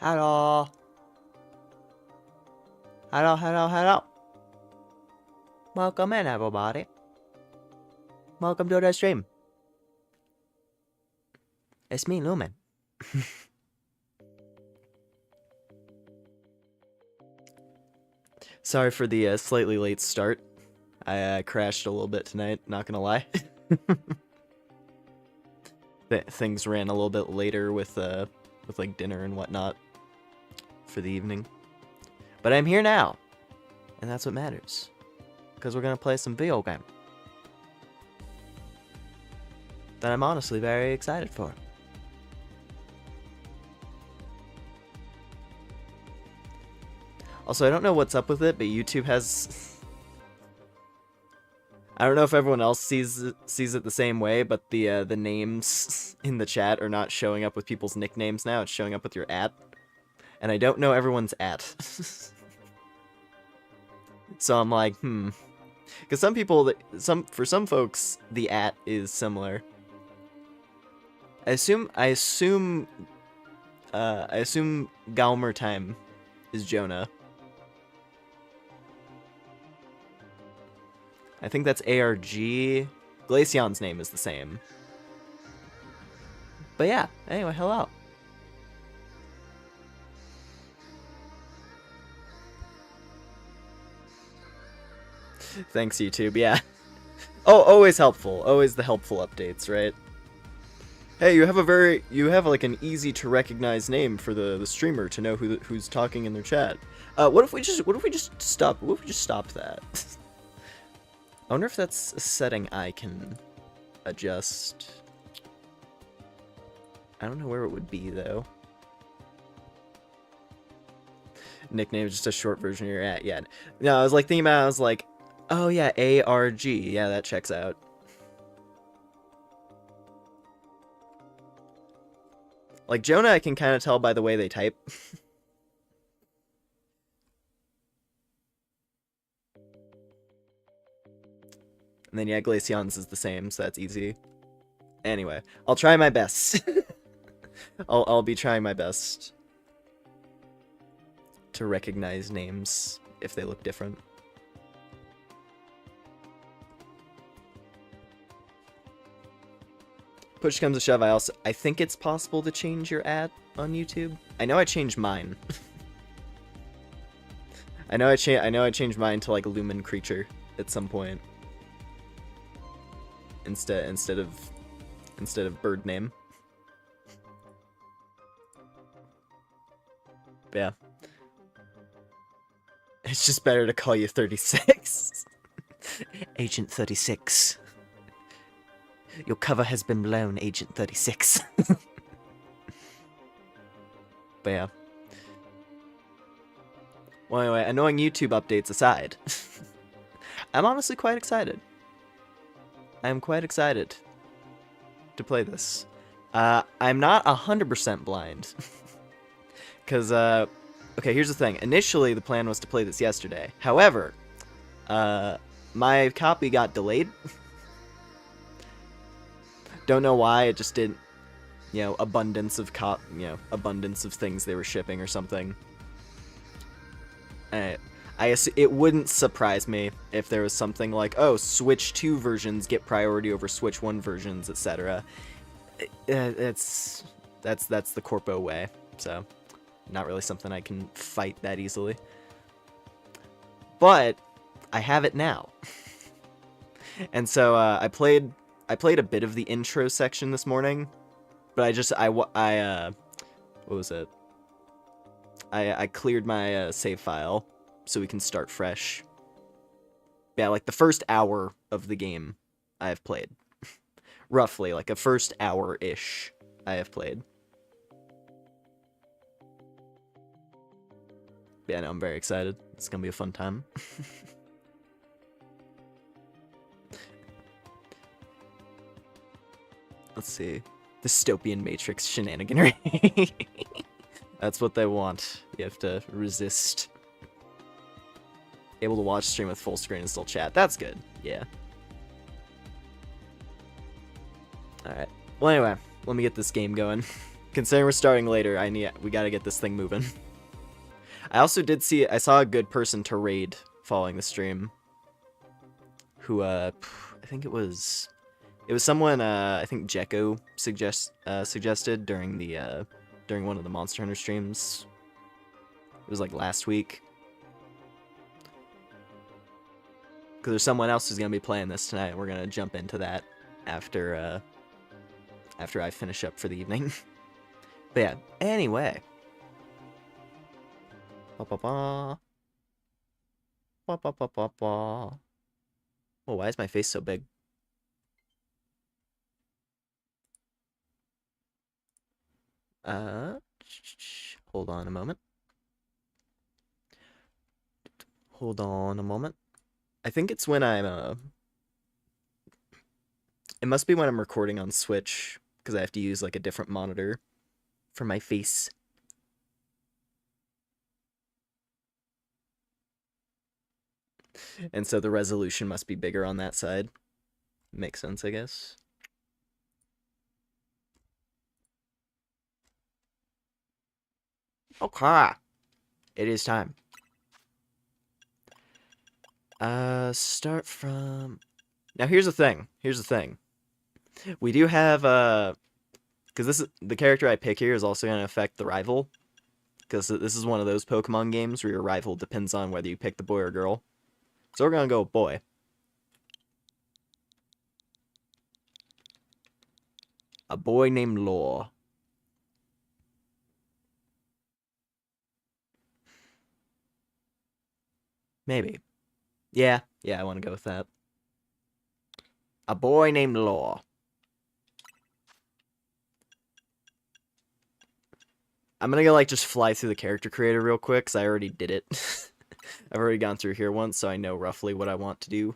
Hello. Hello, hello, hello. Welcome in, everybody. Welcome to the stream. It's me, Lumen. Sorry for the slightly late start. I crashed a little bit tonight, not gonna lie. Things ran a little bit later with like dinner and whatnot for the evening. But I'm here now, and that's what matters. Because we're gonna play some video game that I'm honestly very excited for. Also, I don't know what's up with it, but YouTube has... I don't know if everyone else sees it the same way, but the names in the chat are not showing up with people's nicknames now. It's showing up with your @. And I don't know everyone's @. So I'm like, because some people, for some folks, the @ is similar. I assume Galmer Time is Jonah. I think that's ARG. Glaceon's name is the same. But yeah, anyway, hello. Thanks, YouTube, yeah. Oh, always helpful. Always the helpful updates, right? Hey, you have like an easy to recognize name for the streamer to know who's talking in their chat. What if we just stopped that? I wonder if that's a setting I can adjust. I don't know where it would be, though. Nickname is just a short version of your @. Yeah. No, I was like thinking about it, I was like, oh yeah, ARG. Yeah, that checks out. Like, Jonah I can kind of tell by the way they type. And then, yeah, Glaceon's is the same, so that's easy. Anyway, I'll try my best. I'll be trying my best to recognize names if they look different. Push comes to shove, I think it's possible to change your @ on YouTube. I know I changed mine. I know I changed mine to like Lumen Creature at some point. Instead of bird name. But yeah. It's just better to call you 36. Agent 36. Your cover has been blown, Agent 36. But yeah. Well, anyway, annoying YouTube updates aside. I'm honestly quite excited. I'm quite excited to play this. I'm not 100% blind. Because, okay, here's the thing. Initially, the plan was to play this yesterday. However, my copy got delayed. Don't know why, it just didn't, abundance of things they were shipping or something. It wouldn't surprise me if there was something like, oh, Switch 2 versions get priority over Switch 1 versions, etc. That's the corpo way, so not really something I can fight that easily. But I have it now, and so I played a bit of the intro section this morning, but what was it? I cleared my save file so we can start fresh. Yeah, like the first hour of the game I have played. Roughly, like a first hour-ish I have played. Yeah, no, I'm very excited. It's gonna be a fun time. Let's see. Dystopian Matrix shenaniganry. That's what they want. You have to resist. Able to watch stream with full screen and still chat. That's good. Yeah. Alright. Well, anyway, let me get this game going. Considering we're starting later, we gotta get this thing moving. I also I saw a good person to raid following the stream. Who, I think it was someone, I think Jekko suggested during one of the Monster Hunter streams. It was like last week. Because there's someone else who's gonna be playing this tonight, and we're gonna jump into that after I finish up for the evening. But yeah, anyway. Ba-ba-ba. Ba-ba-ba-ba-ba. Oh, why is my face so big? Hold on a moment. Hold on a moment. I think it's when I'm, it must be when I'm recording on Switch, because I have to use, like, a different monitor for my face. And so the resolution must be bigger on that side. Makes sense, I guess. Okay. It is time. Start from... Now, here's the thing. We do have, because the character I pick here is also going to affect the rival. Because this is one of those Pokemon games where your rival depends on whether you pick the boy or girl. So we're going to go boy. A boy named Law. Maybe. Yeah, I want to go with that. A boy named Law. I'm gonna go, like, just fly through the character creator real quick, because I already did it. I've already gone through here once, so I know roughly what I want to do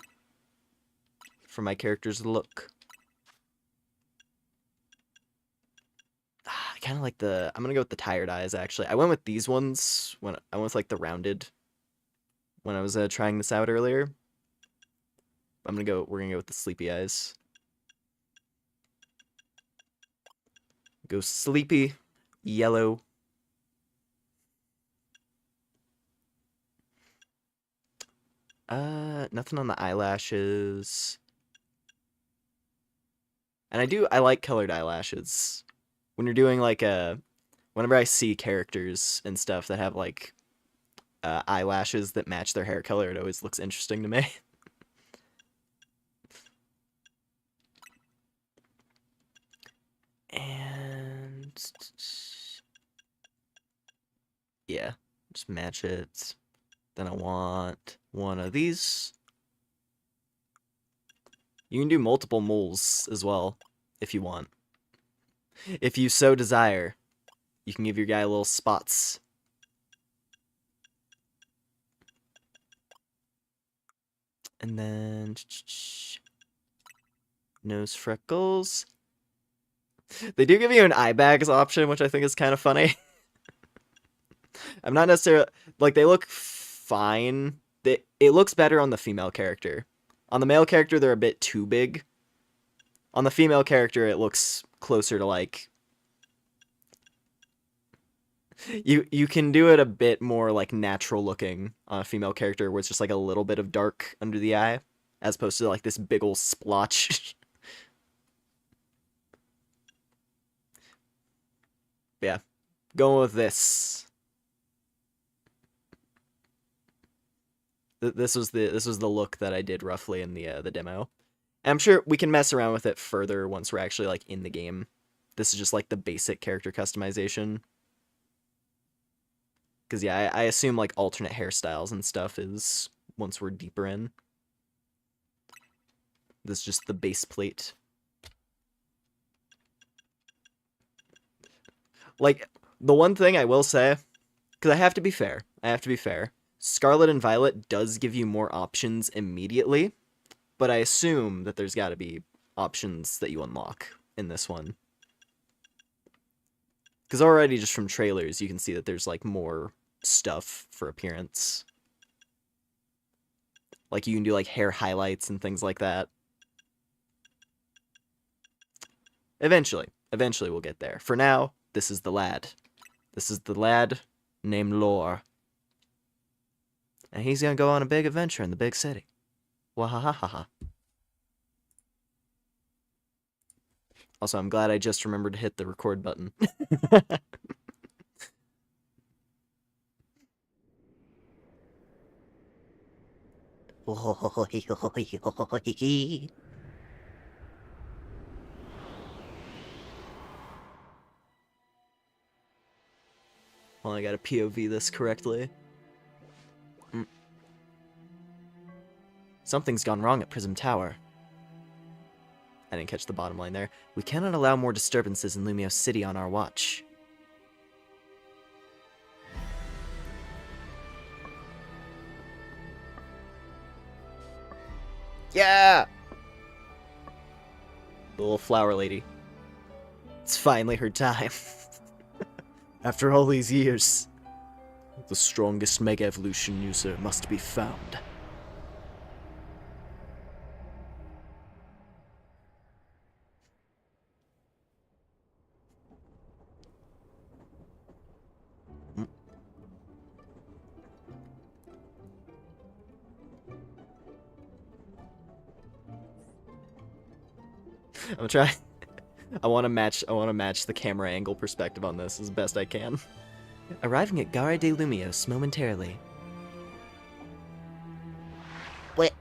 for my character's look. I kind of like I'm gonna go with the tired eyes, actually. I went with these ones when I went with, like, the rounded when I was trying this out earlier. We're gonna go with the sleepy eyes. Go sleepy, yellow. Nothing on the eyelashes. And I like colored eyelashes. When you're doing, like, whenever I see characters and stuff that have, like, eyelashes that match their hair color, it always looks interesting to me. And... yeah, just match it. Then I want one of these. You can do multiple moles as well, if you want. If you so desire, you can give your guy little spots. And then... nose freckles. They do give you an eye bags option, which I think is kind of funny. I'm not necessarily... like, they look fine. It looks better on the female character. On the male character, they're a bit too big. On the female character, it looks closer to, like... You can do it a bit more, like, natural looking on a female character, where it's just, like, a little bit of dark under the eye, as opposed to, like, this big ol' splotch. Yeah. Going with this. This was the look that I did roughly in the demo. And I'm sure we can mess around with it further once we're actually, like, in the game. This is just, like, the basic character customization. Because, yeah, I assume, like, alternate hairstyles and stuff is once we're deeper in. This is just the base plate. Like, the one thing I will say, because I have to be fair, Scarlet and Violet does give you more options immediately, but I assume that there's got to be options that you unlock in this one. Because already just from trailers, you can see that there's, like, more stuff for appearance. Like, you can do, like, hair highlights and things like that. Eventually we'll get there. For now, this is the lad. This is the lad named Lore. And he's gonna go on a big adventure in the big city. Wahahaha. Also, I'm glad I just remembered to hit the record button. Well, I gotta POV this correctly. Something's gone wrong at Prism Tower. I didn't catch the bottom line there. We cannot allow more disturbances in Lumiose City on our watch. Yeah! The little flower lady. It's finally her time. After all these years, the strongest Mega Evolution user must be found. I'm gonna try. I want to match the camera angle perspective on this as best I can. Arriving at Gare de Lumiose momentarily. What?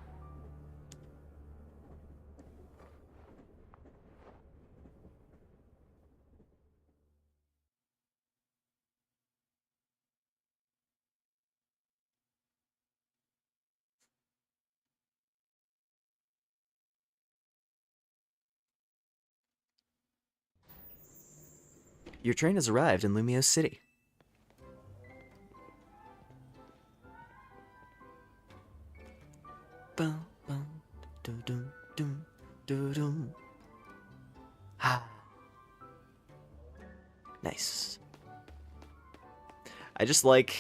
Your train has arrived in Lumiose City. Bum, bum, dum, dum, dum, dum, dum. Ah. Nice. I just like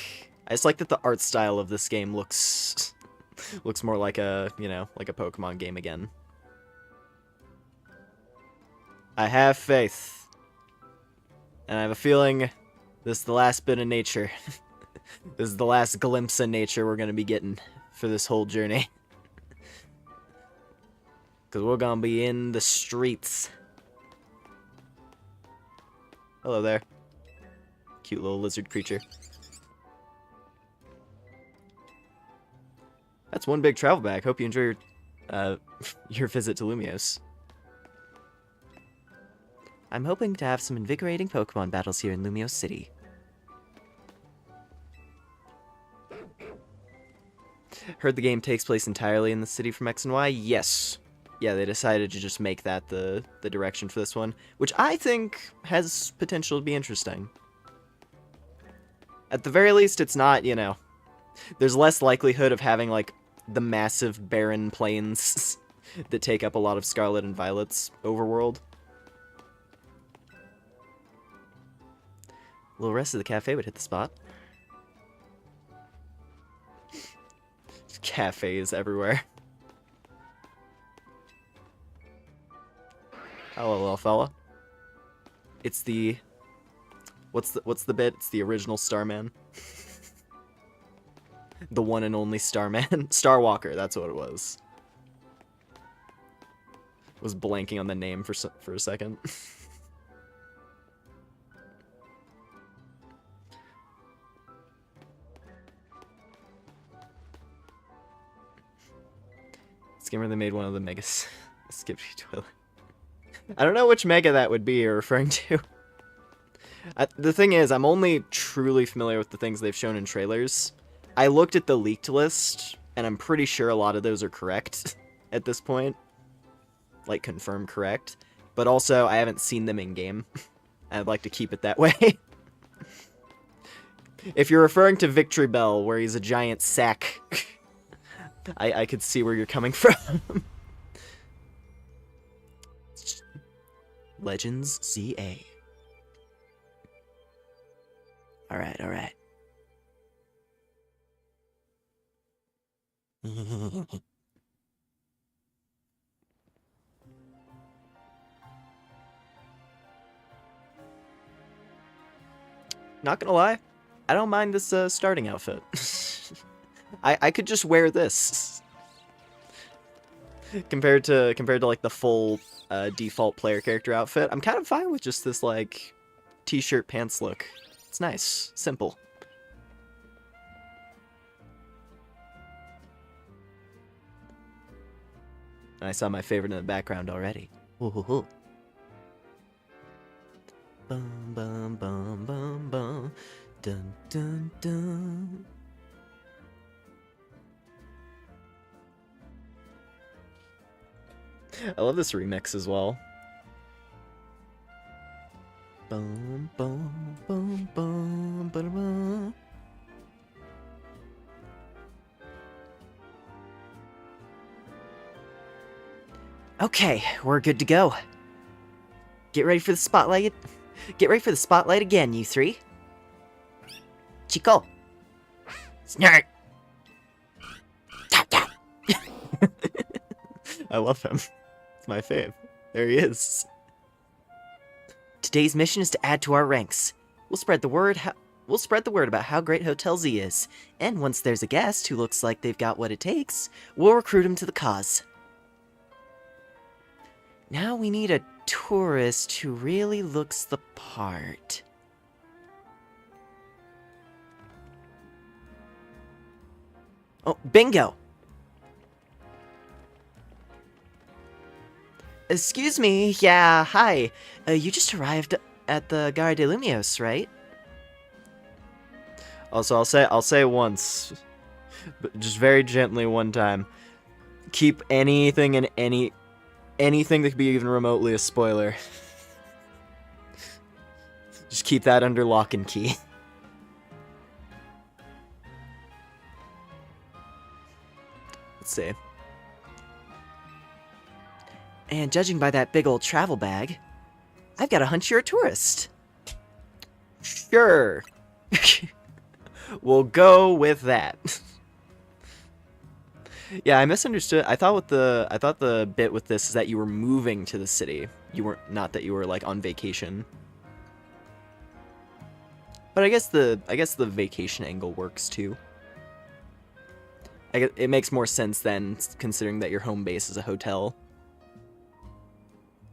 that the art style of this game looks more like a, like a Pokemon game again. I have faith. And I have a feeling this is the last bit of nature. This is the last glimpse of nature we're gonna be getting for this whole journey. Because we're gonna be in the streets. Hello there. Cute little lizard creature. That's one big travel bag. Hope you enjoy your visit to Lumiose. I'm hoping to have some invigorating Pokemon battles here in Lumiose City. Heard the game takes place entirely in the city from X and Y? Yes. Yeah, they decided to just make that the direction for this one, which I think has potential to be interesting. At the very least, it's not, there's less likelihood of having, like, the massive barren plains that take up a lot of Scarlet and Violet's overworld. A little rest of the cafe would hit the spot. Cafes everywhere. Hello, little fella. It's the... What's the bit? It's the original Starman. The one and only Starman. Starwalker, that's what it was. Was blanking on the name for a second. This game really made one of the mega skip toilet. I don't know which mega that would be you're referring to. The thing is, I'm only truly familiar with the things they've shown in trailers. I looked at the leaked list, and I'm pretty sure a lot of those are correct at this point. Like, confirmed correct. But also, I haven't seen them in-game. I'd like to keep it that way. If you're referring to Victory Bell, where he's a giant sack, I could see where you're coming from. Legends CA. Alright, alright. not gonna lie, I don't mind this starting outfit. I could just wear this compared to like the full default player character outfit. I'm kind of fine with just this like t-shirt pants look. It's nice, simple. I saw my favorite in the background already. Woohoo! Bum bum bum bum bum, dun dun dun. I love this remix as well. Boom, boom, boom, boom, boom, boom. Okay, we're good to go. Get ready for the spotlight. Get ready for the spotlight again, you three. Chico. Snort. Tap, tap. I love him. It's my fave. There he is. Today's mission is to add to our ranks. We'll spread the word about how great Hotel Z is, and once there's a guest who looks like they've got what it takes, we'll recruit him to the cause. Now we need a tourist who really looks the part. Oh, bingo! Excuse me, yeah, hi. You just arrived at the Gare de Lumios, right? Also, I'll say once, but just very gently one time. Keep anything and anything that could be even remotely a spoiler. Just keep that under lock and key. Let's see. And judging by that big old travel bag, I've got a hunch you're a tourist. Sure. We'll go with that. Yeah, I misunderstood. I thought the bit with this is that you were moving to the city. You weren't, not that you were like on vacation. But I guess the vacation angle works too. It makes more sense then, considering that your home base is a hotel.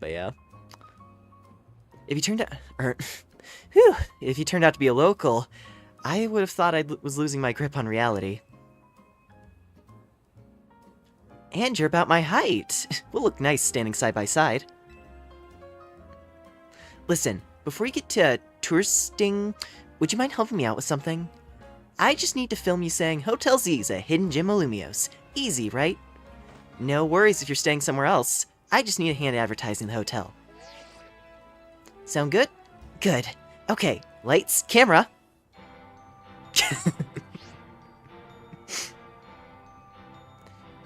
But yeah. If you turned out to be a local, I would have thought I was losing my grip on reality. And you're about my height. We'll look nice standing side by side. Listen, before you get to touristing, would you mind helping me out with something? I just need to film you saying Hotel Z's a hidden gem of Lumios. Easy, right? No worries if you're staying somewhere else. I just need a hand advertising the hotel. Sound good? Good. Okay, lights, camera.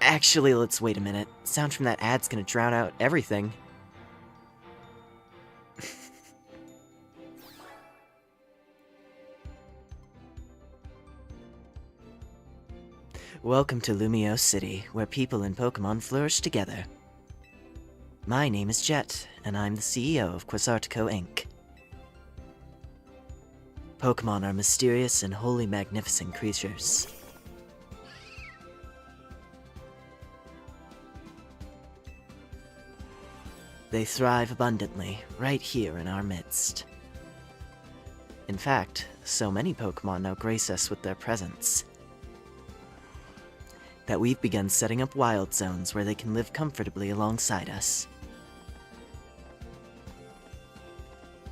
Actually, let's wait a minute. Sound from that ad's gonna drown out everything. Welcome to Lumios City, where people and Pokemon flourish together. My name is Jet, and I'm the CEO of Quasartico Inc. Pokemon are mysterious and wholly magnificent creatures. They thrive abundantly, right here in our midst. In fact, so many Pokemon now grace us with their presence, that we've begun setting up wild zones where they can live comfortably alongside us.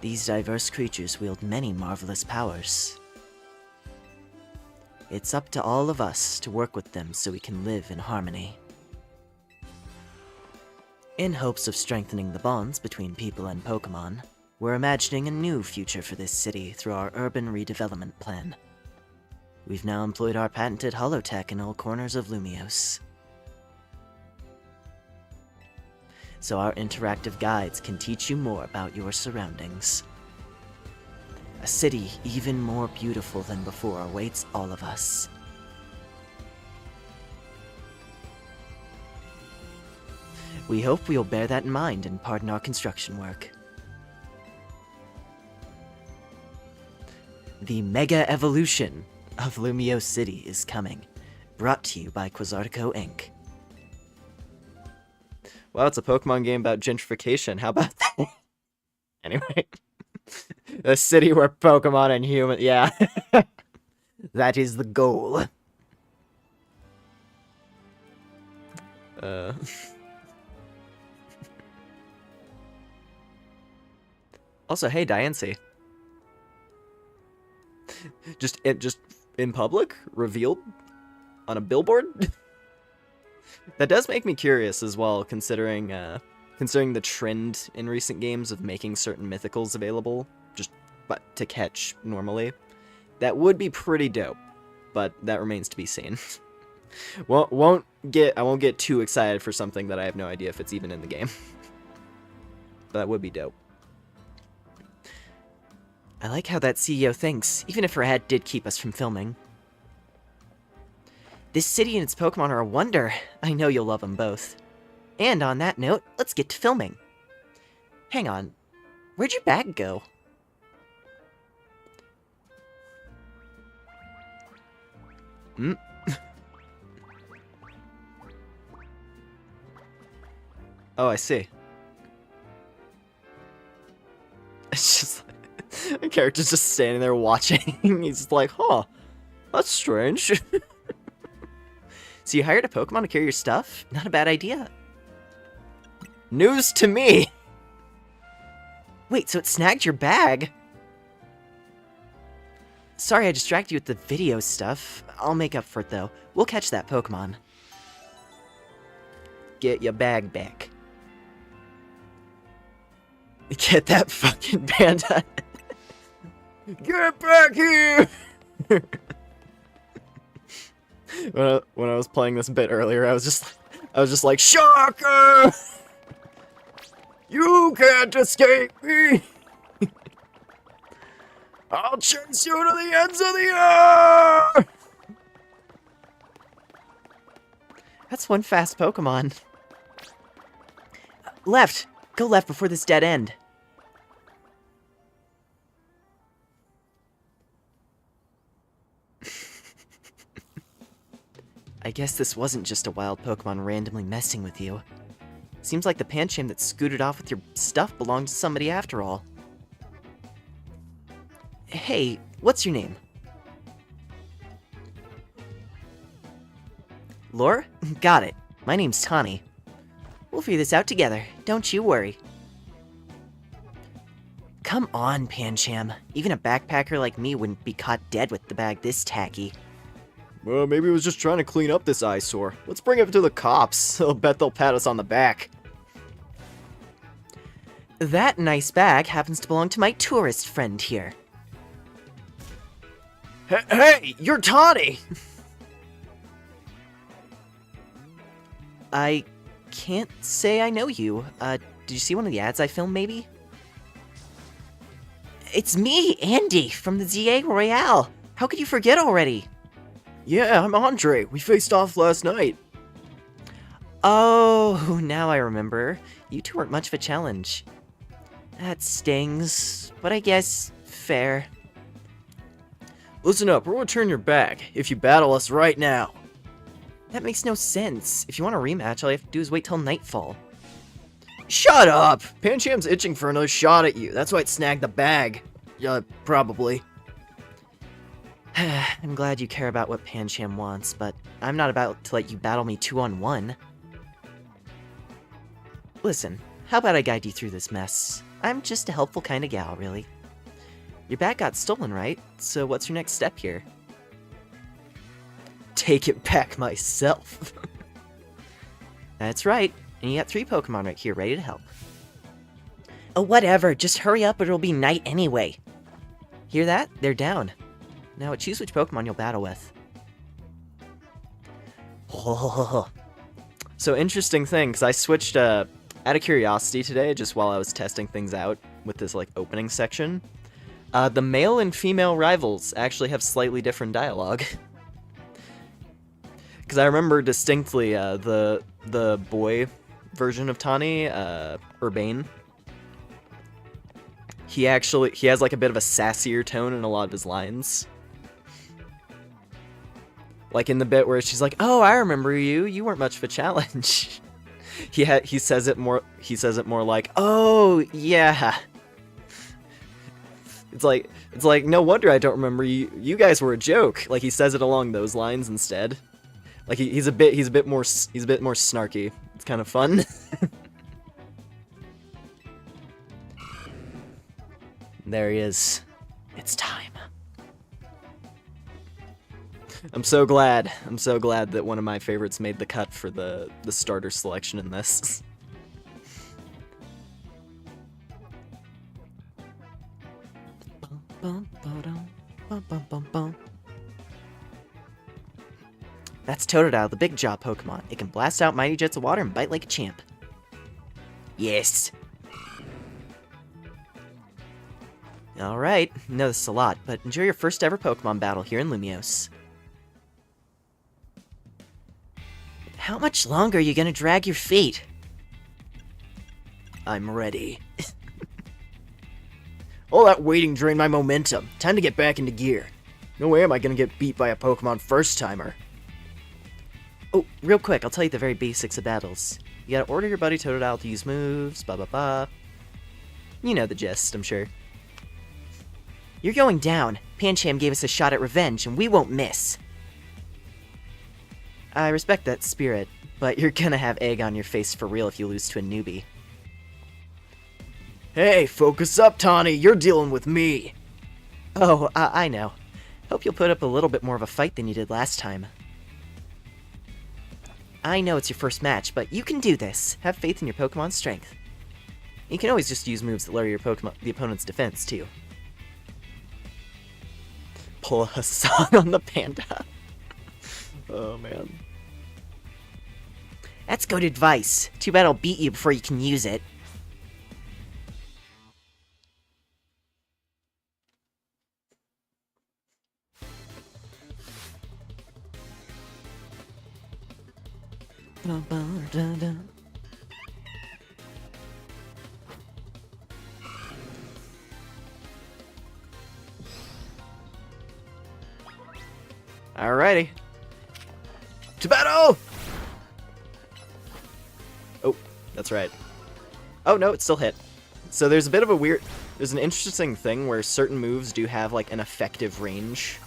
These diverse creatures wield many marvelous powers. It's up to all of us to work with them so we can live in harmony. In hopes of strengthening the bonds between people and Pokemon, we're imagining a new future for this city through our urban redevelopment plan. We've now employed our patented holotech in all corners of Lumios. So our interactive guides can teach you more about your surroundings. A city even more beautiful than before awaits all of us. We hope you'll bear that in mind and pardon our construction work. The mega evolution of Lumio City is coming. Brought to you by Quasartico Inc. Wow, it's a Pokemon game about gentrification. How about that? Anyway. A city where Pokemon and humans... Yeah. That is the goal. Also, hey, Diancie. Just in public? Revealed? On a billboard? That does make me curious as well, considering the trend in recent games of making certain mythicals available but to catch normally. That would be pretty dope, but that remains to be seen. I won't get too excited for something that I have no idea if it's even in the game. But that would be dope. I like how that CEO thinks, even if her head did keep us from filming. This city and its Pokemon are a wonder. I know you'll love them both. And on that note, let's get to filming. Hang on, where'd your bag go? Hmm? Oh, I see. It's just like, the character's just standing there watching. He's like, huh, that's strange. So you hired a Pokemon to carry your stuff? Not a bad idea. News to me! Wait, so it snagged your bag? Sorry I distracted you with the video stuff. I'll make up for it, though. We'll catch that Pokemon. Get your bag back. Get that fucking panda. Get back here! When I was playing this bit earlier, I was just like, Shocker! You can't escape me! I'll chase you to the ends of the earth! That's one fast Pokemon. Left! Go left before this dead end. I guess this wasn't just a wild Pokemon randomly messing with you. Seems like the Pancham that scooted off with your stuff belonged to somebody after all. Hey, what's your name? Lore? Got it. My name's Tawny. We'll figure this out together, don't you worry. Come on, Pancham. Even a backpacker like me wouldn't be caught dead with the bag this tacky. Well, maybe it was just trying to clean up this eyesore. Let's bring it to the cops. I'll bet they'll pat us on the back. That nice bag happens to belong to my tourist friend here. Hey, you're Tawny! I can't say I know you. Did you see one of the ads I filmed, maybe? It's me, Andy, from the ZA Royale. How could you forget already? Yeah, I'm Andre. We faced off last night. Oh, now I remember. You two weren't much of a challenge. That stings, but I guess fair. Listen up, we'll return your bag if you battle us right now. That makes no sense. If you want a rematch, all you have to do is wait till nightfall. Shut up! Pancham's itching for another shot at you. That's why it snagged the bag. Probably. I'm glad you care about what Pancham wants, but I'm not about to let you battle me 2-on-1. Listen, how about I guide you through this mess? I'm just a helpful kind of gal, really. Your bag got stolen, right? So what's your next step here? Take it back myself. That's right, and you got 3 Pokemon right here ready to help. Oh, whatever, just hurry up or it'll be night anyway. Hear that? They're down. Now choose which Pokemon you'll battle with. Oh. So interesting thing, because I switched out of curiosity today, just while I was testing things out with this like opening section. The male and female rivals actually have slightly different dialogue. Because I remember distinctly the boy version of Tawny, Urbane. he has like a bit of a sassier tone in a lot of his lines. Like in the bit where she's like, "Oh, I remember you. You weren't much of a challenge." he says it more like, "Oh, yeah." It's like no wonder I don't remember you. You guys were a joke. Like he says it along those lines instead. Like he's a bit more snarky. It's kind of fun. There he is. It's time. I'm so glad that one of my favorites made the cut for the starter selection in this. That's Totodile, the big jaw Pokemon. It can blast out mighty jets of water and bite like a champ. Yes. Alright, I know this is a lot, but enjoy your first ever Pokemon battle here in Lumiose. How much longer are you gonna drag your feet? I'm ready. All that waiting drained my momentum. Time to get back into gear. No way am I gonna get beat by a Pokemon first-timer. Oh, real quick, I'll tell you the very basics of battles. You gotta order your buddy Totodile to use moves, blah blah blah. You know the gist, I'm sure. You're going down. Pancham gave us a shot at revenge, and we won't miss. I respect that spirit, but you're gonna have egg on your face for real if you lose to a newbie. Hey, focus up, Tawny! You're dealing with me! Oh, I know. Hope you'll put up a little bit more of a fight than you did last time. I know it's your first match, but you can do this. Have faith in your Pokemon's strength. You can always just use moves that lower your the opponent's defense, too. Pull a Hassan on the panda. Oh, man. That's good advice. Too bad I'll beat you before you can use it. Alrighty. To battle! Oh, that's right. Oh, no, it still hit. So there's a bit of a weird... There's an interesting thing where certain moves do have, like, an effective range.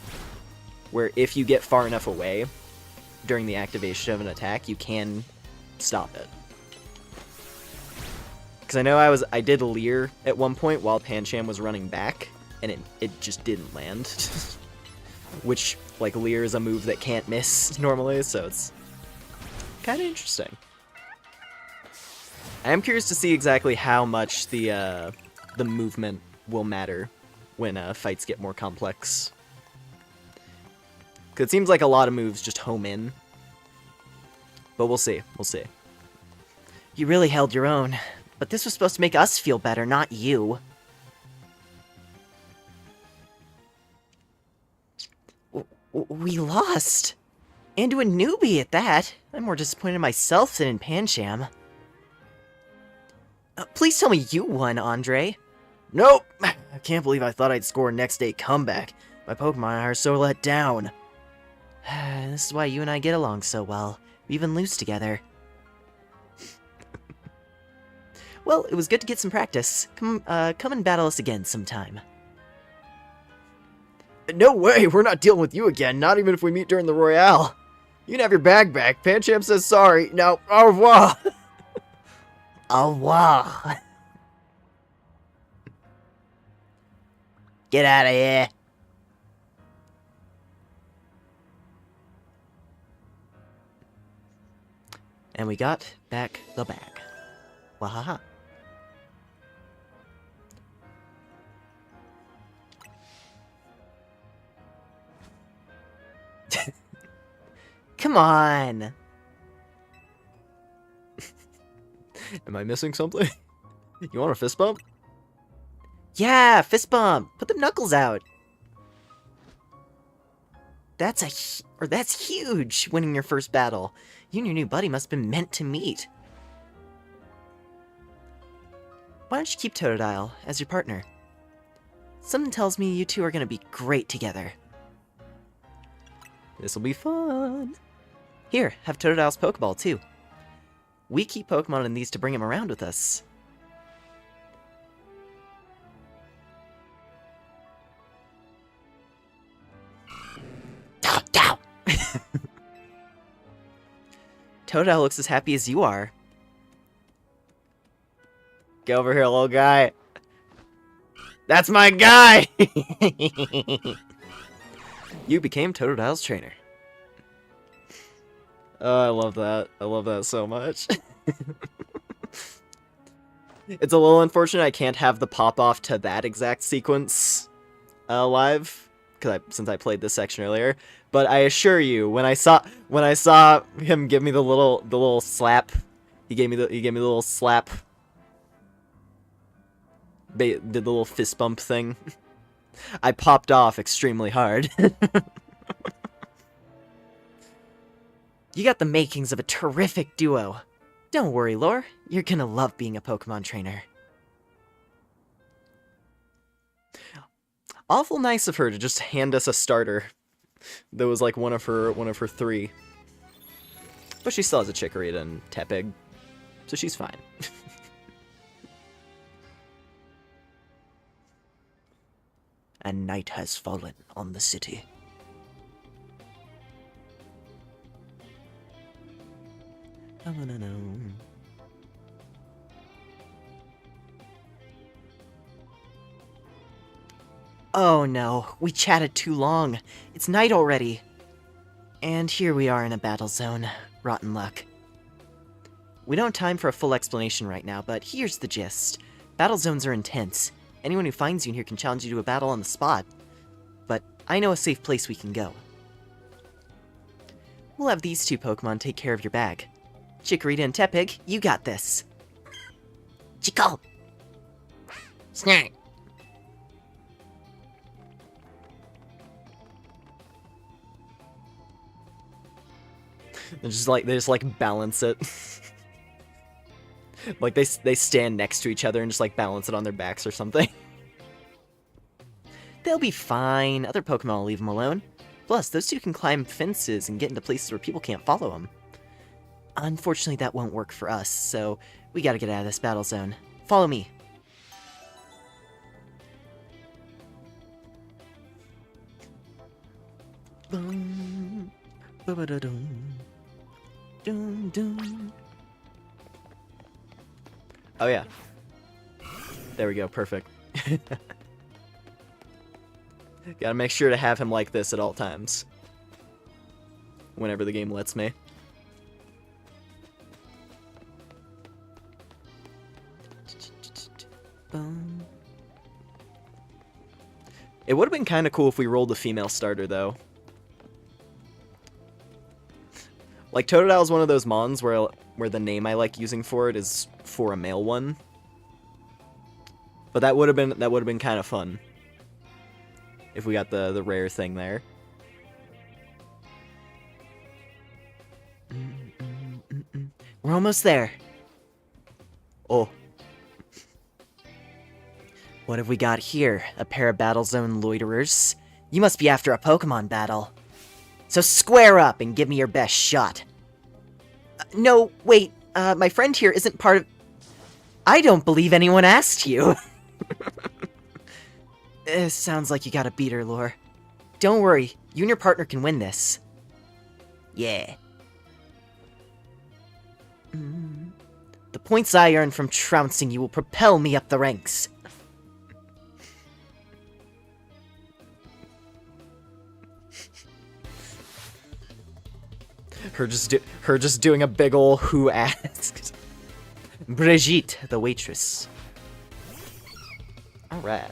Where if you get far enough away during the activation of an attack, you can stop it. Because I know I did Leer at one point while Pancham was running back, and it just didn't land. Which, like, Leer is a move that can't miss normally, so it's kind of interesting. I am curious to see exactly how much the movement will matter when fights get more complex. Because it seems like a lot of moves just home in. But we'll see. We'll see. You really held your own. But this was supposed to make us feel better, not you. We lost. And to a newbie at that. I'm more disappointed in myself than in Pancham. Please tell me you won, Andre. Nope. I can't believe I thought I'd score a next-day comeback. My Pokemon are so let down. This is why you and I get along so well. We even lose together. Well, it was good to get some practice. Come and battle us again sometime. No way! We're not dealing with you again, not even if we meet during the Royale. You can have your bag back. Pancham says sorry. Now, au revoir! Au revoir! Get out of here! And we got back the bag. Wahaha. Come on! Am I missing something? You want a fist bump? Yeah, fist bump! Put the knuckles out! That's huge, winning your first battle. You and your new buddy must have been meant to meet. Why don't you keep Totodile as your partner? Something tells me you two are gonna be great together. This'll be fun. Here, have Totodile's Pokeball, too. We keep Pokemon in these to bring him around with us. Dow! Totodile looks as happy as you are. Get over here, little guy. That's my guy! You became Totodile's trainer. Oh, I love that. I love that so much. It's a little unfortunate I can't have the pop-off to that exact sequence live, since I played this section earlier. But I assure you, when I saw him give me the little slap, he gave me the little slap. Did the little fist bump thing. I popped off extremely hard. You got the makings of a terrific duo. Don't worry, Lore. You're gonna love being a Pokemon trainer. Awful nice of her to just hand us a starter. That was like one of her 3. But she still has a Chikorita and Tepig, so she's fine. And night has fallen on the city. Oh no, we chatted too long. It's night already. And here we are in a battle zone. Rotten luck. We don't have time for a full explanation right now, but here's the gist. Battle zones are intense. Anyone who finds you in here can challenge you to a battle on the spot. But I know a safe place we can go. We'll have these two Pokemon take care of your bag. Chikorita and Tepig, you got this. Chico! Snark! They just like balance it. Like they stand next to each other and just like balance it on their backs or something. They'll be fine. Other Pokemon will leave them alone. Plus, those two can climb fences and get into places where people can't follow them. Unfortunately, that won't work for us, so we gotta get out of this battle zone. Follow me. Oh yeah. There we go, perfect. Gotta make sure to have him like this at all times. Whenever the game lets me. It would have been kind of cool if we rolled a female starter, though. Like, Totodile is one of those mons where the name I like using for it is for a male one. But that would have been kind of fun if we got the rare thing there. We're almost there. Oh. What have we got here? A pair of battle zone loiterers? You must be after a Pokemon battle. So square up and give me your best shot. No, wait. My friend here isn't part of... I don't believe anyone asked you. Sounds like you got a beater, Lore. Don't worry. You and your partner can win this. Yeah. The points I earn from trouncing you will propel me up the ranks. Her just doing a big ol' who asked. Brigitte, the waitress. Alright.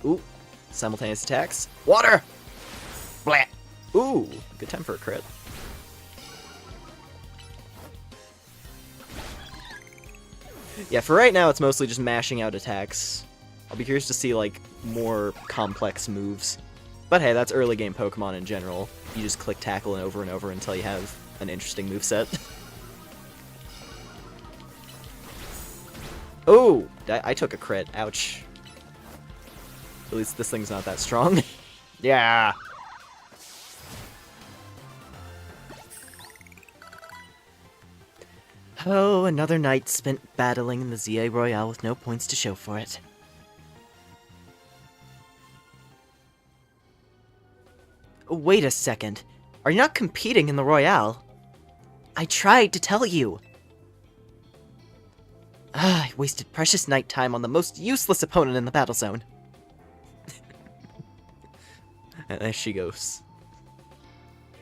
Ooh, simultaneous attacks. Water! Blah! Ooh, good time for a crit. Yeah, for right now, it's mostly just mashing out attacks. I'll be curious to see, like, more complex moves. But hey, that's early game Pokemon in general. You just click tackle over and over until you have an interesting moveset. Oh! I took a crit. Ouch. At least this thing's not that strong. Yeah! Oh, another night spent battling in the ZA Royale with no points to show for it. Wait a second. Are you not competing in the Royale? I tried to tell you. I wasted precious night time on the most useless opponent in the battle zone. And there she goes.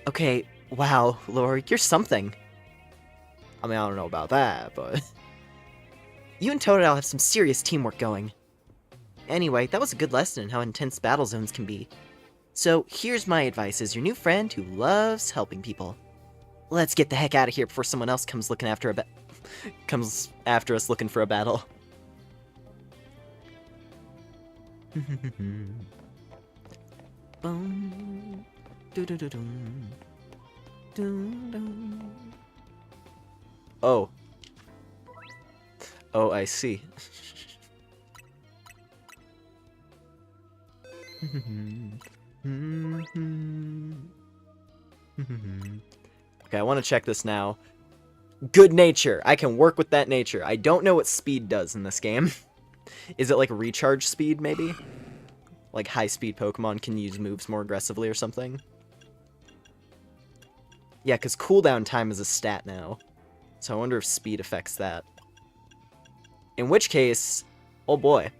Okay, wow, Lore, you're something. I mean, I don't know about that, but... You and Totodile have some serious teamwork going. Anyway, that was a good lesson in how intense battle zones can be. So, here's my advice as your new friend who loves helping people. Let's get the heck out of here before someone else comes looking after comes after us looking for a battle. Boom. Doo-doo-doo-dum. Doo-dum. Oh. Oh, I see. Okay, I want to check this now. Good nature. I can work with that nature. I don't know what speed does in this game. Is it like recharge speed, maybe? Like high-speed Pokemon can use moves more aggressively or something? Yeah, because cooldown time is a stat now. So I wonder if speed affects that. In which case, oh boy.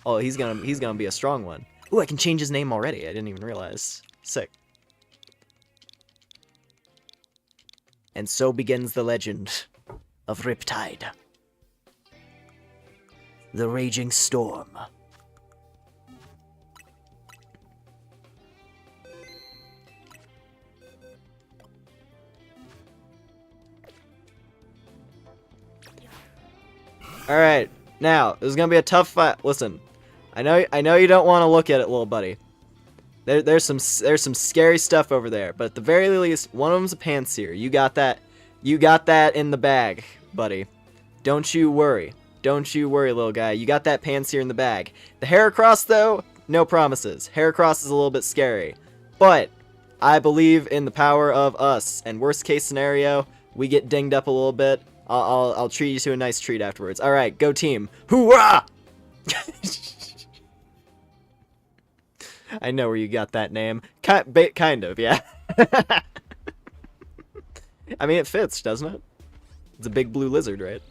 Oh, he's gonna be a strong one. Ooh, I can change his name already. I didn't even realize. Sick. And so begins the legend of Riptide. The Raging Storm. Alright, now, this is gonna be a tough fight. Listen, I know you don't want to look at it, little buddy. There's some scary stuff over there, but at the very least, one of them's a Panseer. You got that in the bag, buddy. Don't you worry. Don't you worry, little guy. You got that Panseer in the bag. The Heracross, though, no promises. Heracross is a little bit scary, but I believe in the power of us. And worst case scenario, we get dinged up a little bit. I'll treat you to a nice treat afterwards. All right, go team. Hoorah! I know where you got that name. Kind of, yeah. I mean, it fits, doesn't it? It's a big blue lizard, right?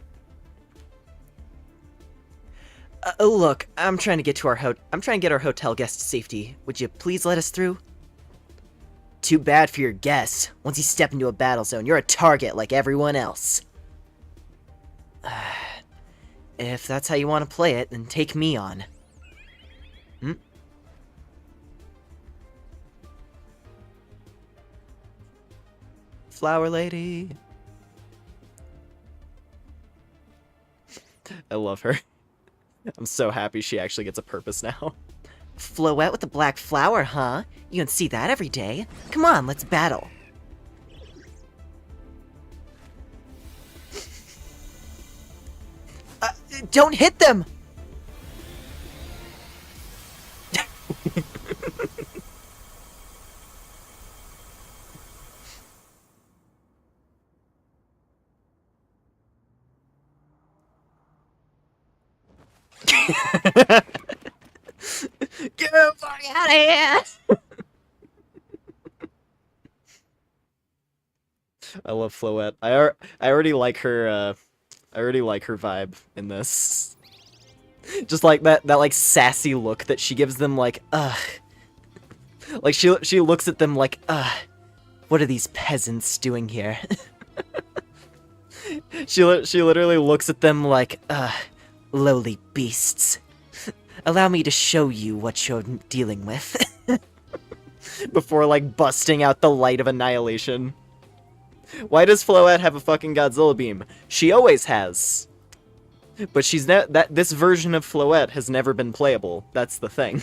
Look, I'm trying to get our hotel guest to safety. Would you please let us through? Too bad for your guests. Once you step into a battle zone, you're a target like everyone else. If that's how you want to play it, then take me on. Flower lady. I love her. I'm so happy she actually gets a purpose now. Floette with the black flower, huh? You can see that every day. Come on, let's battle. Don't hit them! Get everybody out of here! I love Floette. I already like her. I already like her vibe in this. Just like that like sassy look that she gives them, like like she looks at them like What are these peasants doing here? she literally looks at them like lowly beasts. Allow me to show you what you're dealing with. before like busting out the light of annihilation. Why does Floette have a fucking Godzilla beam? She always has. But this version of Floette has never been playable. That's the thing.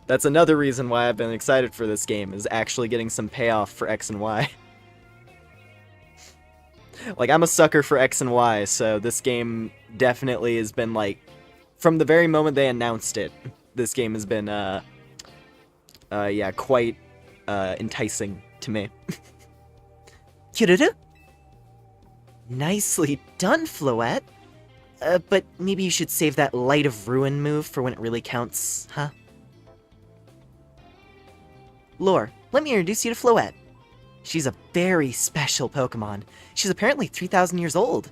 That's another reason why I've been excited for this game, is actually getting some payoff for X and Y. Like, I'm a sucker for X and Y, so this game definitely has been, like, from the very moment they announced it, this game has been, yeah, quite, enticing to me. Kiruru? Nicely done, Floette. But maybe you should save that Light of Ruin move for when it really counts, huh? Lore, let me introduce you to Floette. She's a very special Pokemon. She's apparently 3,000 years old.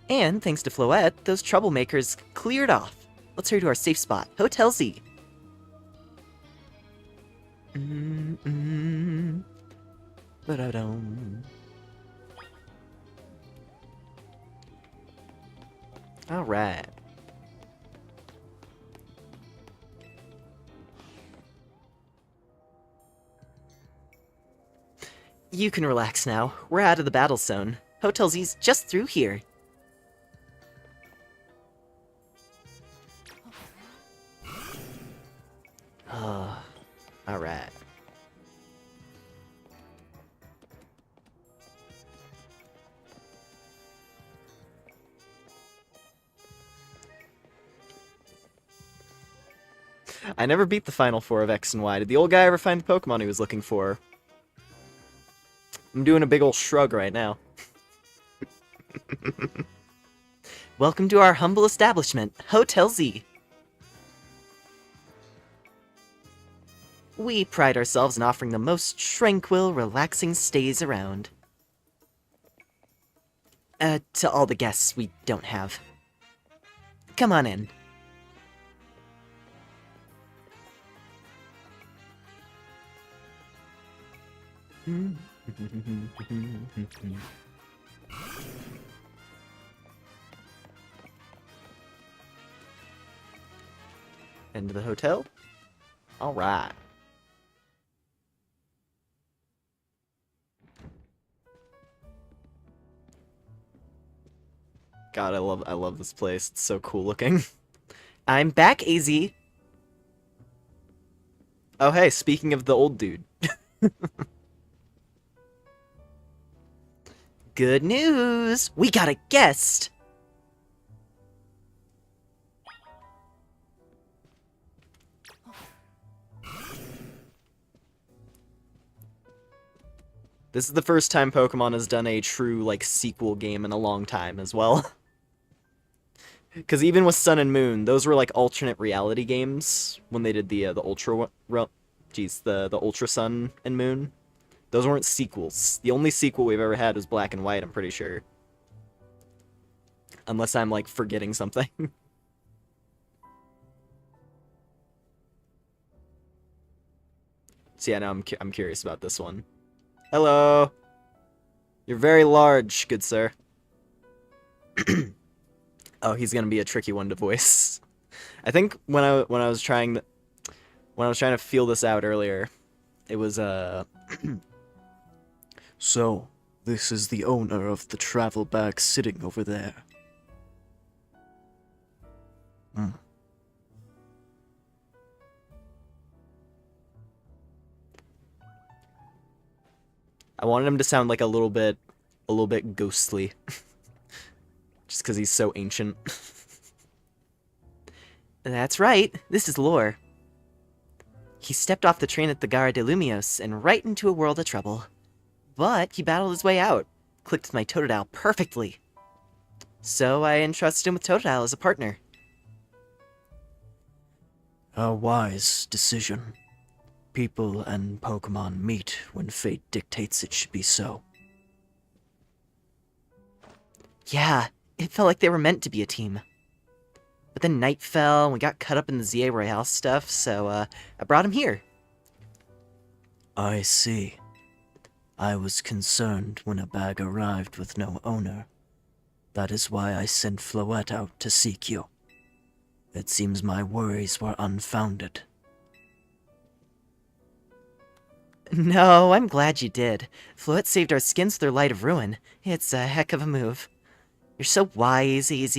And thanks to Floette, those troublemakers cleared off. Let's hurry to our safe spot, Hotel Z. Ba-da-dum. All right. You can relax now. We're out of the battle zone. Hotel Z's just through here. Alright. I never beat the final 4 of X and Y. Did the old guy ever find the Pokemon he was looking for? I'm doing a big ol' shrug right now. Welcome to our humble establishment, Hotel Z. We pride ourselves in offering the most tranquil, relaxing stays around. To all the guests we don't have. Come on in. Into the hotel? Alright. God, I love this place. It's so cool looking. I'm back, AZ. Oh hey, speaking of the old dude. Good news! We got a guest! This is the first time Pokemon has done a true, like, sequel game in a long time as well. Because even with Sun and Moon, those were, like, alternate reality games when they did the Ultra... the Ultra Sun and Moon. Those weren't sequels. The only sequel we've ever had was Black and White, I'm pretty sure. Unless I'm, like, forgetting something. So yeah, no, I'm curious about this one. Hello. You're very large, good sir. Oh, he's gonna be a tricky one to voice. I think when I was trying to feel this out earlier, it was So, this is the owner of the travel bag sitting over there. I wanted him to sound like a little bit ghostly. Just because he's so ancient. That's right, this is Lore. He stepped off the train at the Gara de Lumios and right into a world of trouble. But he battled his way out, clicked with my Totodile perfectly. So I entrusted him with Totodile as a partner. A wise decision. People and Pokemon meet when fate dictates it should be so. Yeah, it felt like they were meant to be a team. But then night fell, and we got caught up in the ZA Royale stuff, so I brought him here. I see. I was concerned when a bag arrived with no owner. That is why I sent Floette out to seek you. It seems my worries were unfounded. No, I'm glad you did. Floette saved our skins with her Light of Ruin. It's a heck of a move. You're so wise, AZ.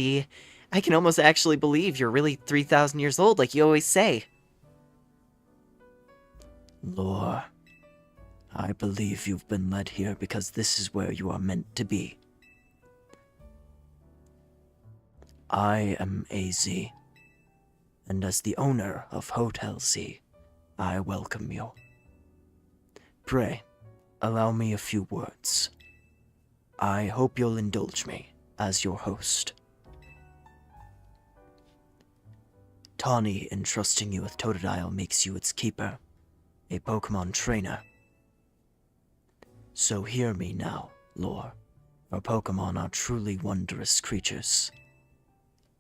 I can almost actually believe you're really 3,000 years old like you always say. Lore, I believe you've been led here because this is where you are meant to be. I am AZ, and as the owner of Hotel Z, I welcome you. Pray, allow me a few words. I hope you'll indulge me as your host. Tawny entrusting you with Totodile makes you its keeper, a Pokemon trainer. So hear me now, Lore, for Pokemon are truly wondrous creatures.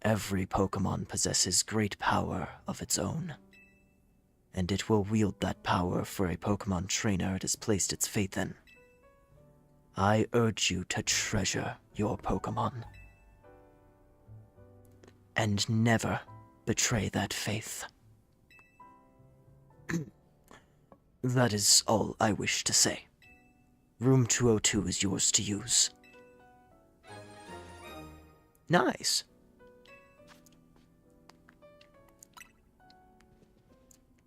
Every Pokemon possesses great power of its own, and it will wield that power for a Pokemon trainer it has placed its faith in. I urge you to treasure your Pokemon, and never betray that faith. That is all I wish to say. Room 202 is yours to use. Nice.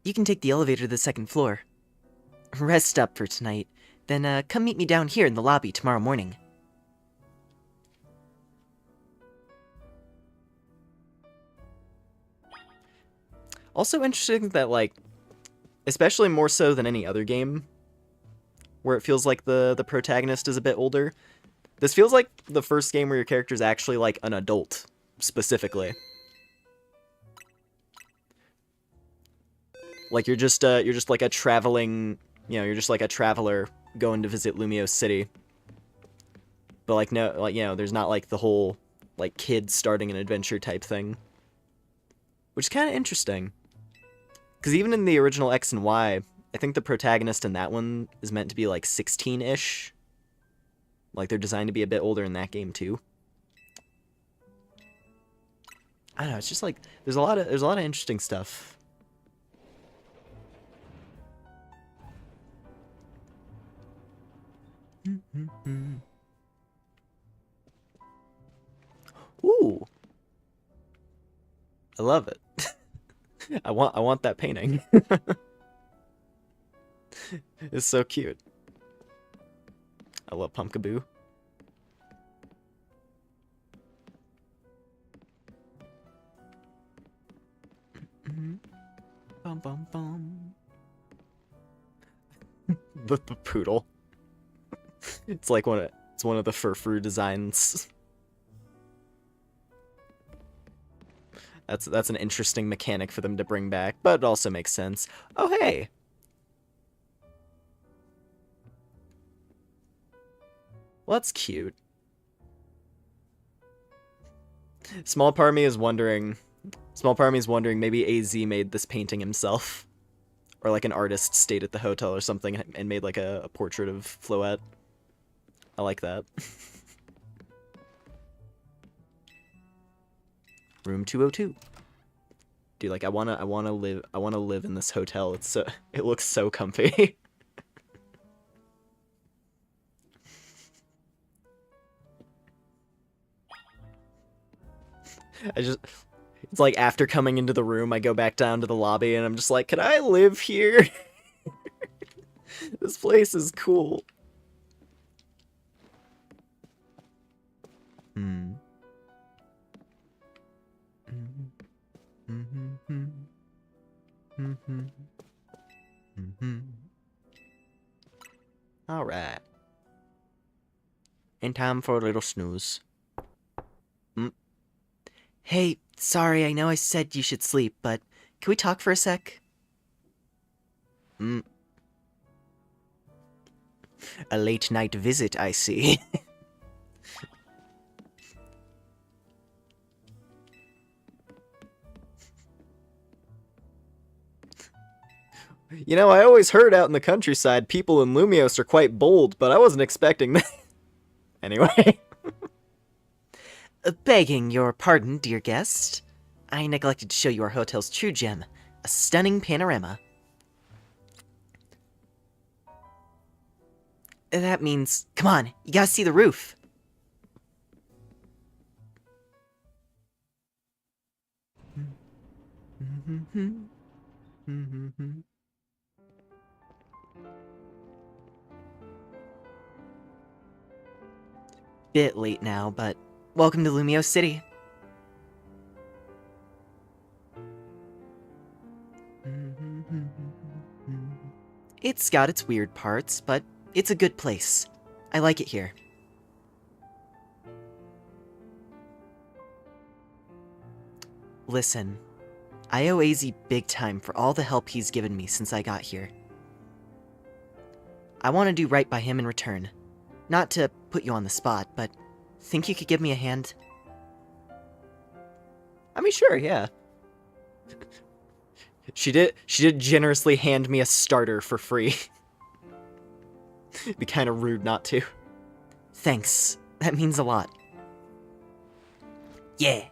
You can take the elevator to the second floor. Rest up for tonight, then come meet me down here in the lobby tomorrow morning. Also interesting that, like, especially more so than any other game, where it feels like the protagonist is a bit older, this feels like the first game where your character is actually, like, an adult, specifically. Like, you're just like a traveling, you're just like a traveler going to visit Lumiose City. But, like, no, like, there's not, like, the whole, like, kid starting an adventure type thing. Which is kind of interesting. Because even in the original X and Y, I think the protagonist in that one is meant to be, like, 16-ish. Like, they're designed to be a bit older in that game, too. I don't know, it's just, like, there's a lot of interesting stuff. Ooh. I love it. I want that painting. It's so cute. I love Pumpkaboo. Bum bum bum. The poodle. It's like one of the fur designs. That's an interesting mechanic for them to bring back, but it also makes sense. Oh, hey! Well, that's cute. Small part of me is wondering maybe AZ made this painting himself. Or like an artist stayed at the hotel or something and made like a portrait of Floette. I like that. Room 202. Dude, like I wanna live in this hotel. It looks so comfy. It's like after coming into the room, I go back down to the lobby and I'm just like, can I live here? This place is cool. All right. In time for a little snooze. Hey, sorry, I know I said you should sleep, but can we talk for a sec? A late night visit, I see. You know, I always heard out in the countryside people in Lumiose are quite bold, but I wasn't expecting that. Anyway. Begging your pardon, dear guest. I neglected to show you our hotel's true gem, a stunning panorama. That means, come on, you gotta see the roof. Bit late now, but welcome to Lumio City. It's got its weird parts, but it's a good place. I like it here. Listen, I owe AZ big time for all the help he's given me since I got here. I want to do right by him in return. Not to put you on the spot, but think you could give me a hand? I mean, sure, yeah. She did generously hand me a starter for free. It'd be kind of rude not to. Thanks. That means a lot. Yeah.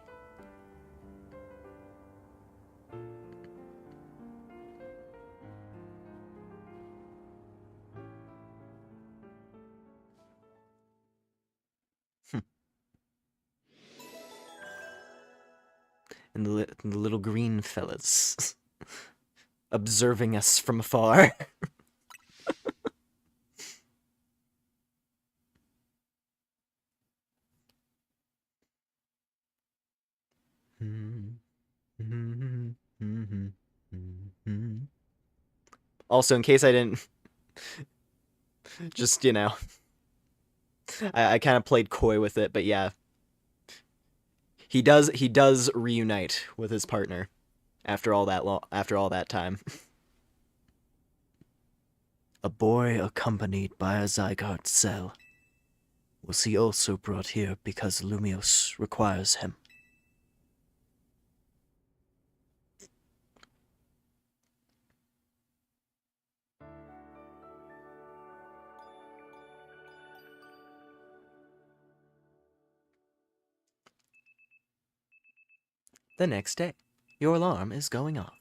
And the little green fellas observing us from afar. Also, in case I didn't, just, you know, I kind of played coy with it, but yeah. He does reunite with his partner after all that time. A boy accompanied by a zygarde cell. Was he also brought here because Lumios requires him? The next day, your alarm is going off.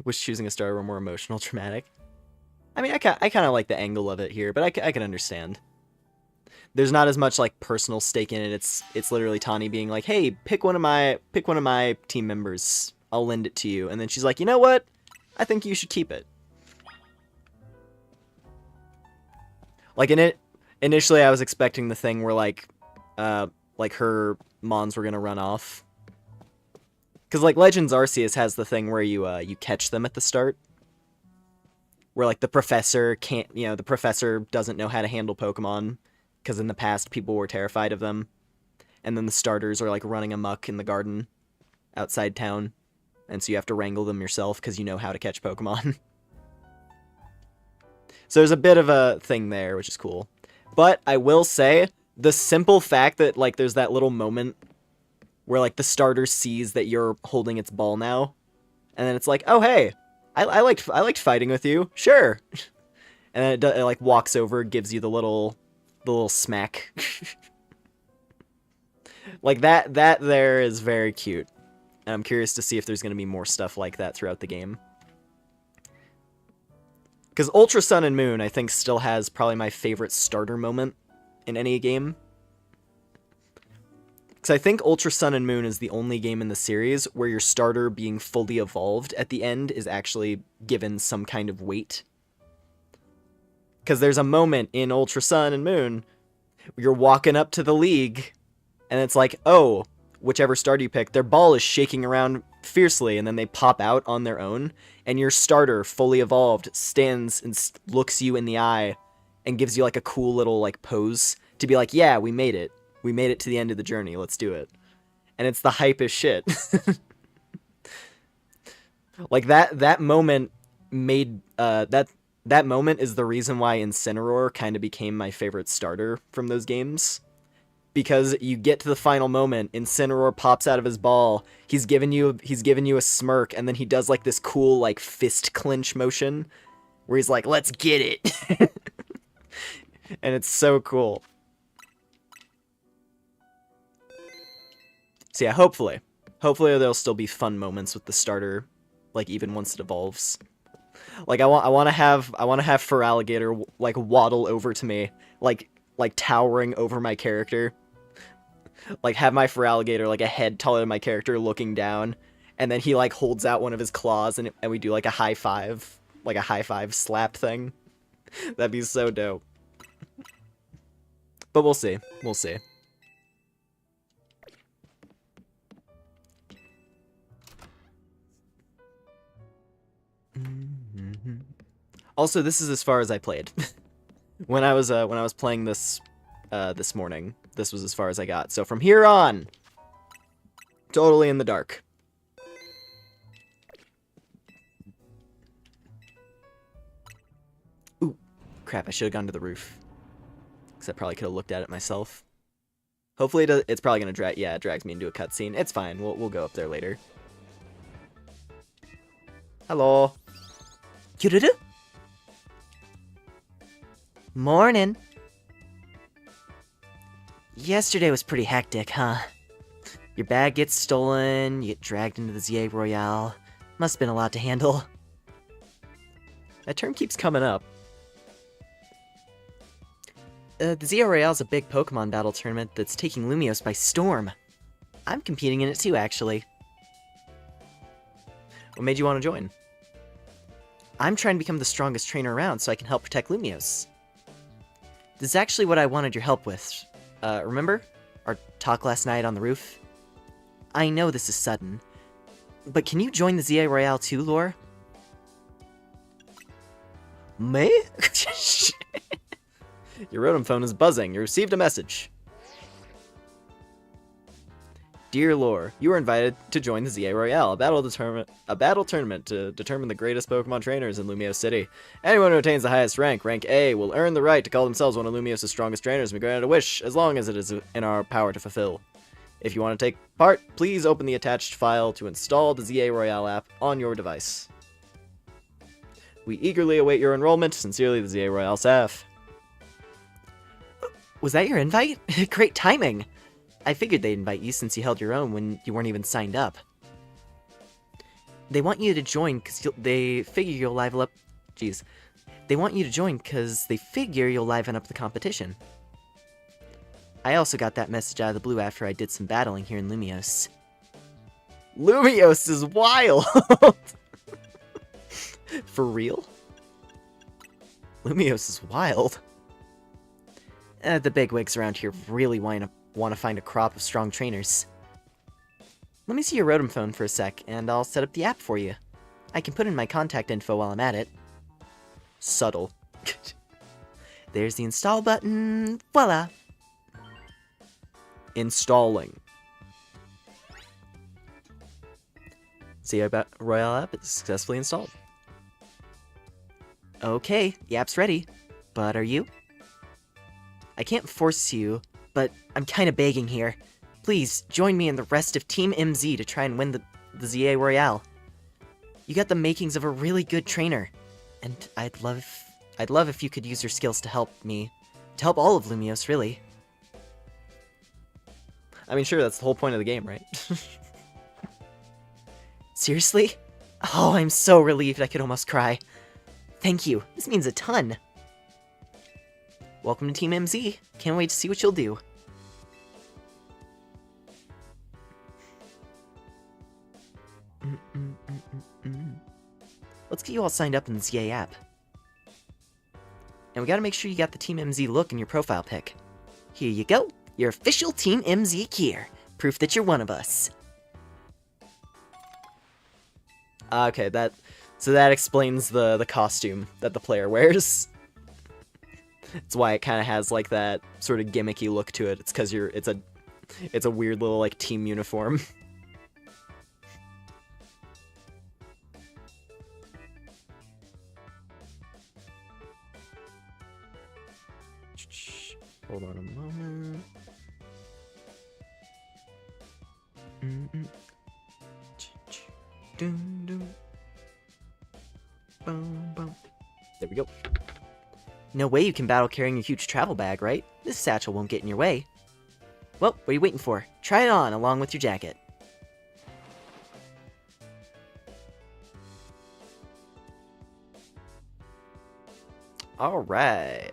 Was choosing a star more emotional, dramatic? I mean, I kind of like the angle of it here, but I can understand. There's not as much like personal stake in it. It's literally Tawny being like, "Hey, pick one of my team members. I'll lend it to you." And then she's like, "You know what? I think you should keep it." Like initially, I was expecting the thing where like her mons were gonna run off. Because, like, Legends Arceus has the thing where you catch them at the start. Where, like, the professor the professor doesn't know how to handle Pokemon. Because in the past, people were terrified of them. And then the starters are, like, running amok in the garden outside town. And so you have to wrangle them yourself because you know how to catch Pokemon. So there's a bit of a thing there, which is cool. But I will say, the simple fact that, like, there's that little moment where, like, the starter sees that you're holding its ball now, and then it's like, "Oh, hey, I liked fighting with you, sure." And then it like walks over, gives you the little smack. Like that there is very cute, and I'm curious to see if there's gonna be more stuff like that throughout the game. Because Ultra Sun and Moon, I think, still has probably my favorite starter moment in any game. Because I think Ultra Sun and Moon is the only game in the series where your starter being fully evolved at the end is actually given some kind of weight. Because there's a moment in Ultra Sun and Moon where you're walking up to the league, and it's like, oh, whichever starter you pick, their ball is shaking around fiercely, and then they pop out on their own, and your starter, fully evolved, stands and looks you in the eye and gives you like a cool little like pose to be like, yeah, we made it. We made it to the end of the journey. Let's do it. And it's the hype as shit. Like that moment made that moment is the reason why Incineroar kind of became my favorite starter from those games. Because you get to the final moment, Incineroar pops out of his ball, he's given you a smirk, and then he does like this cool like fist clinch motion where he's like, "Let's get it." And it's so cool. So yeah, hopefully there'll still be fun moments with the starter, like even once it evolves. Like I want to have Feraligatr like waddle over to me, like towering over my character. Like have my Feraligatr like a head taller than my character looking down, and then he like holds out one of his claws and we do like a high five slap thing. That'd be so dope. But we'll see. We'll see. Also, this is as far as I played. when I was playing this this morning, this was as far as I got. So from here on, totally in the dark. Ooh, crap! I should have gone to the roof. Because I probably could have looked at it myself. Hopefully it's probably gonna drag. Yeah, it drags me into a cutscene. It's fine. We'll go up there later. Hello. Yoo-doo-doo. Morning. Yesterday was pretty hectic, huh? Your bag gets stolen, you get dragged into the ZA Royale. Must have been a lot to handle. That term keeps coming up. The ZA Royale is a big Pokemon battle tournament that's taking Lumiose by storm. I'm competing in it too, actually. What made you want to join? I'm trying to become the strongest trainer around so I can help protect Lumiose. This is actually what I wanted your help with. Remember? Our talk last night on the roof? I know this is sudden, but can you join the ZA Royale too, Lore? Me? Your Rotom phone is buzzing. You received a message. Dear Lore, you are invited to join the ZA Royale, a battle tournament to determine the greatest Pokemon trainers in Lumiose City. Anyone who attains the highest rank, rank A, will earn the right to call themselves one of Lumiose's strongest trainers and be granted a wish, as long as it is in our power to fulfill. If you want to take part, please open the attached file to install the ZA Royale app on your device. We eagerly await your enrollment. Sincerely, the ZA Royale staff. Was that your invite? Great timing! I figured they'd invite you since you held your own when you weren't even signed up. They want you to join because they figure you'll liven up... Jeez. They want you to join because they figure you'll liven up the competition. I also got that message out of the blue after I did some battling here in Lumiose. Lumiose is wild! For real? Lumiose is wild. The bigwigs around here really want to find a crop of strong trainers. Let me see your Rotom phone for a sec, and I'll set up the app for you. I can put in my contact info while I'm at it. Subtle. There's the install button. Voila! Installing. ZA Royale app is successfully installed. Okay, the app's ready. But are you? I can't force you, but I'm kinda begging here. Please, join me and the rest of Team MZ to try and win the ZA Royale. You got the makings of a really good trainer, and I'd love if you could use your skills to help me. To help all of Lumiose, really. I mean, sure, that's the whole point of the game, right? Seriously? Oh, I'm so relieved I could almost cry. Thank you, this means a ton. Welcome to Team MZ. Can't wait to see what you'll do. Let's get you all signed up in the ZA app. And we gotta make sure you got the Team MZ look in your profile pic. Here you go, your official Team MZ gear. Proof that you're one of us. Okay, so that explains the costume that the player wears. It's why it kind of has like that sort of gimmicky look to it. It's because it's a weird little like team uniform. Hold on a moment. There we go. No way you can battle carrying a huge travel bag, right? This satchel won't get in your way. Well, what are you waiting for? Try it on along with your jacket. Alright.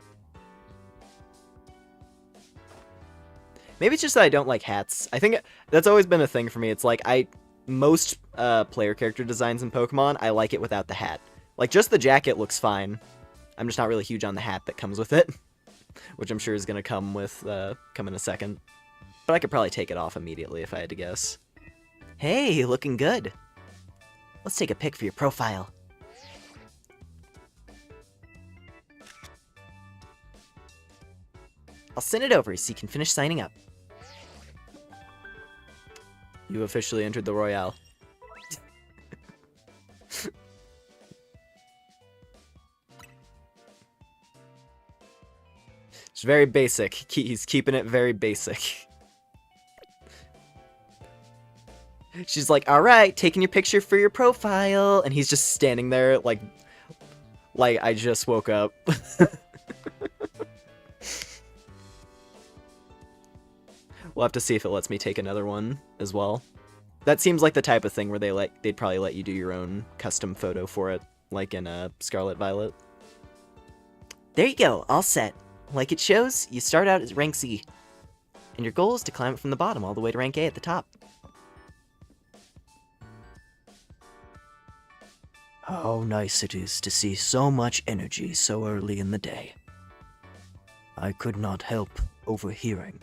Maybe it's just that I don't like hats. I think that's always been a thing for me. It's like, most player character designs in Pokemon, I like it without the hat. Like, just the jacket looks fine. I'm just not really huge on the hat that comes with it. Which I'm sure is going to come in a second. But I could probably take it off immediately if I had to guess. Hey, looking good. Let's take a pic for your profile. I'll send it over so you can finish signing up. You officially entered the Royale. It's very basic. He's keeping it very basic. She's like, alright, taking your picture for your profile. And he's just standing there like I just woke up. We'll have to see if it lets me take another one as well. That seems like the type of thing where they'd probably let you do your own custom photo for it, like in Scarlet Violet. There you go, all set. Like it shows, you start out as rank C. And your goal is to climb it from the bottom all the way to rank A at the top. How nice it is to see so much energy so early in the day. I could not help overhearing.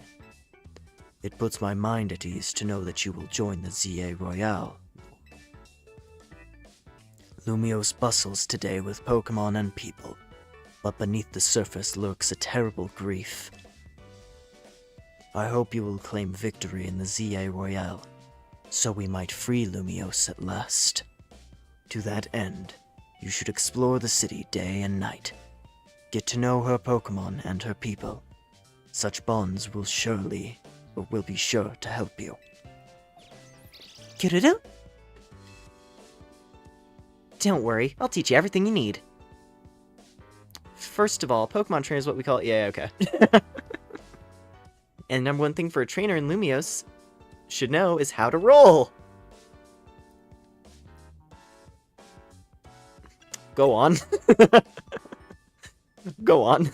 It puts my mind at ease to know that you will join the ZA Royale. Lumiose bustles today with Pokemon and people, but beneath the surface lurks a terrible grief. I hope you will claim victory in the ZA Royale, so we might free Lumiose at last. To that end, you should explore the city day and night. Get to know her Pokemon and her people. Such bonds will be sure to help you. Kiruru? Don't worry, I'll teach you everything you need. First of all, Pokemon trainer is what we call it. Yeah, okay. And number one thing for a trainer in Lumiose should know is how to roll. Go on. Go on.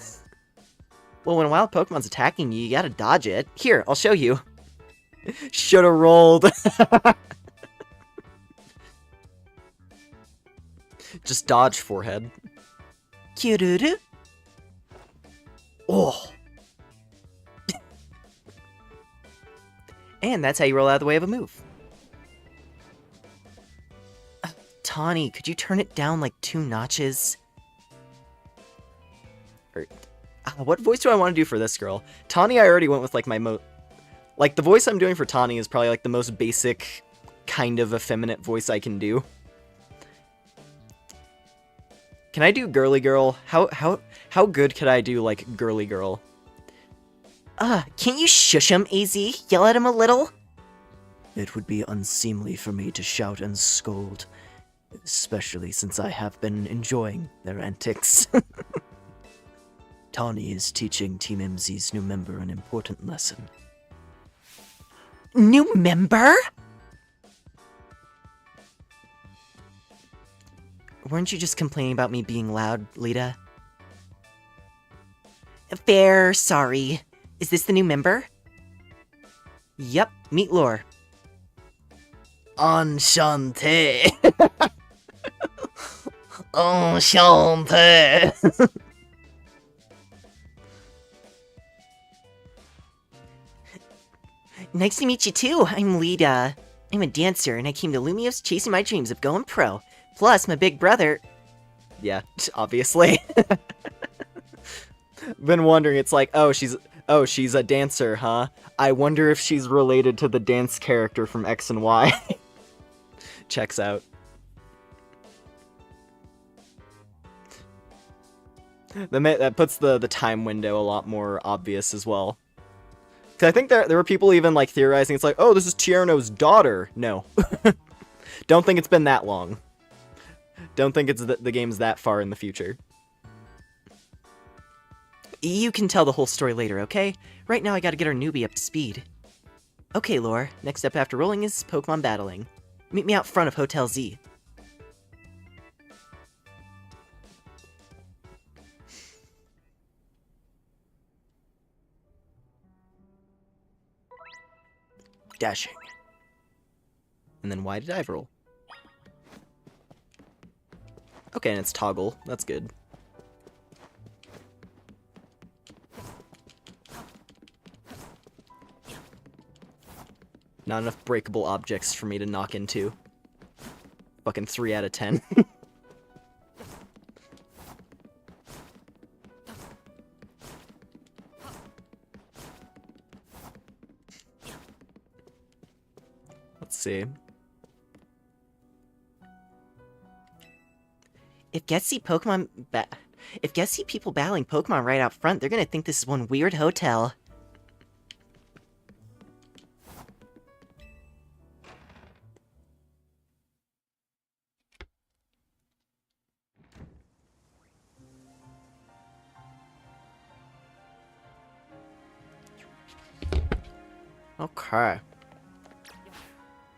Well, when a wild Pokemon's attacking you, you gotta dodge it. Here, I'll show you. Shoulda rolled. Just dodge, forehead. Kiruru? Oh. And that's how you roll out of the way of a move. Tawny, could you turn it down like 2 notches? What voice do I want to do for this girl? Tawny, I already went with like like the voice I'm doing for Tawny is probably like the most basic kind of effeminate voice I can do. Can I do girly girl? How good could I do like girly girl? Can't you shush him, AZ? Yell at him a little? It would be unseemly for me to shout and scold, especially since I have been enjoying their antics. Tawny is teaching Team MZ's new member an important lesson. New member? Weren't you just complaining about me being loud, Lita? Fair, sorry. Is this the new member? Yep, meet Lore. Enchanté. Enchanté. Nice to meet you too. I'm Lita. I'm a dancer, and I came to Lumiose chasing my dreams of going pro. Plus, my big brother... Yeah, obviously. Been wondering, it's like, oh, she's a dancer, huh? I wonder if she's related to the dance character from X and Y. Checks out. That puts the time window a lot more obvious as well. 'Cause I think there were people even like theorizing, it's like, oh, this is Tierno's daughter. No. Don't think it's been that long. Don't think it's the game's that far in the future. You can tell the whole story later, okay? Right now I gotta get our newbie up to speed. Okay, Lore, next step after rolling is Pokemon battling. Meet me out front of Hotel Z. Dashing. And then Y to dive roll. Okay, and it's toggle. That's good. Not enough breakable objects for me to knock into. Fucking 3 out of 10. Let's see. If guests see if guests see people battling Pokemon right out front, they're gonna think this is one weird hotel. Okay.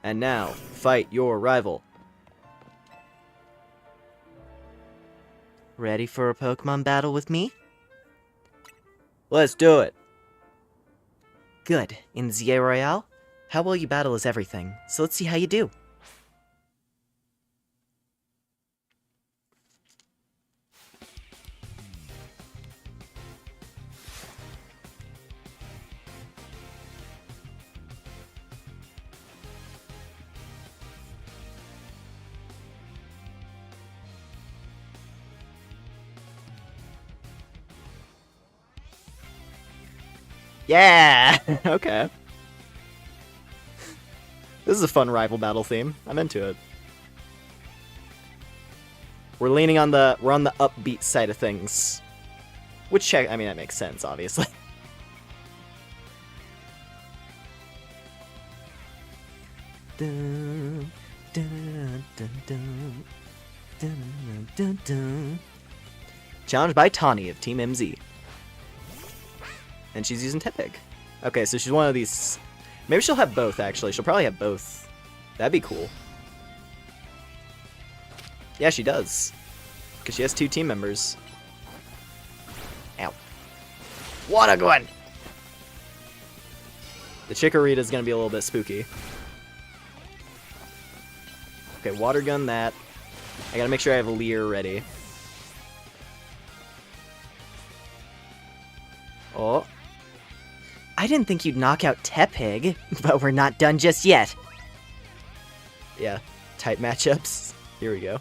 And now, fight your rival. Ready for a Pokemon battle with me? Let's do it. Good. In ZA Royale, how well you battle is everything, so let's see how you do. Yeah! Okay. This is a fun rival battle theme. I'm into it. We're on the upbeat side of things. Which I mean that makes sense, obviously. Dun, dun, dun, dun, dun, dun, dun. Challenged by Tawny of Team MZ. And she's using Tepig. Okay, so she's one of these... Maybe she'll have both, actually. She'll probably have both. That'd be cool. Yeah, she does. Because she has 2 team members. Ow. What a good one! The Chikorita's gonna be a little bit spooky. Okay, water gun that. I gotta make sure I have a Leer ready. Oh. I didn't think you'd knock out Tepig, but we're not done just yet. Yeah, tight matchups. Here we go.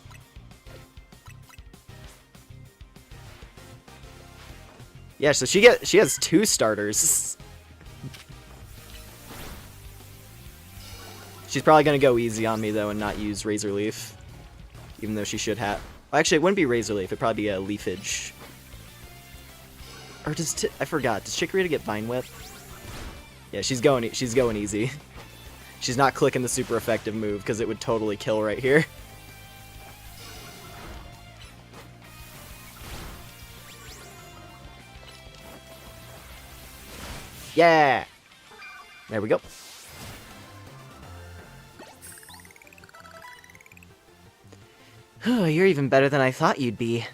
Yeah, so she has 2 starters. She's probably gonna go easy on me though and not use Razor Leaf, even though she should have. Well, actually, it wouldn't be Razor Leaf. It'd probably be a Leafage. Or does I forgot? Does Chikorita get Vine Whip? Yeah, she's going easy. She's not clicking the super effective move because it would totally kill right here. Yeah! There we go. You're even better than I thought you'd be.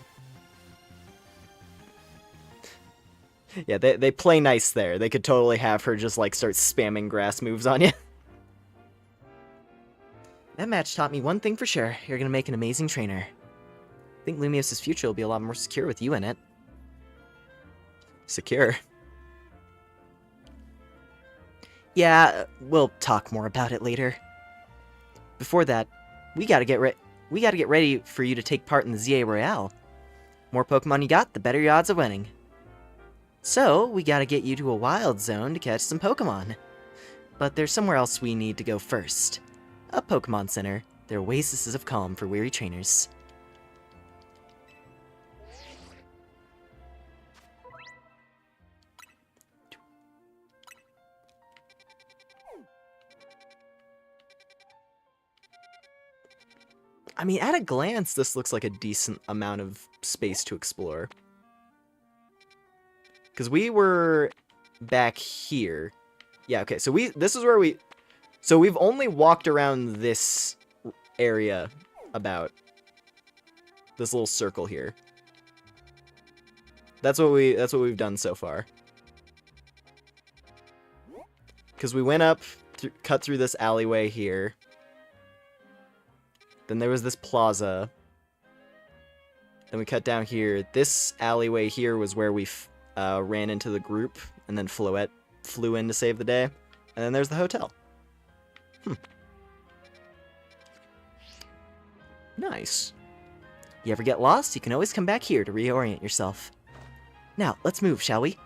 Yeah, they play nice there. They could totally have her just, like, start spamming grass moves on you. That match taught me one thing for sure. You're gonna make an amazing trainer. I think Lumios's future will be a lot more secure with you in it. Secure. Yeah, we'll talk more about it later. Before that, we gotta get ready for you to take part in the ZA Royale. More Pokemon you got, the better your odds of winning. So, we gotta get you to a wild zone to catch some Pokemon. But there's somewhere else we need to go first. A Pokemon Center, their oasis of calm for weary trainers. I mean, at a glance, this looks like a decent amount of space to explore. Because we were back here. Yeah, okay, so this is where so we've only walked around this area about. This little circle here. That's what we've done so far. Because we went up cut through this alleyway here. Then there was this plaza. Then we cut down here. This alleyway here was where we ran into the group, and then Floette flew in to save the day. And then there's the hotel. Nice. You ever get lost, you can always come back here to reorient yourself. Now, let's move, shall we?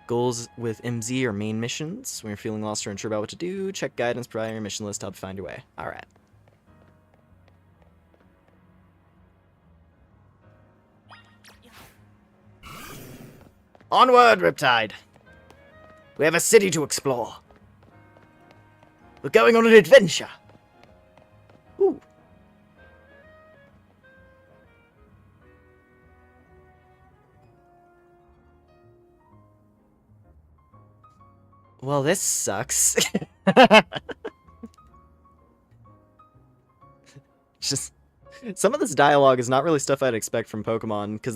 Goals with MZ are main missions. When you're feeling lost or unsure about what to do, check guidance provided in your mission list to help you find your way. Alright. Onward, Riptide! We have a city to explore. We're going on an adventure. Ooh. Well, this sucks. Just some of this dialogue is not really stuff I'd expect from Pokemon, because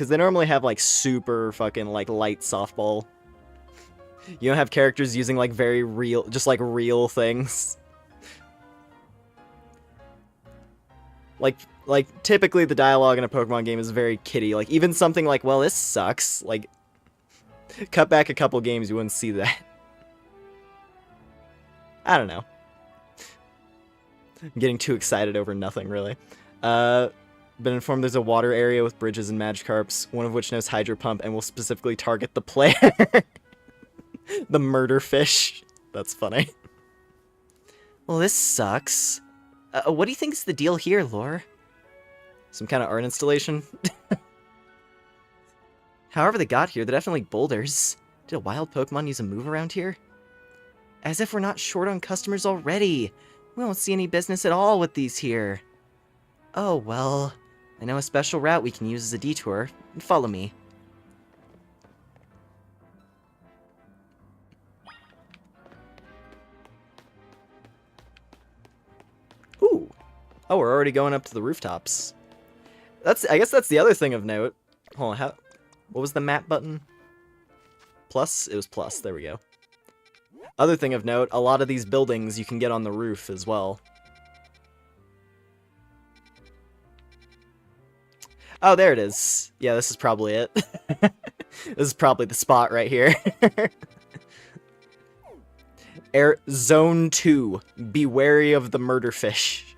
they normally have like super fucking like light softball. You don't have characters using like very real, just like real things. Like typically the dialogue in a Pokemon game is very kiddie. Like even something like, well, this sucks. Like cut back a couple games, you wouldn't see that. I don't know. I'm getting too excited over nothing, really. Been informed there's a water area with bridges and Magikarps, one of which knows Hydro Pump and will specifically target the player. The murder fish. That's funny. Well, this sucks. What do you think is the deal here, Lore? Some kind of art installation? However they got here, they're definitely boulders. Did a wild Pokemon use a move around here? As if we're not short on customers already. We won't see any business at all with these here. Oh, well. I know a special route we can use as a detour. Follow me. Ooh. Oh, we're already going up to the rooftops. I guess that's the other thing of note. Hold on, what was the map button? Plus? It was plus, there we go. Other thing of note, a lot of these buildings you can get on the roof as well. Oh, there it is. Yeah, this is probably it. This is probably the spot right here. Zone 2. Be wary of the murder fish.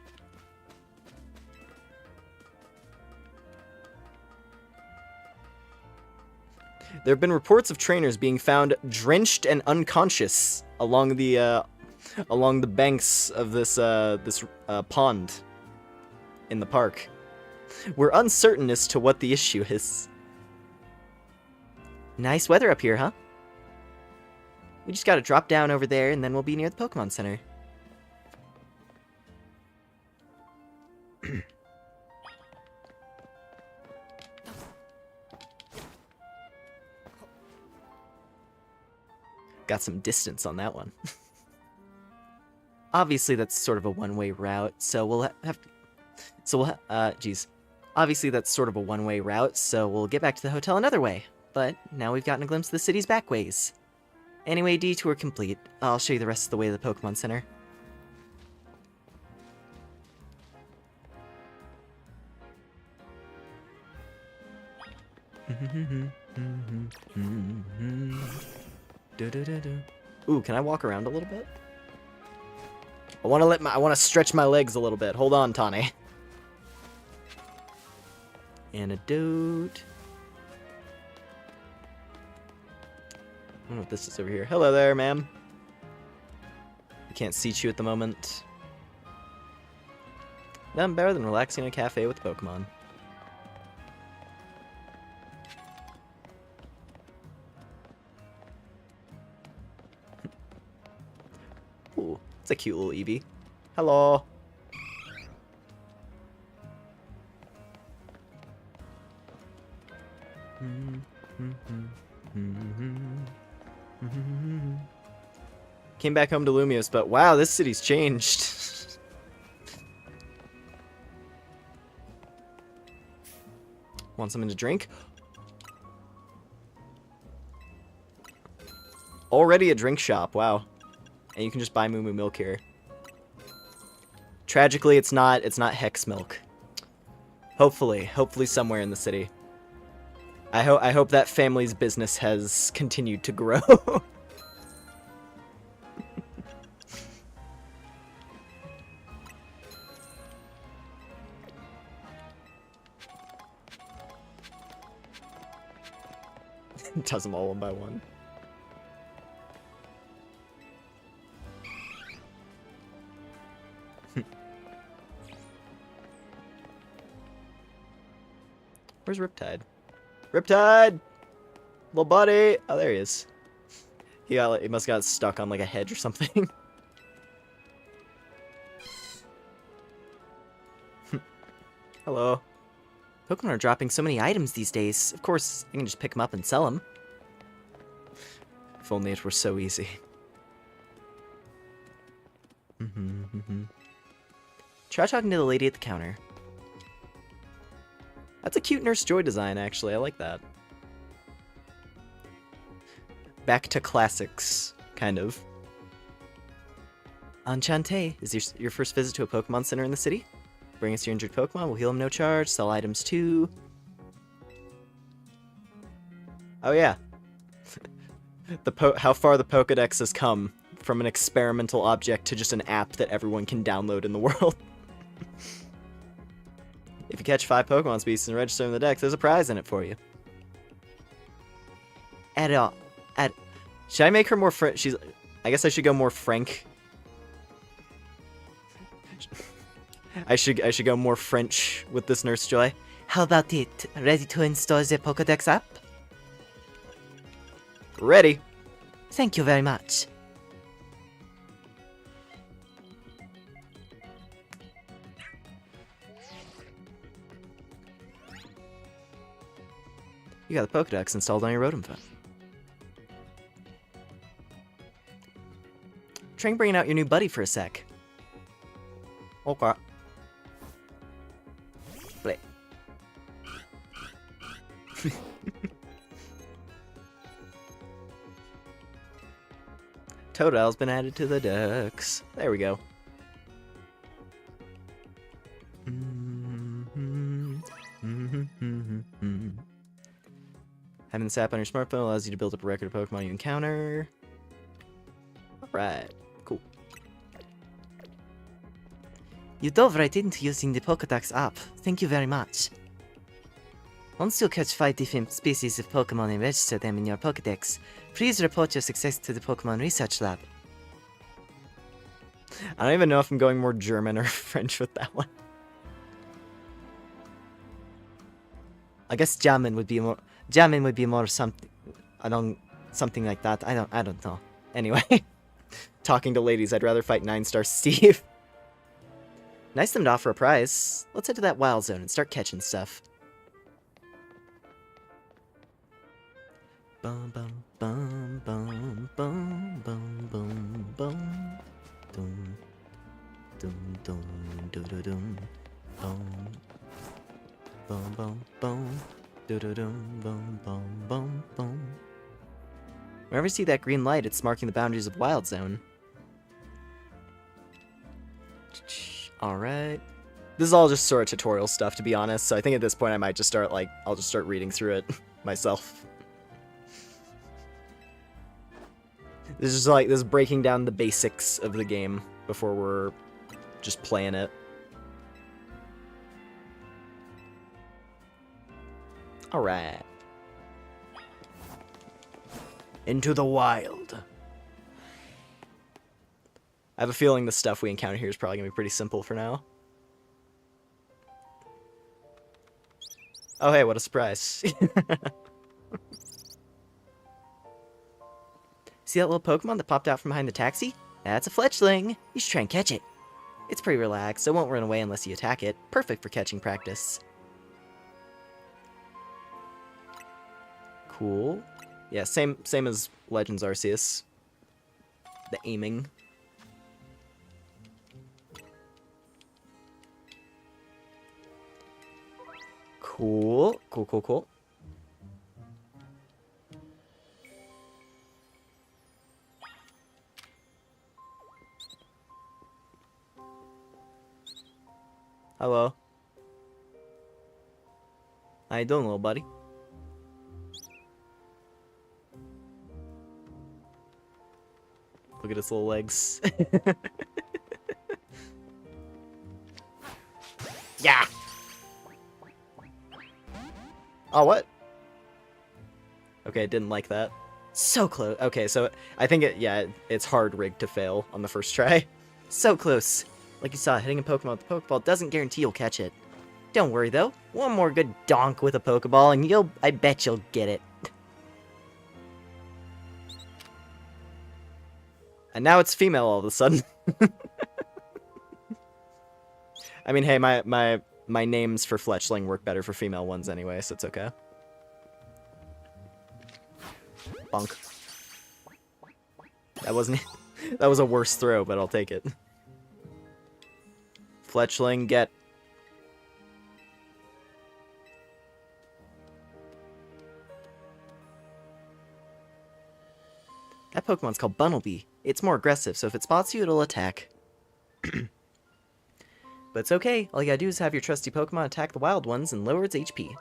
There have been reports of trainers being found drenched and unconscious along the banks of this pond in the park. We're uncertain as to what the issue is. Nice weather up here, huh? We just gotta drop down over there and then we'll be near the Pokemon Center. Got some distance on that one. Obviously, that's sort of a one-way route, so we'll Obviously, that's sort of a one-way route, so we'll get back to the hotel another way. But now we've gotten a glimpse of the city's back ways. Anyway, detour complete. I'll show you the rest of the way to the Pokemon Center. Ooh, can I walk around a little bit? I want to stretch my legs a little bit. Hold on, Tani. Antidote. I don't know what this is over here. Hello there, ma'am. I can't seat you at the moment. Nothing better than relaxing in a cafe with Pokemon. Ooh, it's a cute little Eevee. Hello. Came back home to Lumios, but wow, this city's changed. Want something to drink? already a drink shop. Wow. And you can just buy Moo Moo milk here. Tragically, it's not Hex milk. Hopefully somewhere in the city. I hope that family's business has continued to grow. Does them all one by one. Where's Riptide? Riptide! Little buddy! Oh, there he is. He must have got stuck on like a hedge or something. Hello. Pokemon are dropping so many items these days. Of course, you can just pick them up and sell them. If only it were so easy. Try talking to the lady at the counter. That's a cute Nurse Joy design, actually. I like that. Back to classics, kind of. Enchante, is your first visit to a Pokemon Center in the city? Bring us your injured Pokemon, we'll heal them no charge, sell items too. Oh yeah. How far the Pokedex has come from an experimental object to just an app that everyone can download in the world. If you catch 5 Pokemon species and register in the deck, there's a prize in it for you. Should I make her more I guess I should go more frank. I should go more French with this Nurse Joy. How about it? Ready to install the Pokedex app? Ready. Thank you very much. You got the Pokedex installed on your Rotom phone. Try bringing out your new buddy for a sec. Okay. Play. Totodle's been added to the decks. There we go. Having this app on your smartphone allows you to build up a record of Pokemon you encounter. Alright, cool. You dove right into using the Pokedex app. Thank you very much. Once you catch 5 different species of Pokemon and register them in your Pokedex, please report your success to the Pokemon Research Lab. I don't even know if I'm going more German or French with that one. I guess German would be more something something like that. I don't know. Anyway, talking to ladies, I'd rather fight 9-star Steve. Nice of them to offer a prize. Let's head to that wild zone and start catching stuff. Bum bum bum bum bum bum bum bum dum dum dum dum dum dum bum bum bum dum dum bum bum bum bum. Whenever you see that green light, it's marking the boundaries of Wild Zone. Alright. This is all just sort of tutorial stuff, to be honest, so I think at this point I might just start, I'll just start reading through it myself. This is this is breaking down the basics of the game before we're just playing it. Alright. Into the wild. I have a feeling the stuff we encounter here is probably going to be pretty simple for now. Oh hey, what a surprise. See that little Pokemon that popped out from behind the taxi? That's a fletchling. You should try and catch it. It's pretty relaxed, so it won't run away unless you attack it. Perfect for catching practice. Cool. Yeah, same as Legends Arceus. The aiming. Cool. Cool. Hello. How you doing, little buddy? Look at his little legs. Yeah! Oh, what? Okay, didn't like that. So close. Okay, so I think it's hard rigged to fail on the first try. So close. Like you saw, hitting a Pokemon with a Pokeball doesn't guarantee you'll catch it. Don't worry though, one more good donk with a Pokeball and I bet you'll get it. And now it's female all of a sudden. I mean, hey, my names for Fletchling work better for female ones anyway, so it's okay. Bonk. That wasn't... that was a worse throw, but I'll take it. Fletchling, get... That Pokemon's called Bunnelby. It's more aggressive, so if it spots you, it'll attack. But it's okay, all you gotta do is have your trusty Pokemon attack the wild ones and lower its HP.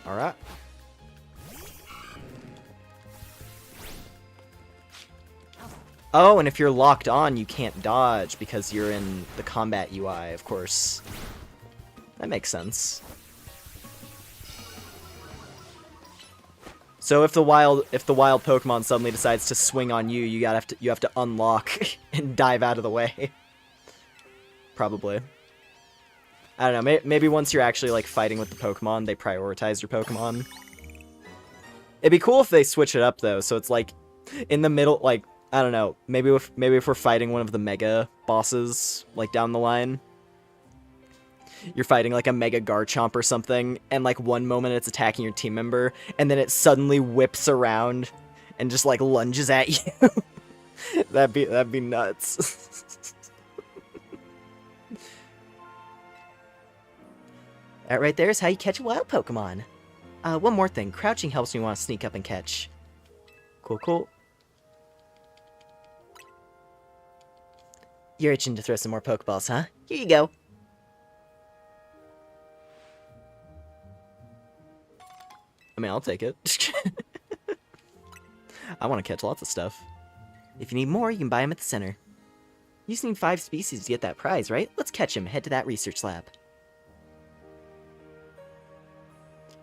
Alright. Oh, and if you're locked on, you can't dodge because you're in the combat UI, of course. That makes sense. So if the wild Pokemon suddenly decides to swing on you, you have to unlock and dive out of the way. Probably. I don't know, maybe once you're actually like fighting with the Pokemon, they prioritize your Pokemon. It'd be cool if they switch it up though, so it's like in the middle, like I don't know, maybe if we're fighting one of the Mega bosses like down the line. You're fighting like a Mega Garchomp or something, and like one moment it's attacking your team member, and then it suddenly whips around and just like lunges at you. That'd be nuts. That right there is how you catch a wild Pokemon. One more thing, crouching helps me want to sneak up and catch. Cool, cool. You're itching to throw some more Pokeballs, huh? Here you go. I mean, I'll take it. I want to catch lots of stuff. If you need more, you can buy them at the center. You just need 5 species to get that prize, right? Let's catch them. Head to that research lab.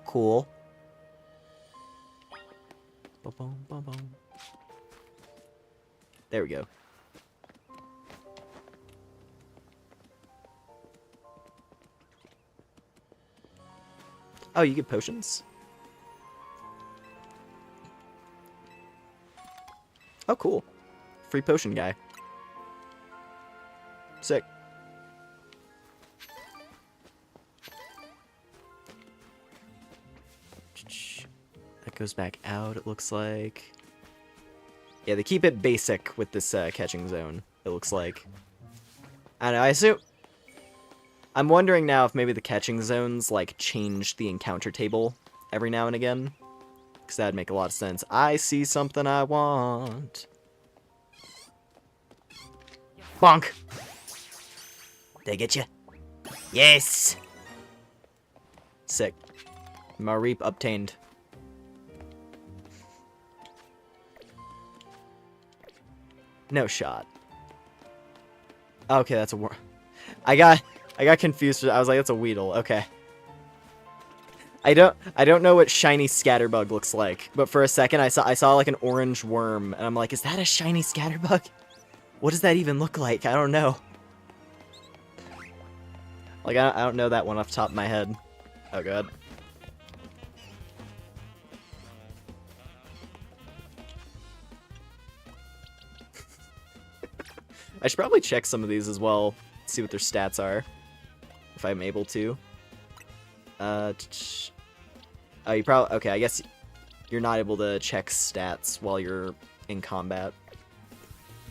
Cool. There we go. Oh, you get potions? Oh, cool. Free potion guy. Sick. That goes back out, it looks like. Yeah, they keep it basic with this catching zone, it looks like. I don't know, I assume... I'm wondering now if maybe the catching zones, like, change the encounter table every now and again. Because that'd make a lot of sense. I see something I want. Bonk! Did I get you? Yes! Sick. Mareep obtained. No shot. Okay, that's a I got confused. I was like, that's a Weedle. Okay. I don't know what shiny Scatterbug looks like, but for a second I saw like an orange worm, and I'm like, is that a shiny Scatterbug? What does that even look like? I don't know. Like I don't know that one off the top of my head. Oh god. I should probably check some of these as well, see what their stats are, if I'm able to. Oh, you probably... Okay, I guess you're not able to check stats while you're in combat.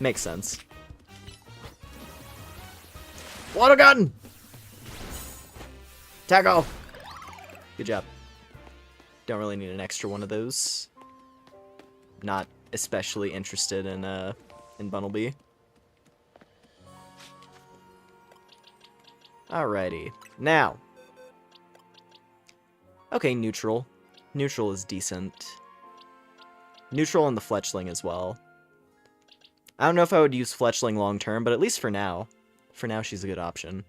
Makes sense. Water gun! Tackle! Good job. Don't really need an extra one of those. Not especially interested in Bunnelby. Alrighty. Now. Okay, neutral. Neutral is decent. Neutral and the fletchling as well. I don't know if I would use fletchling long term, but at least for now. For now, she's a good option.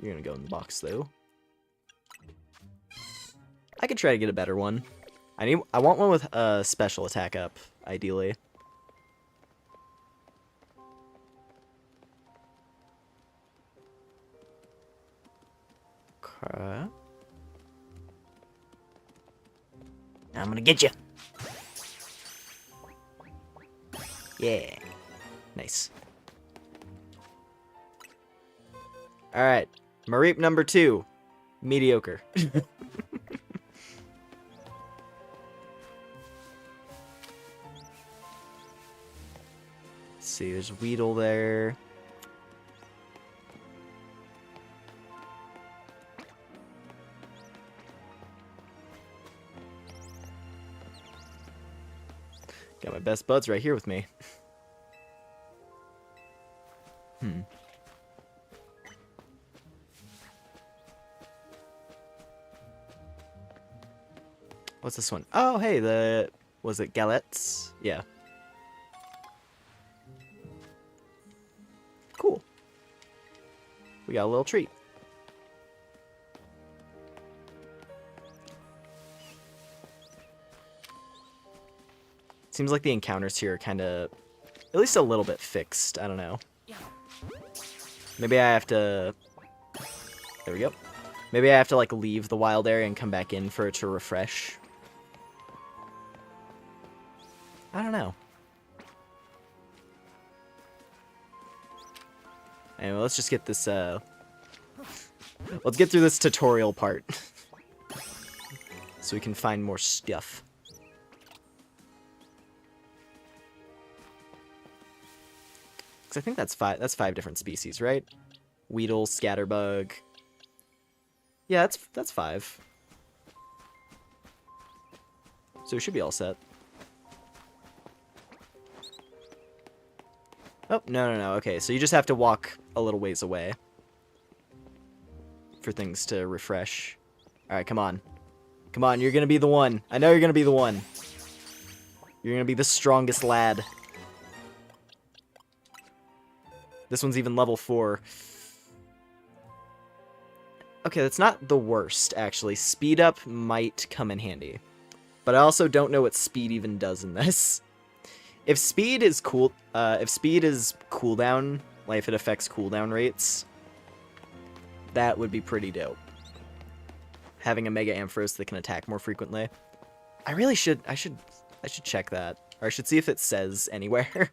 You're gonna go in the box, though. I could try to get a better one. I want one with a special attack up, ideally. Okay. I'm gonna get you. Yeah. Nice. Alright. Mareep number 2. Mediocre. Let's see, there's Weedle there. Got my best buds right here with me. What's this one? Oh, hey, was it Galettes? Yeah. Cool. We got a little treat. Seems like the encounters here are kind of, at least a little bit fixed. I don't know. Maybe I have to... There we go. Maybe I have to, like, leave the wild area and come back in for it to refresh. I don't know. Anyway, let's just get this, let's get through this tutorial part. So we can find more stuff. I think that's five different species, right? Weedle, Scatterbug. Yeah, that's 5. So we should be all set. Oh, no. Okay, so you just have to walk a little ways away for things to refresh. Alright, come on. Come on, you're gonna be the one. I know you're gonna be the one. You're gonna be the strongest lad. This one's even level 4. Okay, that's not the worst, actually. Speed up might come in handy. But I also don't know what speed even does in this. If speed is cooldown, like if it affects cooldown rates, that would be pretty dope. Having a Mega Ampharos that can attack more frequently. I should check that. Or I should see if it says anywhere.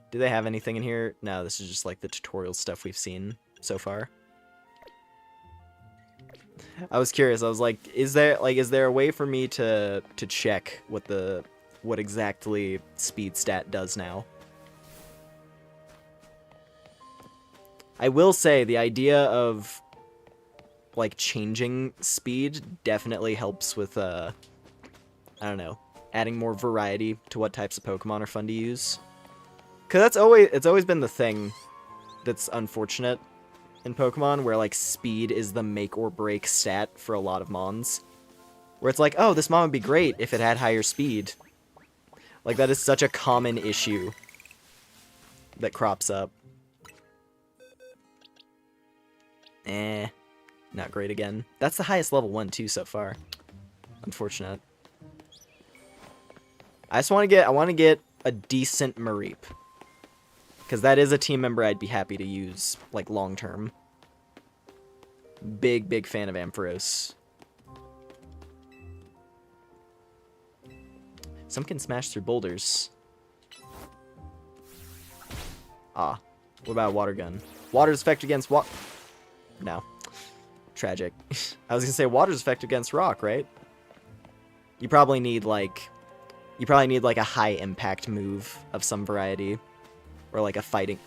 Do they have anything in here? No, this is just like the tutorial stuff we've seen so far. I was curious. I was like, is there a way for me to check what exactly speed stat does now? I will say the idea of like changing speed definitely helps with I don't know, adding more variety to what types of Pokemon are fun to use. Cause it's always been the thing that's unfortunate in Pokemon, where like speed is the make or break stat for a lot of Mons. Where it's like, oh, this Mon would be great if it had higher speed. Like that is such a common issue that crops up. Not great again. That's the highest level one too so far. Unfortunate. I want to get a decent Mareep. Because that is a team member I'd be happy to use, like, long-term. Big fan of Ampharos. Some can smash through boulders. Ah. What about a water gun? Water's effect against No. Tragic. I was gonna say water's effect against rock, right? You probably need, like... a high-impact move of some variety. Or like a fighting,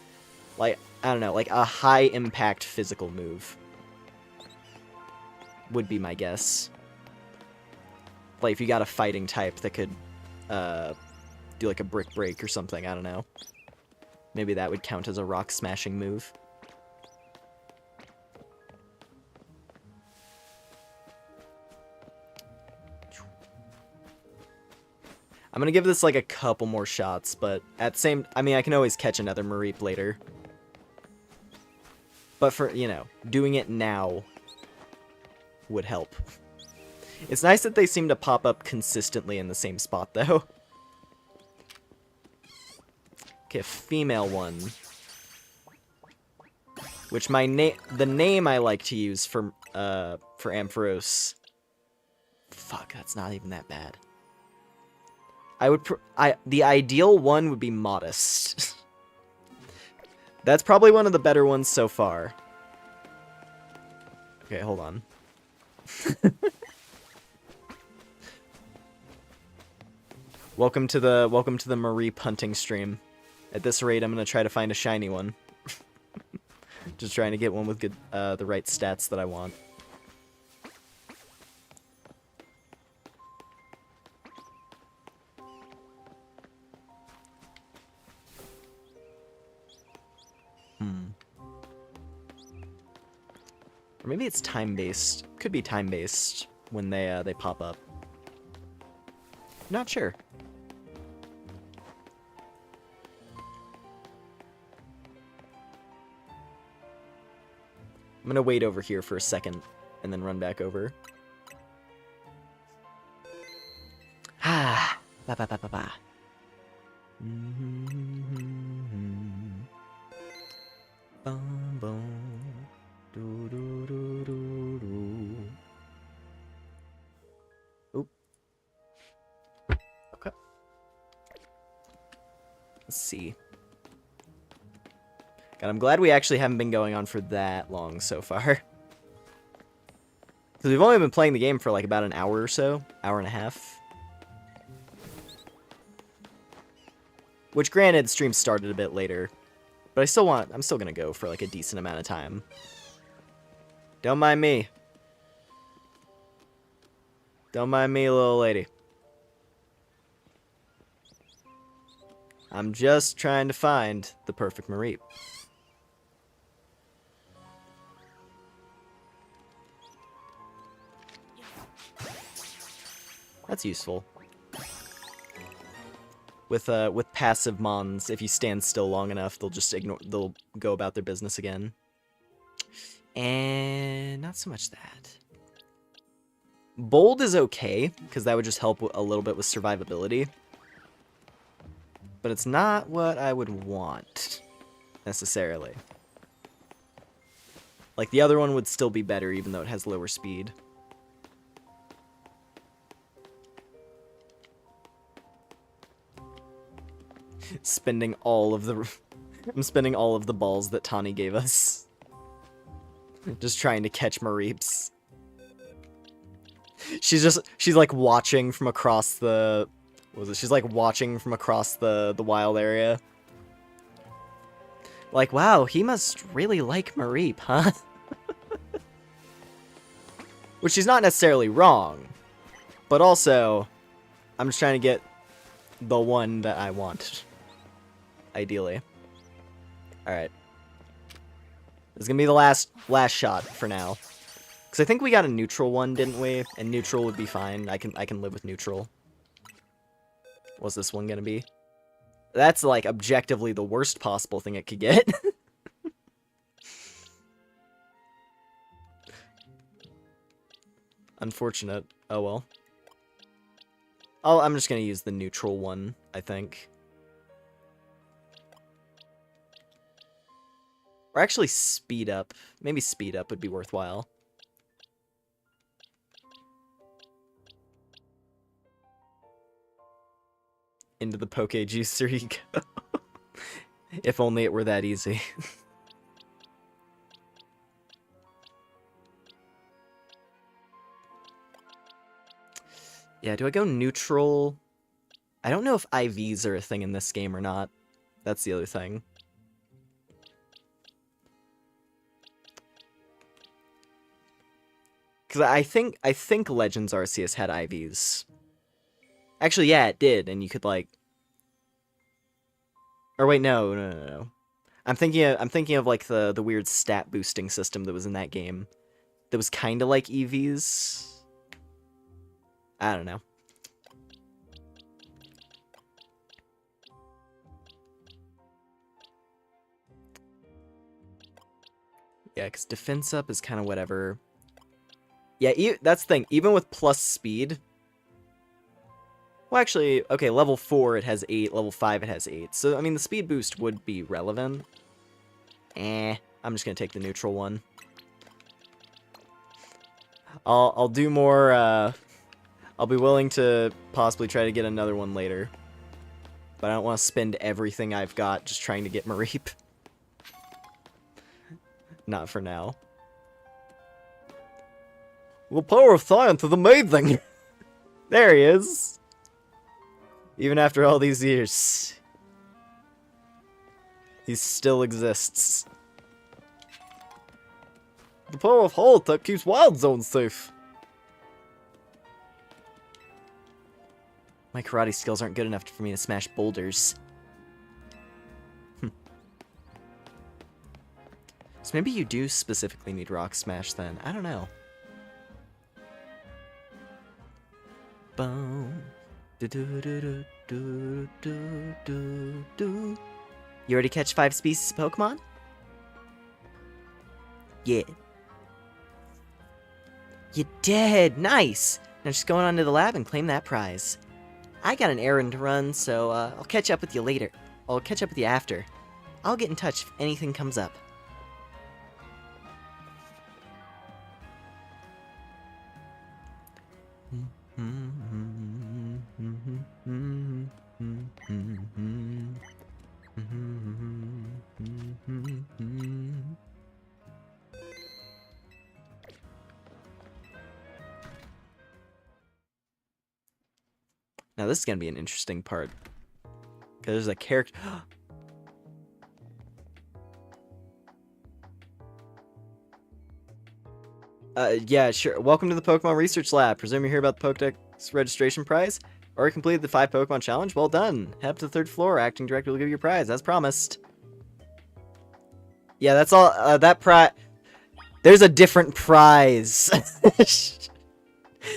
like, I don't know, like a high impact physical move would be my guess. Like if you got a fighting type that could do like a brick break or something, I don't know. Maybe that would count as a rock smashing move. I'm gonna give this like a couple more shots, but at the same, I mean, I can always catch another Mareep later. But for, you know, doing it now would help. It's nice that they seem to pop up consistently in the same spot, though. Okay, a female one. Which the name I like to use for Ampharos. Fuck, that's not even that bad. The ideal one would be Modest. That's probably one of the better ones so far. Okay, hold on. Welcome to the Mareep hunting stream. At this rate, I'm gonna try to find a shiny one. Just trying to get one with good, the right stats that I want. Or maybe it's time-based. Could be time-based when they pop up. Not sure. I'm gonna wait over here for a second and then run back over. Ah, ba ba ba ba ba. Bum, bum. Do, do, do, do, do. Oop. Okay. Let's see. God, I'm glad we actually haven't been going on for that long so far. Because we've only been playing the game for like about an hour or so. Hour and a half. Which, granted, stream started a bit later. But I'm still gonna go for like a decent amount of time. Don't mind me. Don't mind me, little lady. I'm just trying to find the perfect Mareep. That's useful. With passive mons, if you stand still long enough, they'll go about their business again. And not so much that. Bold is okay, because that would just help a little bit with survivability. But it's not what I would want, necessarily. Like, the other one would still be better, even though it has lower speed. Spending all of the... I'm spending all of the balls that Tani gave us. Just trying to catch Mareeps. She's like watching from across the... What was it? She's like watching from across the wild area. Like, wow, he must really like Mareep, huh? Which she's not necessarily wrong. But also, I'm just trying to get the one that I want. Ideally. Alright. This is gonna be the last shot for now. Because I think we got a neutral one, didn't we? And neutral would be fine. I can live with neutral. What's this one gonna be? That's like objectively the worst possible thing it could get. Unfortunate. Oh well. I'm just gonna use the neutral one, I think. Or actually speed up. Maybe speed up would be worthwhile. Into the poke juicer you go. If only it were that easy. Yeah, do I go neutral? I don't know if IVs are a thing in this game or not. That's the other thing. Because I think Legends Arceus had IVs. Actually, yeah, it did, and you could like. Or wait, no. I'm thinking of like the weird stat boosting system that was in that game. That was kind of like EVs. I don't know. Yeah, because defense up is kind of whatever. Yeah, that's the thing. Even with plus speed. Well, actually, okay, level 4 it has 8, level 5 it has 8. So, I mean, the speed boost would be relevant. I'm just gonna take the neutral one. I'll do more, I'll be willing to possibly try to get another one later. But I don't want to spend everything I've got just trying to get Mareep. Not for now. The power of science is amazing! There he is! Even after all these years. He still exists. The power of Holotech keeps Wild Zone safe. My karate skills aren't good enough for me to smash boulders. So maybe you do specifically need Rock Smash then. I don't know. Boom. You already catch 5 species of Pokemon? Yeah. You did! Nice! Now just go on to the lab and claim that prize. I got an errand to run, so I'll catch up with you later. I'll catch up with you after. I'll get in touch if anything comes up. Now this is going to be an interesting part. Because there's a character... yeah, sure. Welcome to the Pokemon Research Lab. Presume you're here about the Pokedex registration prize? Already completed the 5 Pokemon challenge? Well done. Head up to the 3rd floor. Acting Director will give you your prize, as promised. Yeah, that's all. That prize... There's a different prize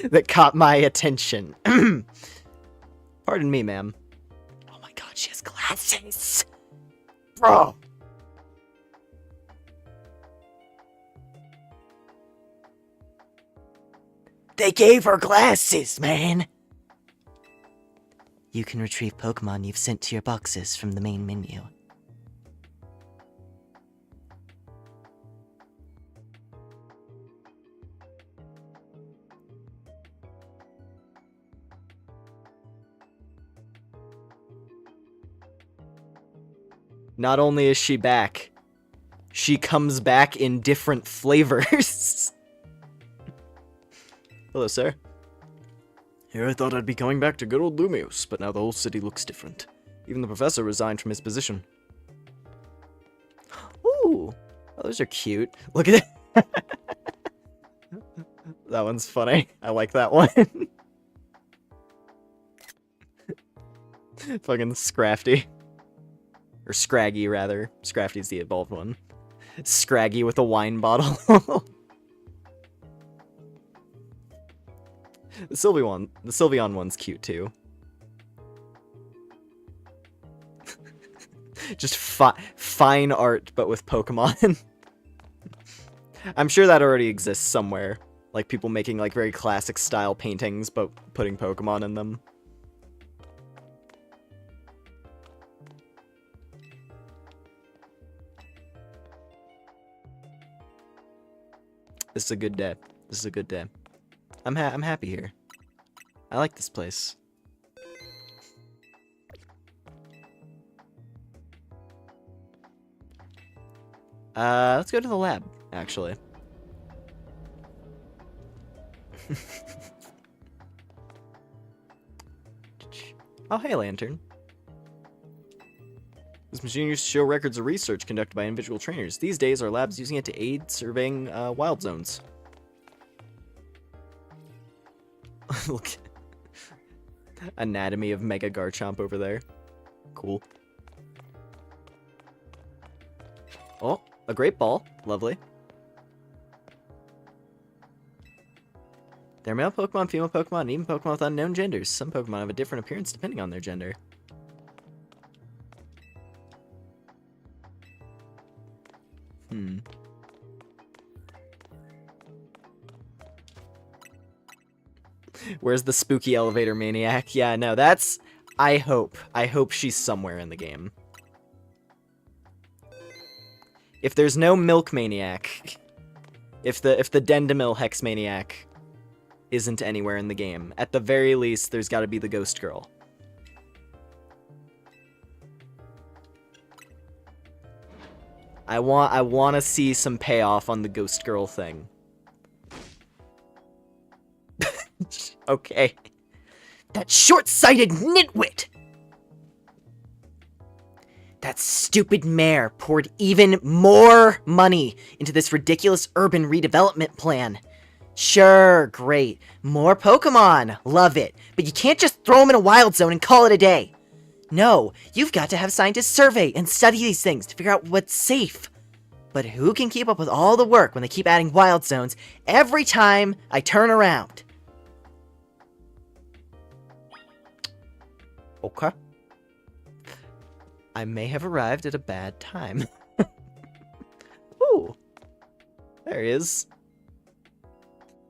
that caught my attention. Pardon me, ma'am. Oh my god, she has glasses! Bro! They gave her glasses, man! You can retrieve Pokemon you've sent to your boxes from the main menu. Not only is she back, she comes back in different flavors. Hello, sir. Here I thought I'd be going back to good old Lumios, but now the whole city looks different. Even the professor resigned from his position. Ooh, oh, those are cute. Look at it. That one's funny. I like that one. Fucking Scrafty. Or Scraggy, rather. Scrafty's the evolved one. Scraggy with a wine bottle. The Sylveon one's cute, too. Just fine art, but with Pokemon. I'm sure that already exists somewhere. Like, people making, like, very classic-style paintings, but putting Pokemon in them. This is a good day. This is a good day. I'm happy here. I like this place. Let's go to the lab, actually. Oh, hey, Lantern. This machine used to show records of research conducted by individual trainers. These days, our lab's using it to aid surveying wild zones. Look. Anatomy of Mega Garchomp over there. Cool. Oh, a great ball. Lovely. There are male Pokemon, female Pokemon, and even Pokemon with unknown genders. Some Pokemon have a different appearance depending on their gender. Where's the spooky elevator maniac? Yeah, no, that's... I hope she's somewhere in the game. If there's no milk maniac, if the Dendemil Hex maniac isn't anywhere in the game, at the very least, there's got to be the ghost girl. I want to see some payoff on the ghost girl thing. Okay. That short-sighted nitwit! That stupid mayor poured even more money into this ridiculous urban redevelopment plan. Sure, great. More Pokemon. Love it. But you can't just throw them in a wild zone and call it a day. No, you've got to have scientists survey and study these things to figure out what's safe. But who can keep up with all the work when they keep adding wild zones every time I turn around? Okay. I may have arrived at a bad time. Ooh. There he is.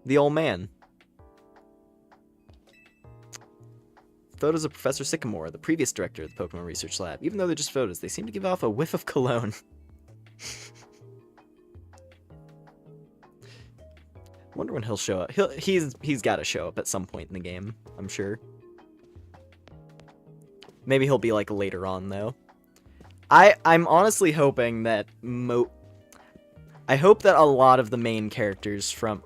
The old man. Photos of Professor Sycamore, the previous director of the Pokemon Research Lab. Even though they're just photos, they seem to give off a whiff of cologne. Wonder when he'll show up. He's got to show up at some point in the game, I'm sure. Maybe he'll be like later on though. I'm honestly hoping that I hope that a lot of the main characters from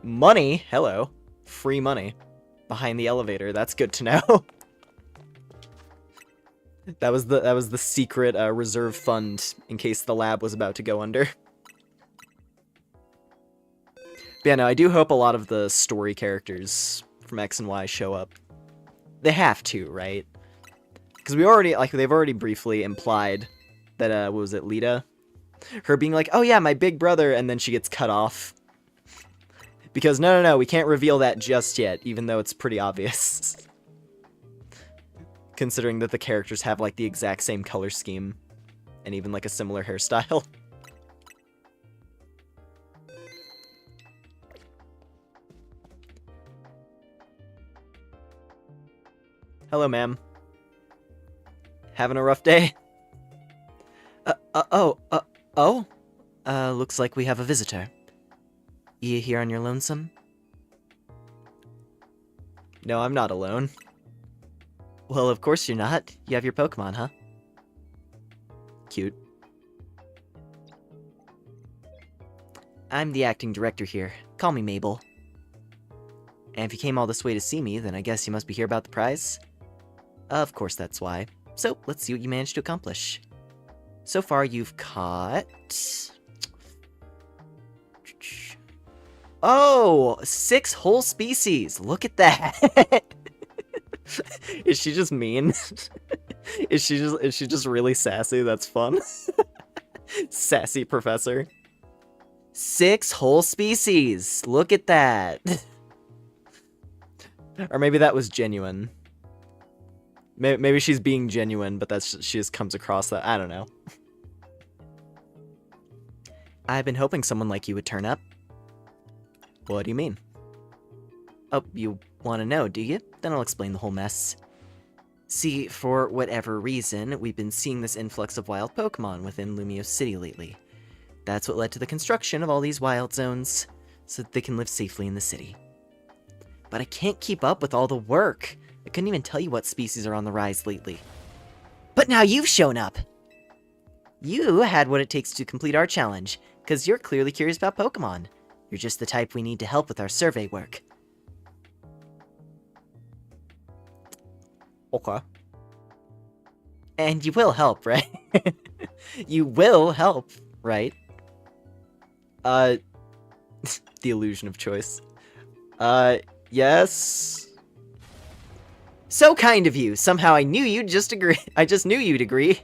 money, hello, free money behind the elevator. That's good to know. That was the secret reserve fund in case the lab was about to go under. But yeah, no, I do hope a lot of the story characters from X and Y show up. They have to, right? Because we already, like, they've already briefly implied that, what was it, Lita? Her being like, oh yeah, my big brother, and then she gets cut off. Because, no, we can't reveal that just yet, even though it's pretty obvious. Considering that the characters have, like, the exact same color scheme. And even, like, a similar hairstyle. Hello, ma'am. Having a rough day? Looks like we have a visitor. You here on your lonesome? No, I'm not alone. Well, of course you're not. You have your Pokemon, huh? Cute. I'm the acting director here. Call me Mabel. And if you came all this way to see me, then I guess you must be here about the prize? Of course that's why. So, let's see what you managed to accomplish. So far, you've caught... Oh! 6 whole species! Look at that! Is she just mean? Is she just really sassy? That's fun. Sassy professor. 6 whole species! Look at that! Or maybe that was genuine. Maybe she's being genuine, but she just comes across that. I don't know. I've been hoping someone like you would turn up. What do you mean? Oh, you want to know, do you? Then I'll explain the whole mess. See, for whatever reason, we've been seeing this influx of wild Pokemon within Lumiose City lately. That's what led to the construction of all these wild zones, so that they can live safely in the city. But I can't keep up with all the work. I couldn't even tell you what species are on the rise lately. But now you've shown up! You had what it takes to complete our challenge, because you're clearly curious about Pokemon. You're just the type we need to help with our survey work. Okay. And you will help, right? You will help, right? The illusion of choice. Yes. So kind of you. Somehow I knew you'd just agree. I just knew you'd agree.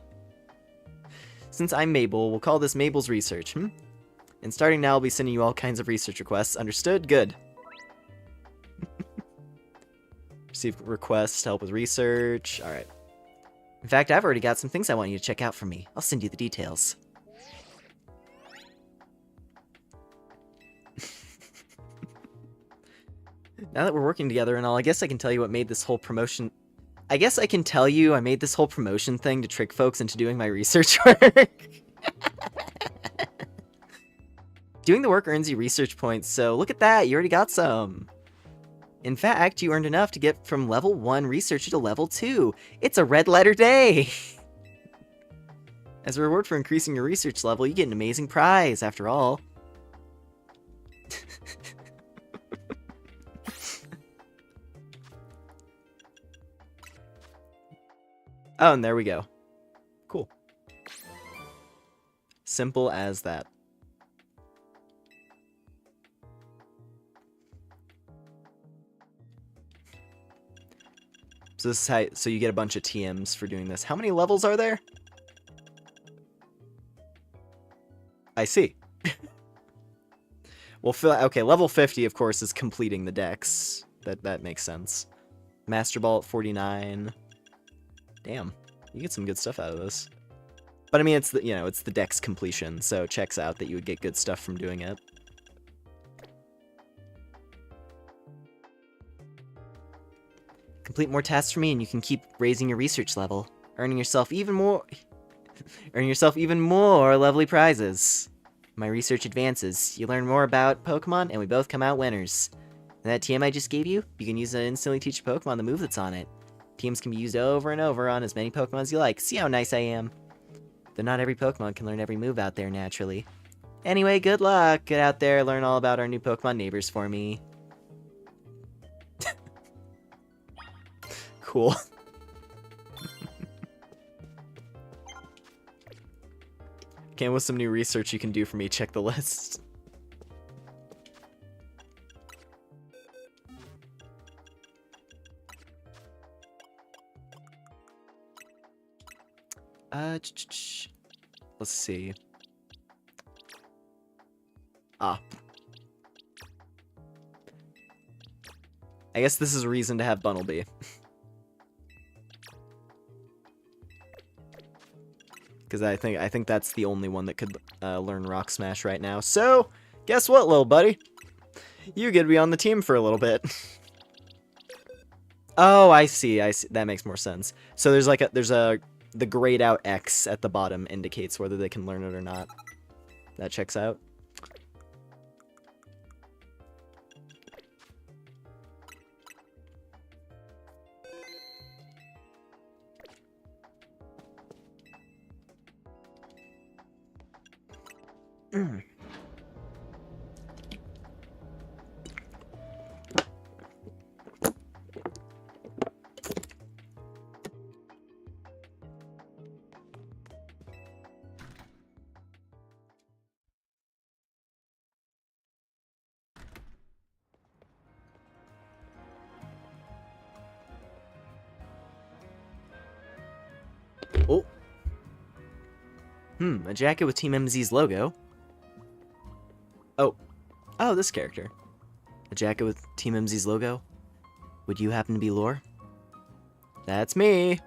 Since I'm Mabel, we'll call this Mabel's Research, And starting now, I'll be sending you all kinds of research requests. Understood? Good. Receive requests to help with research. Alright. In fact, I've already got some things I want you to check out for me. I'll send you the details. Now that we're working together and all, I guess I can tell you what made this whole promotion... I guess I can tell you I made this whole promotion thing to trick folks into doing my research work. Doing the work earns you research points, so look at that, you already got some. In fact, you earned enough to get from level 1 researcher to level 2. It's a red letter day! As a reward for increasing your research level, you get an amazing prize, after all. Oh, and there we go. Cool. Simple as that. So this is how, so you get a bunch of TMs for doing this. How many levels are there? I see. Well, okay, level 50, of course, is completing the decks. That makes sense. Master Ball at 49. Damn, you get some good stuff out of this. But I mean, it's the, it's the deck's completion, so it checks out that you would get good stuff from doing it. Complete more tasks for me and you can keep raising your research level, earning yourself even more lovely prizes. My research advances. You learn more about Pokemon and we both come out winners. And that TM I just gave you, you can use to instantly teach your Pokemon the move that's on it. TMs can be used over and over on as many Pokemon as you like. See how nice I am? Though not every Pokemon can learn every move out there naturally. Anyway, good luck. Get out there, learn all about our new Pokemon neighbors for me. Cool. Okay, with some new research you can do for me, check the list. Let's see. Ah. I guess this is a reason to have Bunnelby. Because I think that's the only one that could learn Rock Smash right now. So, guess what, little buddy? You get to be on the team for a little bit. Oh, I see. That makes more sense. So the grayed out X at the bottom indicates whether they can learn it or not. That checks out. Oh. A jacket with Team MZ's logo. Oh. Oh, this character. A jacket with Team MZ's logo. Would you happen to be Lore? That's me.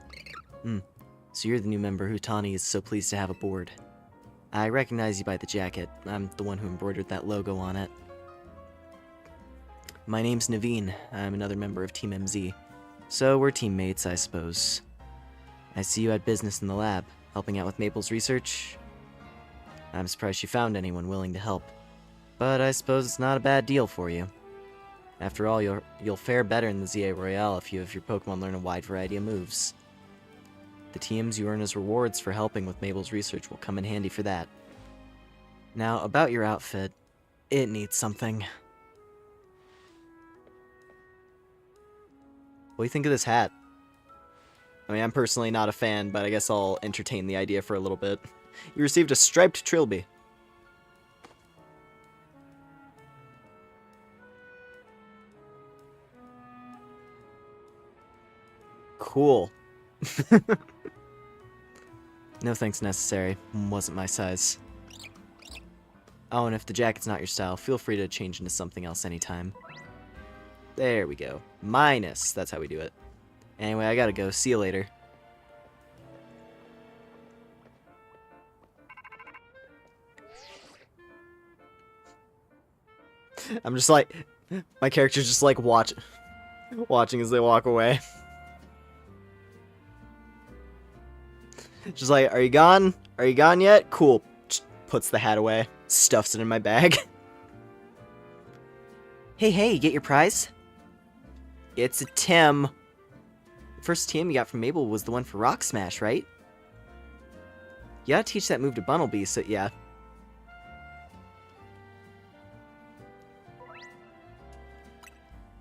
So you're the new member who Tawny is so pleased to have aboard. I recognize you by the jacket. I'm the one who embroidered that logo on it. My name's Naveen. I'm another member of Team MZ. So we're teammates, I suppose. I see you had business in the lab, helping out with Maple's research. I'm surprised she found anyone willing to help. But I suppose it's not a bad deal for you. After all, you'll fare better in the ZA Royale if you have your Pokemon learn a wide variety of moves. The TMs you earn as rewards for helping with Mabel's research will come in handy for that. Now, about your outfit, it needs something. What do you think of this hat? I mean, I'm personally not a fan, but I guess I'll entertain the idea for a little bit. You received a striped trilby. Cool. No thanks necessary. Wasn't my size. Oh, and if the jacket's not your style, feel free to change into something else anytime. There we go. Minus. That's how we do it. Anyway, I gotta go. See you later. I'm just like... My character's just like watching as they walk away. Just like, are you gone? Are you gone yet? Cool. Just puts the hat away. Stuffs it in my bag. Hey, get your prize? It's a Tim. The first TM you got from Mabel was the one for Rock Smash, right? You gotta teach that move to Bunnelby, so yeah.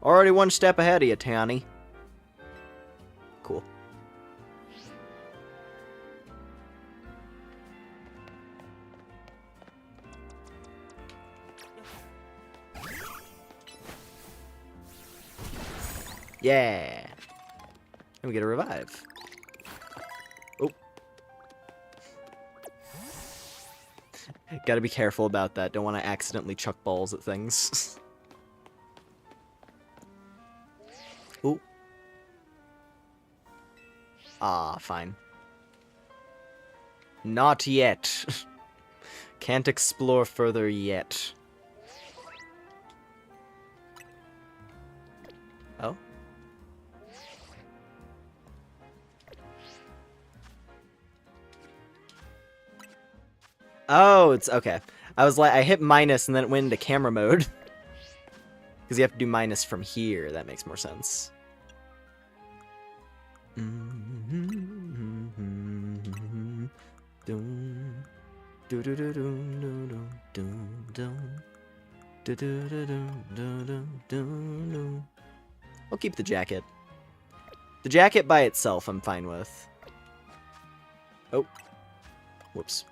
Already one step ahead of you, Townie. Cool. Yeah. And we get a revive. Oh. Gotta be careful about that. Don't want to accidentally chuck balls at things. Ooh. Ah, fine. Not yet. Can't explore further yet. Oh. Oh, it's okay. I was like, I hit minus and then it went into camera mode. Because you have to do minus from here. That makes more sense. I'll keep the jacket. The jacket by itself I'm fine with. Oh. Whoops.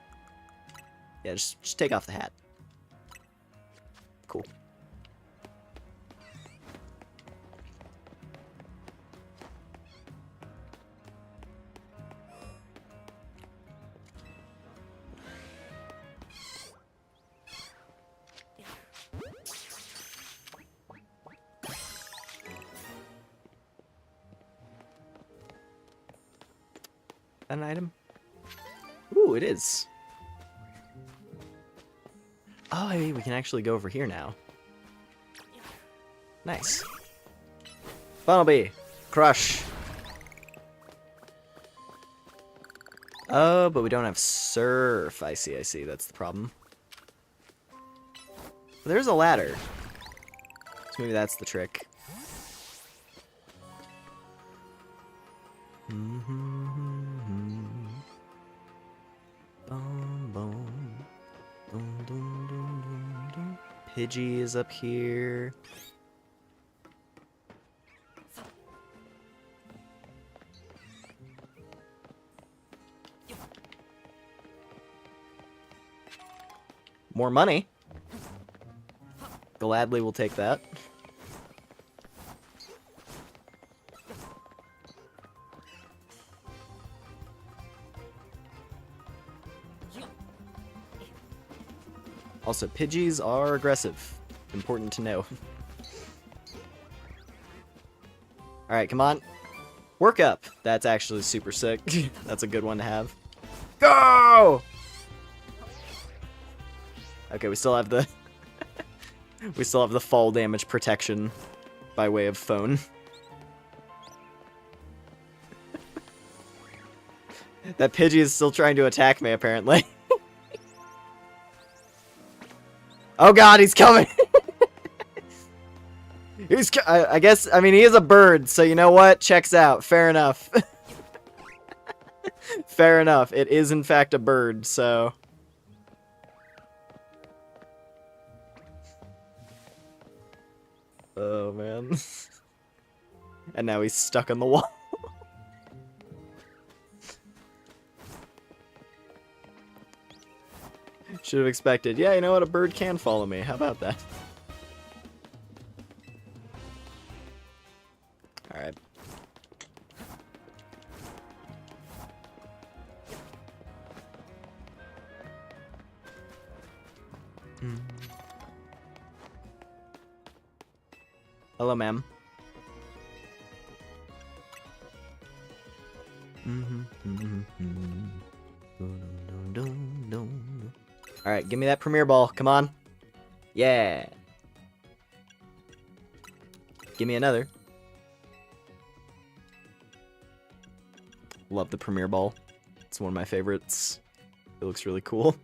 Yeah, just take off the hat. Cool. An item? Ooh, it is. Oh, hey, we can actually go over here now. Nice. Bunnelby, crush. Oh, but we don't have surf. I see. That's the problem. But there's a ladder. So maybe that's the trick. Pidgey is up here. More money. Gladly will take that. Also, Pidgeys are aggressive. Important to know. Alright, come on. Work up. That's actually super sick. That's a good one to have. Go! Okay, we still have the... we still have the fall damage protection by way of phone. That Pidgey is still trying to attack me, apparently. Oh god, he's coming! I guess, I mean, he is a bird, so you know what? Checks out. Fair enough. Fair enough. It is, in fact, a bird, so... Oh, man. And now he's stuck on the wall. Should have expected. Yeah, you know what? A bird can follow me. How about that? Alright. Hello, ma'am. Alright, give me that premiere ball. Come on. Yeah. Give me another. Love the premiere ball. It's one of my favorites. It looks really cool.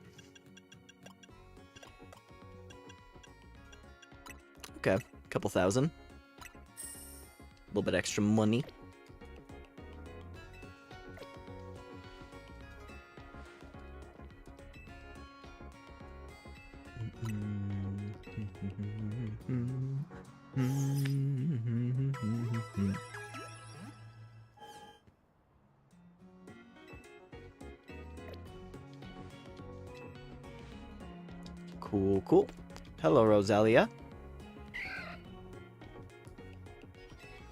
Okay, couple thousand. A little bit extra money. Cool, cool. Hello, Rosalia.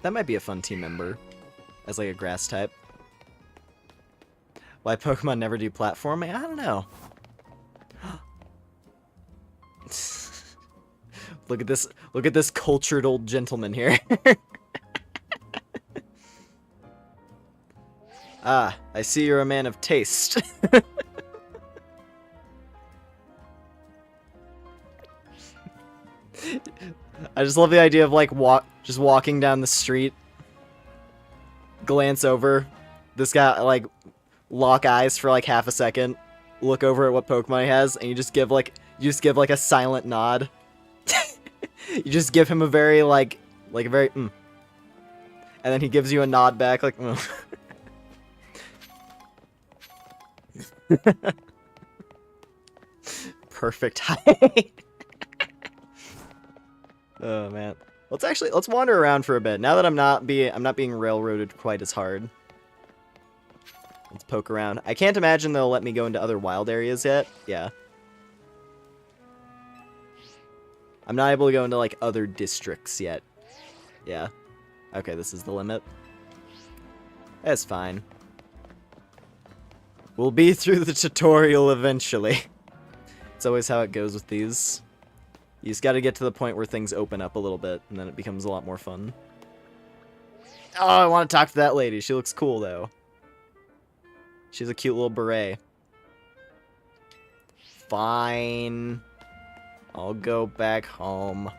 That might be a fun team member as like a grass type. Why Pokemon never do platforming? I don't know. Look at this cultured old gentleman here. Ah, I see you're a man of taste. I just love the idea of like just walking down the street, glance over, this guy like lock eyes for like half a second, look over at what Pokemon he has, and you just give like a silent nod. You just give him a very like a very and then he gives you a nod back like Perfect height. Oh man. Let's wander around for a bit. Now that I'm not being railroaded quite as hard. Let's poke around. I can't imagine they'll let me go into other wild areas yet. Yeah. I'm not able to go into like other districts yet. Yeah. Okay, this is the limit. That's fine. We'll be through the tutorial eventually. It's always how it goes with these. You just gotta get to the point where things open up a little bit, and then it becomes a lot more fun. Oh, I want to talk to that lady. She looks cool, though. She's a cute little beret. Fine. I'll go back home.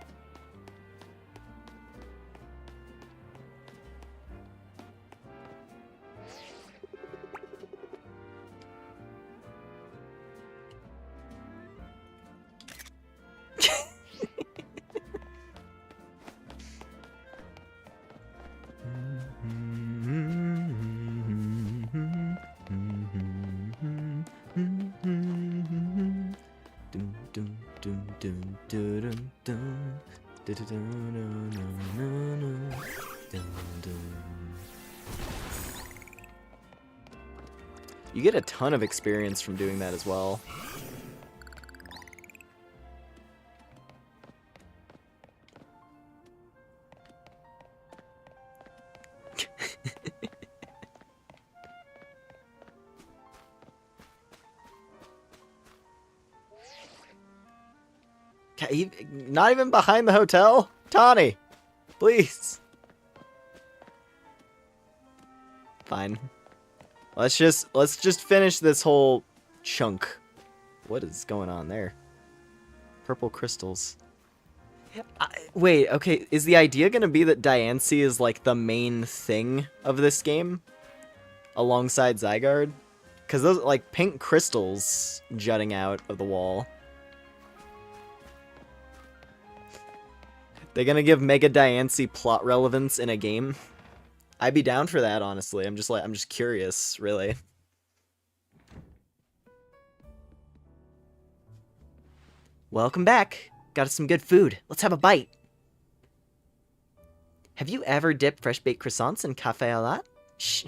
You get a ton of experience from doing that as well. Not even behind the hotel? Tawny, please. Fine. Let's just finish this whole chunk. What is going on there? Purple crystals. Wait, okay, is the idea gonna be that Diancie is like the main thing of this game? Alongside Zygarde? Because those like pink crystals jutting out of the wall. They're gonna give Mega Diancie plot relevance in a game? I'd be down for that, honestly. I'm just curious, really. Welcome back. Got us some good food. Let's have a bite. Have you ever dipped fresh baked croissants in café au lait? Shh.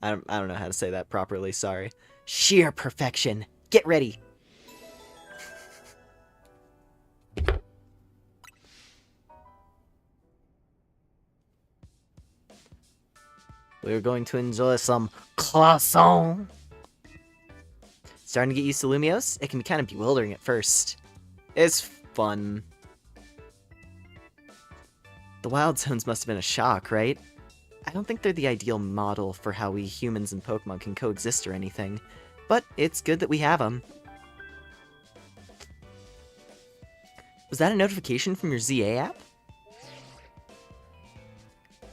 I don't know how to say that properly, sorry. Sheer perfection. Get ready. We're going to enjoy some croissant. Starting to get used to Lumiose? It can be kind of bewildering at first. It's fun. The wild zones must have been a shock, right? I don't think they're the ideal model for how we humans and Pokemon can coexist or anything, but it's good that we have them. Was that a notification from your ZA app?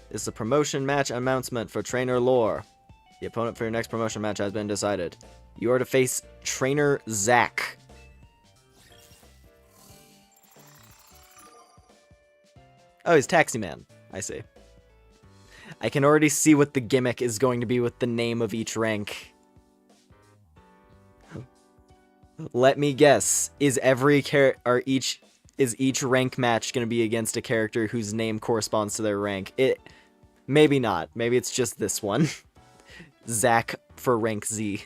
This is a promotion match announcement for Trainer Lore. The opponent for your next promotion match has been decided. You are to face Trainer Zach. Oh, he's Taxi Man. I see. I can already see what the gimmick is going to be with the name of each rank. Let me guess. Is each rank match going to be against a character whose name corresponds to their rank? Maybe not. Maybe it's just this one. Zach for rank Z.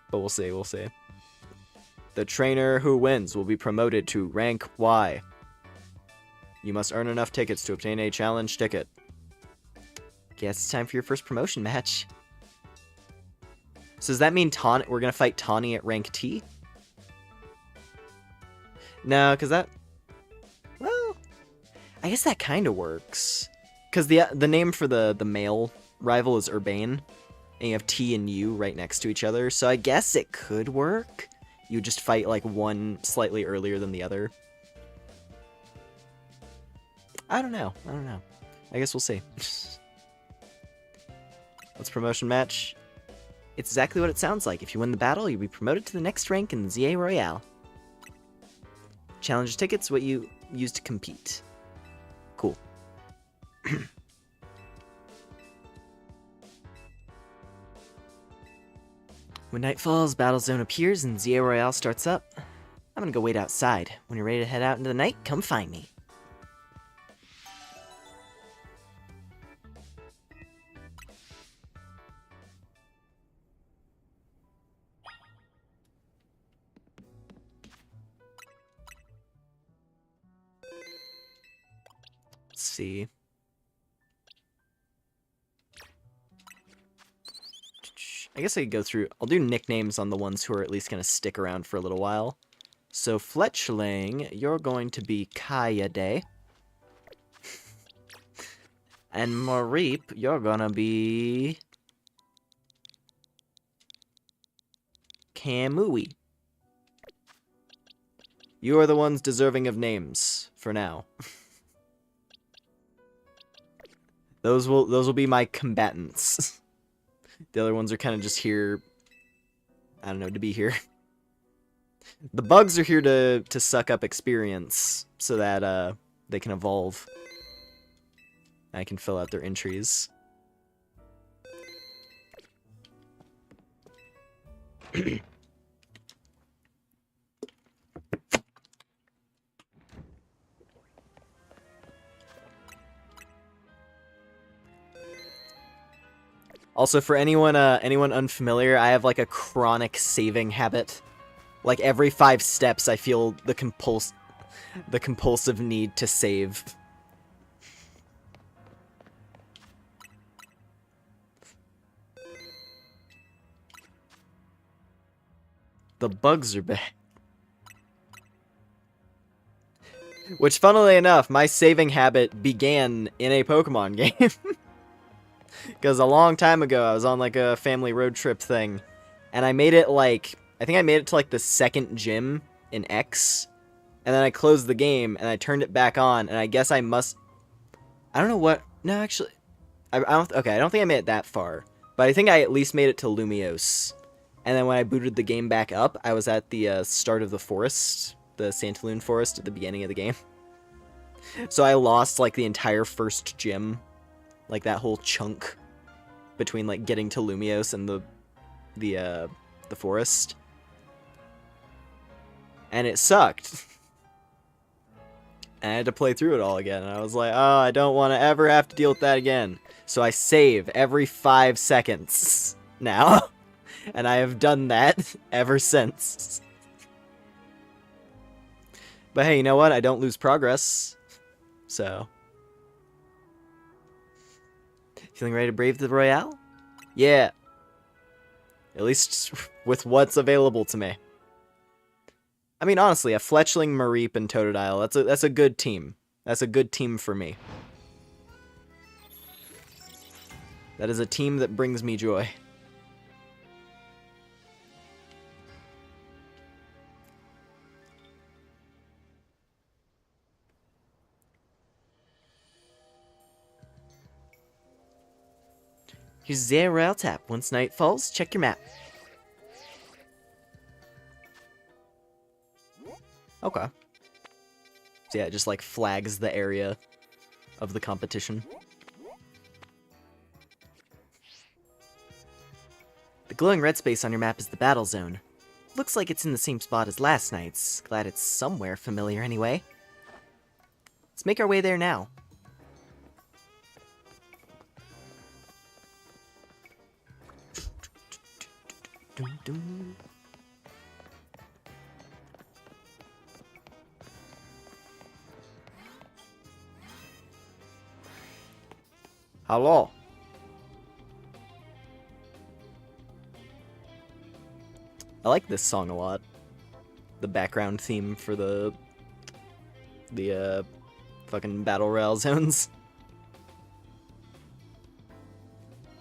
But we'll see, we'll see. The trainer who wins will be promoted to rank Y. You must earn enough tickets to obtain a challenge ticket. Guess it's time for your first promotion match. So does that mean we're going to fight Tawny at rank T? No, because that... Well, I guess that kind of works. Because the name for the male rival is Urbane. And you have T and U right next to each other. So I guess it could work. You just fight like one slightly earlier than the other. I don't know. I guess we'll see. Let's promotion match. It's exactly what it sounds like. If you win the battle, you'll be promoted to the next rank in the ZA Royale. Challenge tickets, what you use to compete. Cool. When night falls, Battle Zone appears, and ZA Royale starts up. I'm gonna go wait outside. When you're ready to head out into the night, come find me. Let's see. I guess I could go through... I'll do nicknames on the ones who are at least going to stick around for a little while. So, Fletchling, you're going to be Kayade. And Mareep, you're going to be... Kamui. You are the ones deserving of names, for now. Those will be my combatants. The other ones are kind of just here, I don't know, to be here. The bugs are here to suck up experience so that they can evolve. I can fill out their entries. Also, for anyone unfamiliar, I have like a chronic saving habit. Like every 5 steps, I feel the compulsive need to save. The bugs are back. Which, funnily enough, my saving habit began in a Pokemon game. Because a long time ago, I was on like a family road trip thing, and I made it like, I think I made it to like the 2nd gym in X, and then I closed the game, and I turned it back on, and I guess I don't know what, no, actually, I don't think I made it that far, but I think I at least made it to Lumiose, and then when I booted the game back up, I was at the start of the forest, the Santaloon forest at the beginning of the game. So I lost like the entire first gym. Like that whole chunk between like getting to Lumiose and the forest. And it sucked. And I had to play through it all again. And I was like, oh, I don't want to ever have to deal with that again. So I save every 5 seconds now. And I have done that ever since. But hey, you know what? I don't lose progress. So... Feeling ready to brave the Royale? Yeah. At least with what's available to me. I mean, honestly, a Fletchling, Mareep, and Totodile, that's a good team. That's a good team for me. That is a team that brings me joy. Here's the Royale tap. Once night falls, check your map. Okay. So yeah, it just like flags the area of the competition. The glowing red space on your map is the battle zone. Looks like it's in the same spot as last night's. Glad it's somewhere familiar anyway. Let's make our way there now. Dum, dum. Hello. I like this song a lot. The background theme for the fucking battle royale zones.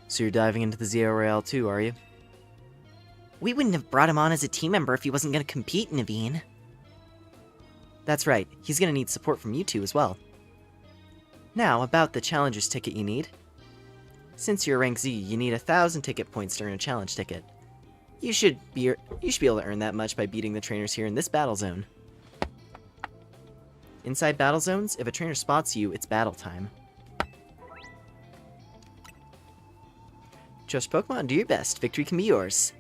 So you're diving into the Zeo Royale too, are you? We wouldn't have brought him on as a team member if he wasn't going to compete, Naveen. That's right, he's going to need support from you two as well. Now, about the challenger's ticket you need. Since you're rank Z, you need 1,000 ticket points to earn a challenge ticket. You should be able to earn that much by beating the trainers here in this battle zone. Inside battle zones, if a trainer spots you, it's battle time. Trust Pokemon, do your best. Victory can be yours.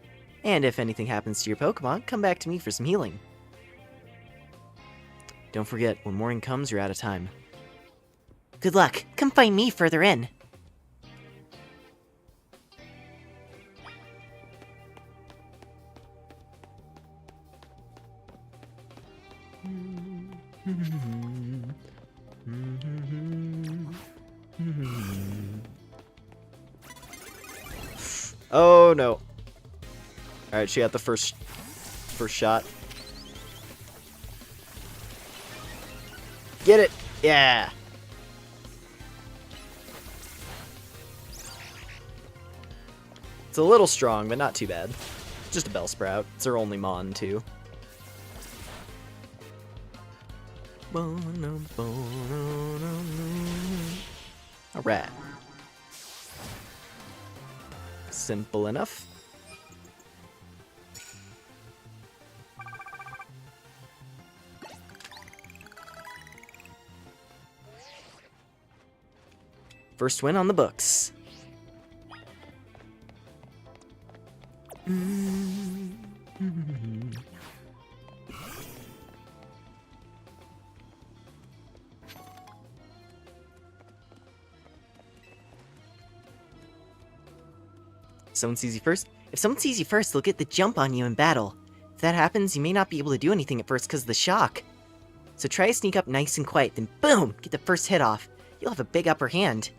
And if anything happens to your Pokemon, come back to me for some healing. Don't forget, when morning comes, you're out of time. Good luck. Come find me further in. Oh no. Alright, she got the first shot. Get it! Yeah! It's a little strong, but not too bad. Just a Bellsprout. It's her only Mon, too. Alright. Simple enough. First win on the books. Someone sees you first? If someone sees you first, they'll get the jump on you in battle. If that happens, you may not be able to do anything at first because of the shock. So try to sneak up nice and quiet, then boom! Get the first hit off. You'll have a big upper hand.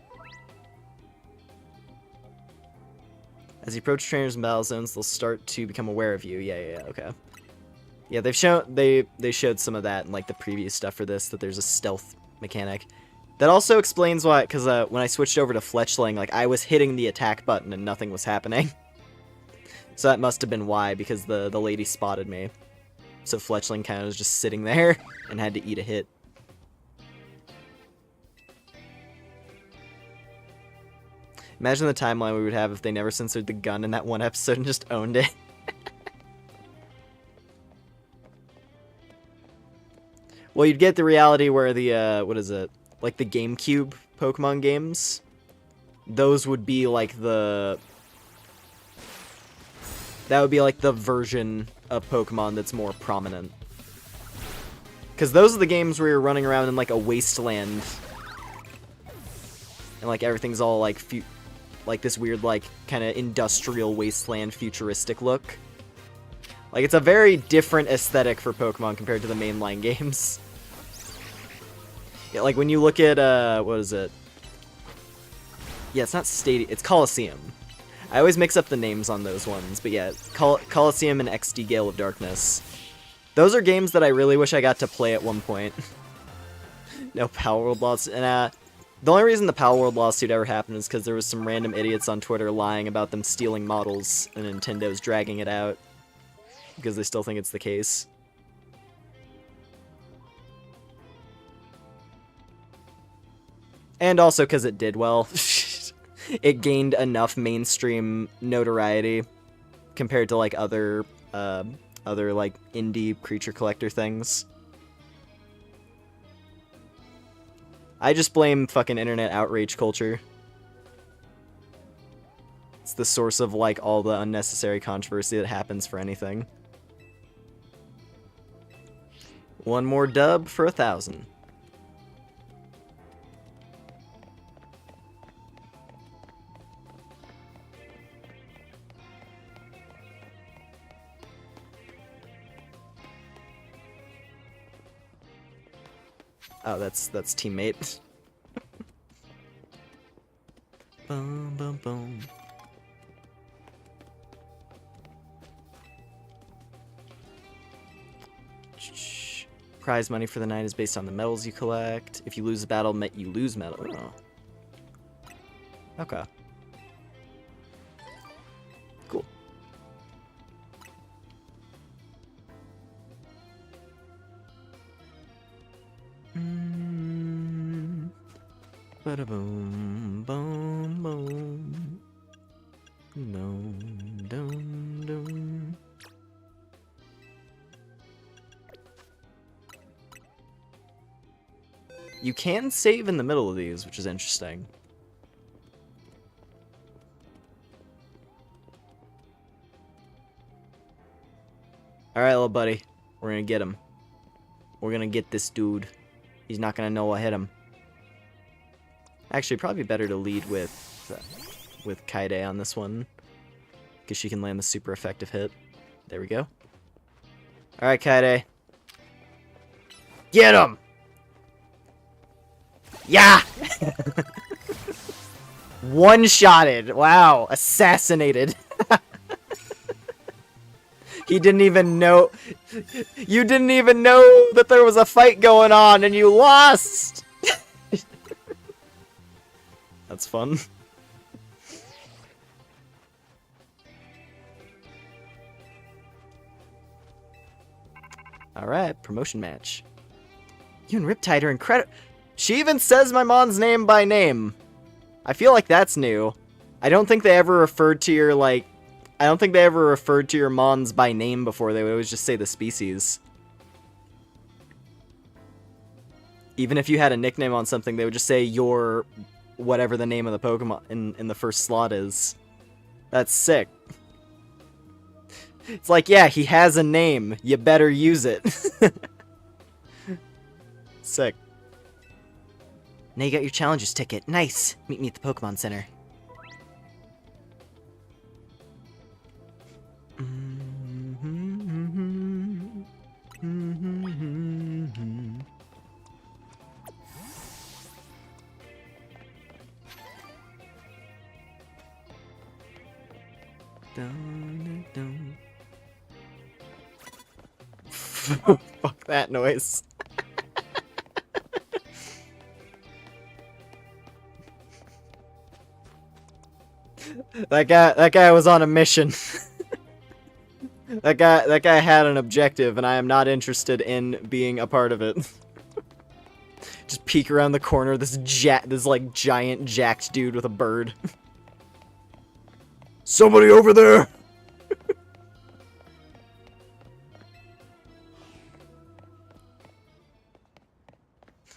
As you approach trainers in battle zones, they'll start to become aware of you. Yeah, okay. Yeah, they showed some of that in like the previous stuff for this, that there's a stealth mechanic. That also explains why, because when I switched over to Fletchling, like I was hitting the attack button and nothing was happening. So that must have been why, because the lady spotted me. So Fletchling kind of was just sitting there and had to eat a hit. Imagine the timeline we would have if they never censored the gun in that one episode and just owned it. Well, you'd get the reality where the, what is it? Like the GameCube Pokemon games? Those would be like the... That would be like the version of Pokemon that's more prominent. Because those are the games where you're running around in like a wasteland. And like everything's all like this weird like kind of industrial wasteland futuristic look. Like it's a very different aesthetic for Pokemon compared to the mainline games. Yeah, like when you look at what is it? Yeah, it's not Stadium. It's Coliseum. I always mix up the names on those ones, but yeah, Coliseum and XD Gale of Darkness. Those are games that I really wish I got to play at one point. No Power World lawsuit. And the only reason the Power World lawsuit ever happened is because there was some random idiots on Twitter lying about them stealing models, and Nintendo's dragging it out because they still think it's the case. And also because it did well. It gained enough mainstream notoriety compared to like other like indie creature collector things. I just blame fucking internet outrage culture. It's the source of like all the unnecessary controversy that happens for anything. One more dub for 1,000. Oh, that's teammate. Boom, boom, boom. Prize money for the night is based on the medals you collect. If you lose a battle, you lose medal. Oh. Okay. Cool. Ba-da-boom, boom, boom. Dum, dum, dum. You can save in the middle of these, which is interesting. Alright, little buddy. We're gonna get him. We're gonna get this dude. He's not gonna know what hit him. Actually, probably better to lead with Kaede on this one, because she can land the super effective hit. There we go. Alright, Kaede. Get him! Yeah! One-shotted. Wow. Assassinated. He didn't even know. You didn't even know that there was a fight going on and you lost! That's fun. Alright, promotion match. You and Riptide are incredible. She even says my Mon's name by name. I feel like that's new. I don't think they ever referred to your, like... I don't think they ever referred to your Mons by name before. They would always just say the species. Even if you had a nickname on something, they would just say your... whatever the name of the Pokemon in the first slot is. That's sick. It's like, yeah, he has a name. You better use it. Sick. Now you got your challenger's ticket. Nice. Meet me at the Pokemon Center. Fuck that noise. That guy was on a mission. That guy had an objective, and I am not interested in being a part of it. Just peek around the corner, this like giant jacked dude with a bird. Somebody over there.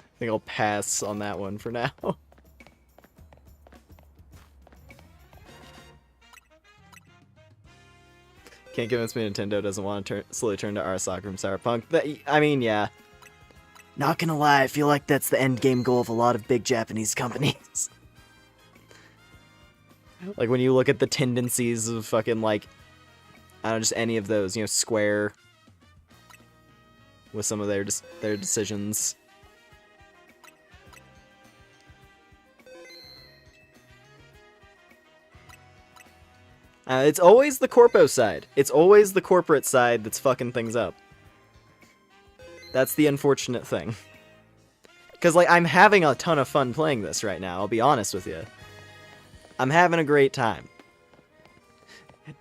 I think I'll pass on that one for now. Can't convince me Nintendo doesn't want to slowly turn to Arasaka from Cyberpunk. I mean, yeah. Not gonna lie, I feel like that's the end game goal of a lot of big Japanese companies. Like, when you look at the tendencies of fucking, like, I don't know, just any of those, you know, Square, with some of their decisions. It's always the corpo side. It's always the corporate side that's fucking things up. That's the unfortunate thing. Because, like, I'm having a ton of fun playing this right now, I'll be honest with you. I'm having a great time.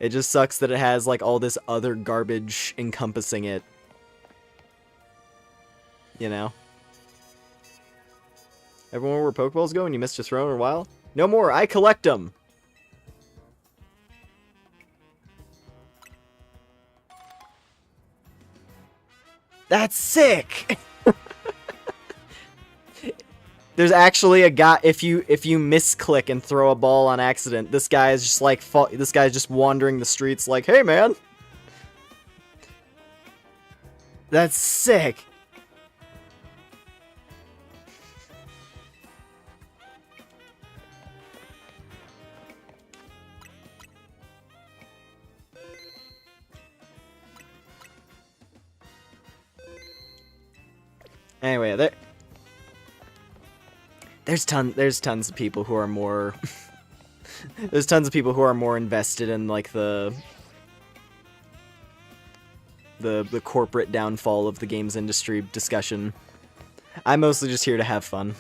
It just sucks that it has, like, all this other garbage encompassing it. You know? Everyone where Pokeballs go and you missed your throw in a while? No more, I collect them! That's sick! There's actually a guy, if you misclick and throw a ball on accident, this guy is just like, this guy's just wandering the streets like, hey man! That's sick! Anyway, there's tons of people who are more there's tons of people who are more invested in like the corporate downfall of the games industry discussion. I'm mostly just here to have fun.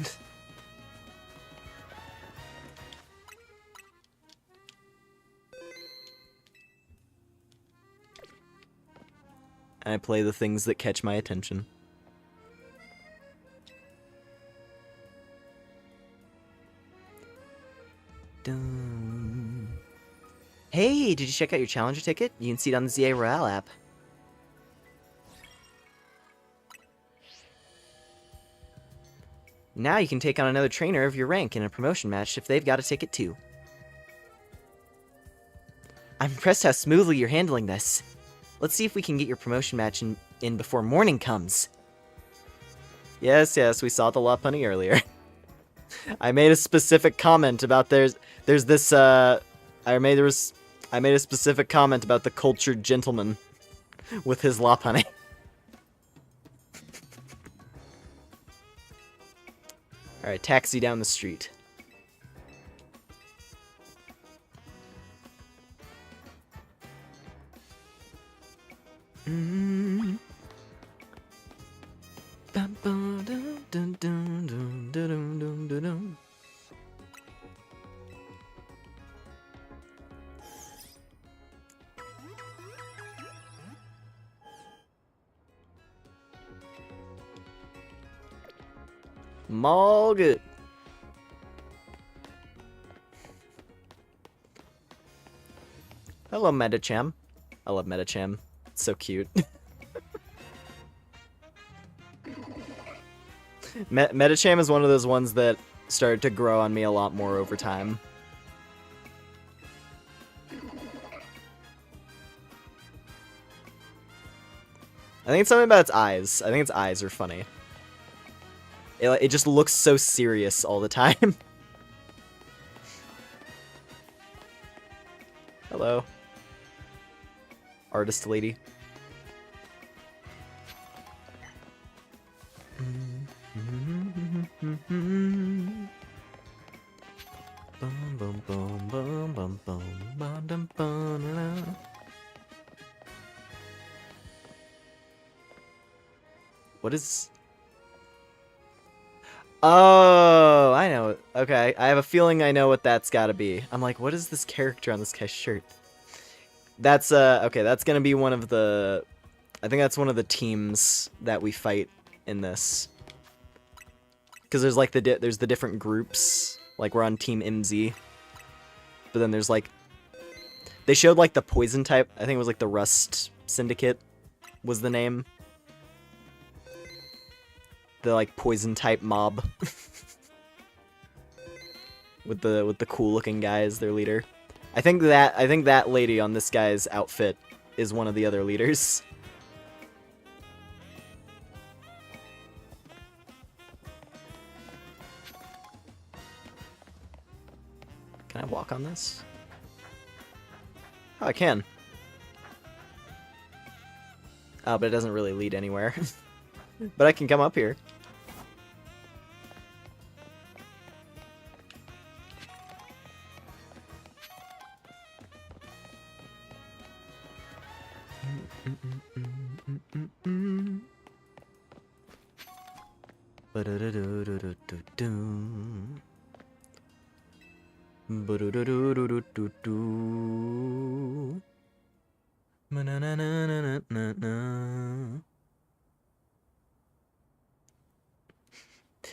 And I play the things that catch my attention. Dun. Hey, did you check out your Challenger ticket? You can see it on the ZA Royale app. Now you can take on another trainer of your rank in a promotion match if they've got a ticket too. I'm impressed how smoothly you're handling this. Let's see if we can get your promotion match in before morning comes. Yes, we saw the Lopunny earlier. I made a specific comment about there's this I made a specific comment about the cultured gentleman with his Lopunny. Alright, taxi down the street. All good. Hello, Metacham. I love Metacham. It's so cute. Metacham is one of those ones that started to grow on me a lot more over time. I think it's something about its eyes. I think its eyes are funny. It just looks so serious all the time. Hello. Artist lady. What is... Oh, I know. Okay, I have a feeling I know what that's gotta be. I'm like, what is this character on this guy's shirt? That's, okay, that's gonna be one of the... I think that's one of the teams that we fight in this. Because there's, like, there's the different groups. Like, we're on Team MZ. But then there's, like... They showed, like, the poison type. I think it was, like, the Rust Syndicate was the name. The like poison type mob with the cool looking guy as their leader. I think that lady on this guy's outfit is one of the other leaders. Can I walk on this? Oh, I can. Oh, but it doesn't really lead anywhere. But I can come up here.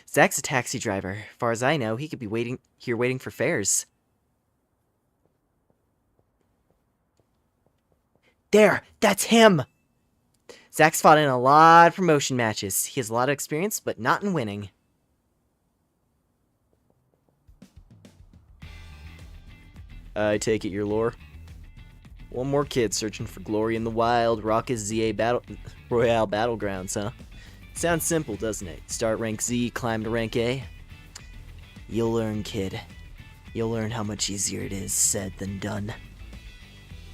Zach's a taxi driver. Far as I know, he could be waiting for fares. There! That's him! Zach's fought in a lot of promotion matches. He has a lot of experience, but not in winning. I take it your lore. One more kid searching for glory in the wild, Rock's ZA Royale Battlegrounds, huh? Sounds simple, doesn't it? Start rank Z, climb to rank A. You'll learn, kid. You'll learn how much easier it is said than done.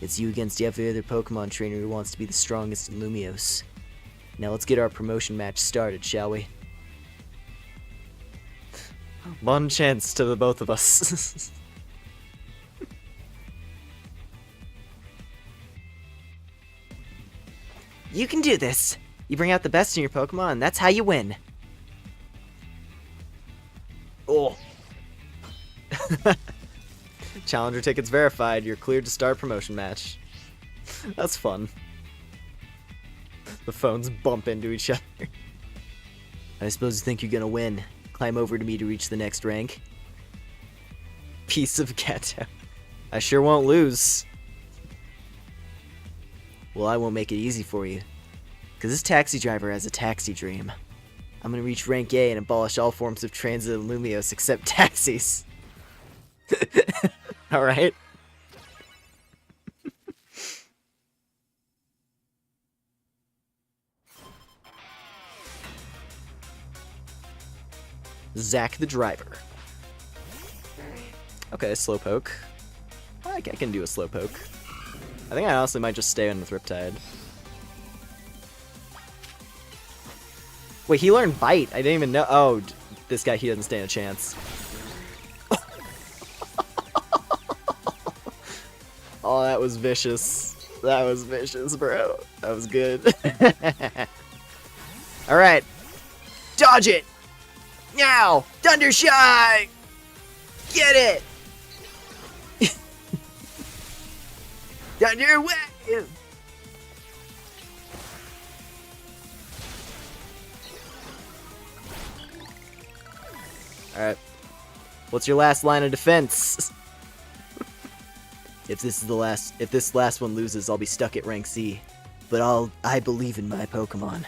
It's you against every other Pokemon trainer who wants to be the strongest in Lumiose. Now let's get our promotion match started, shall we? One chance to the both of us. You can do this. You bring out the best in your Pokemon, and that's how you win. Oh. Challenger tickets verified. You're cleared to start promotion match. That's fun. The phones bump into each other. I suppose you think you're gonna win. Climb over to me to reach the next rank. Piece of ghetto. I sure won't lose. Well, I won't make it easy for you. Because this taxi driver has a taxi dream. I'm gonna reach rank A and abolish all forms of transit in Lumiose except taxis. Alright. Zach the driver. Okay, Slowpoke. I can do a Slowpoke. I think I honestly might just stay in with Riptide. Wait, he learned Bite. I didn't even know. Oh, this guy, he doesn't stand a chance. Oh, that was vicious. That was vicious, bro. That was good. Alright. Dodge it! Now! Thundershy! Get it! Thunder Wave! Alright. What's your last line of defense? If this last one loses, I'll be stuck at rank C. But I believe in my Pokemon.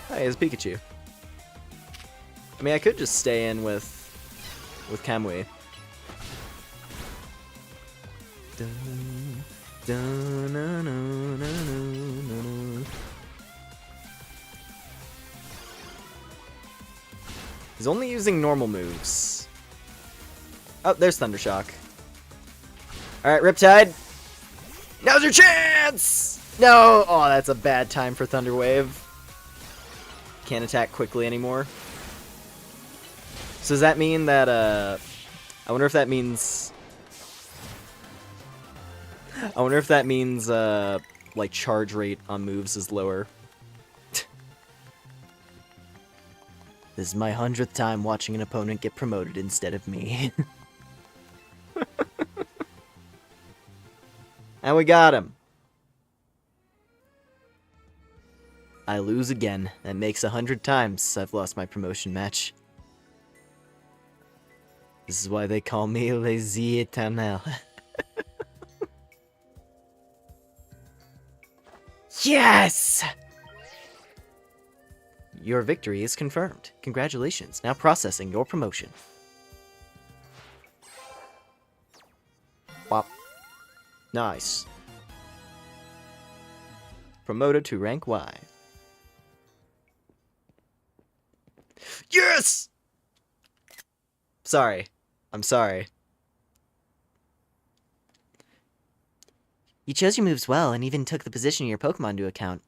Hey, it's Pikachu. I mean, I could just stay in with Kamui. He's only using normal moves. Oh, there's Thundershock. Alright, Riptide. Now's your chance! No! Oh, that's a bad time for Thunder Wave. Can't attack quickly anymore. So does that mean that, I wonder if that means... like, charge rate on moves is lower. This is my 100th time watching an opponent get promoted instead of me. And we got him. I lose again. That makes 100 times I've lost my promotion match. This is why they call me Les Eternels. Yes! Your victory is confirmed. Congratulations. Now processing your promotion. Bop. Nice. Promoted to rank Y. Yes! Sorry. I'm sorry. You chose your moves well and even took the position of your Pokemon into account.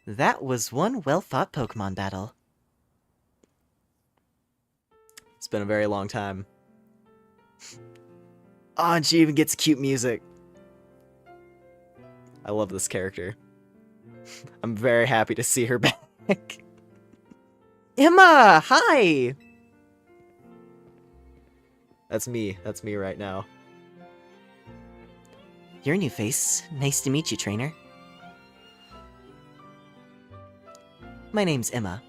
That was one well-fought Pokemon battle. It's been a very long time. Oh, and she even gets cute music. I love this character. I'm very happy to see her back. Emma, hi! That's me right now. You're a new face. Nice to meet you, trainer. My name's Emma.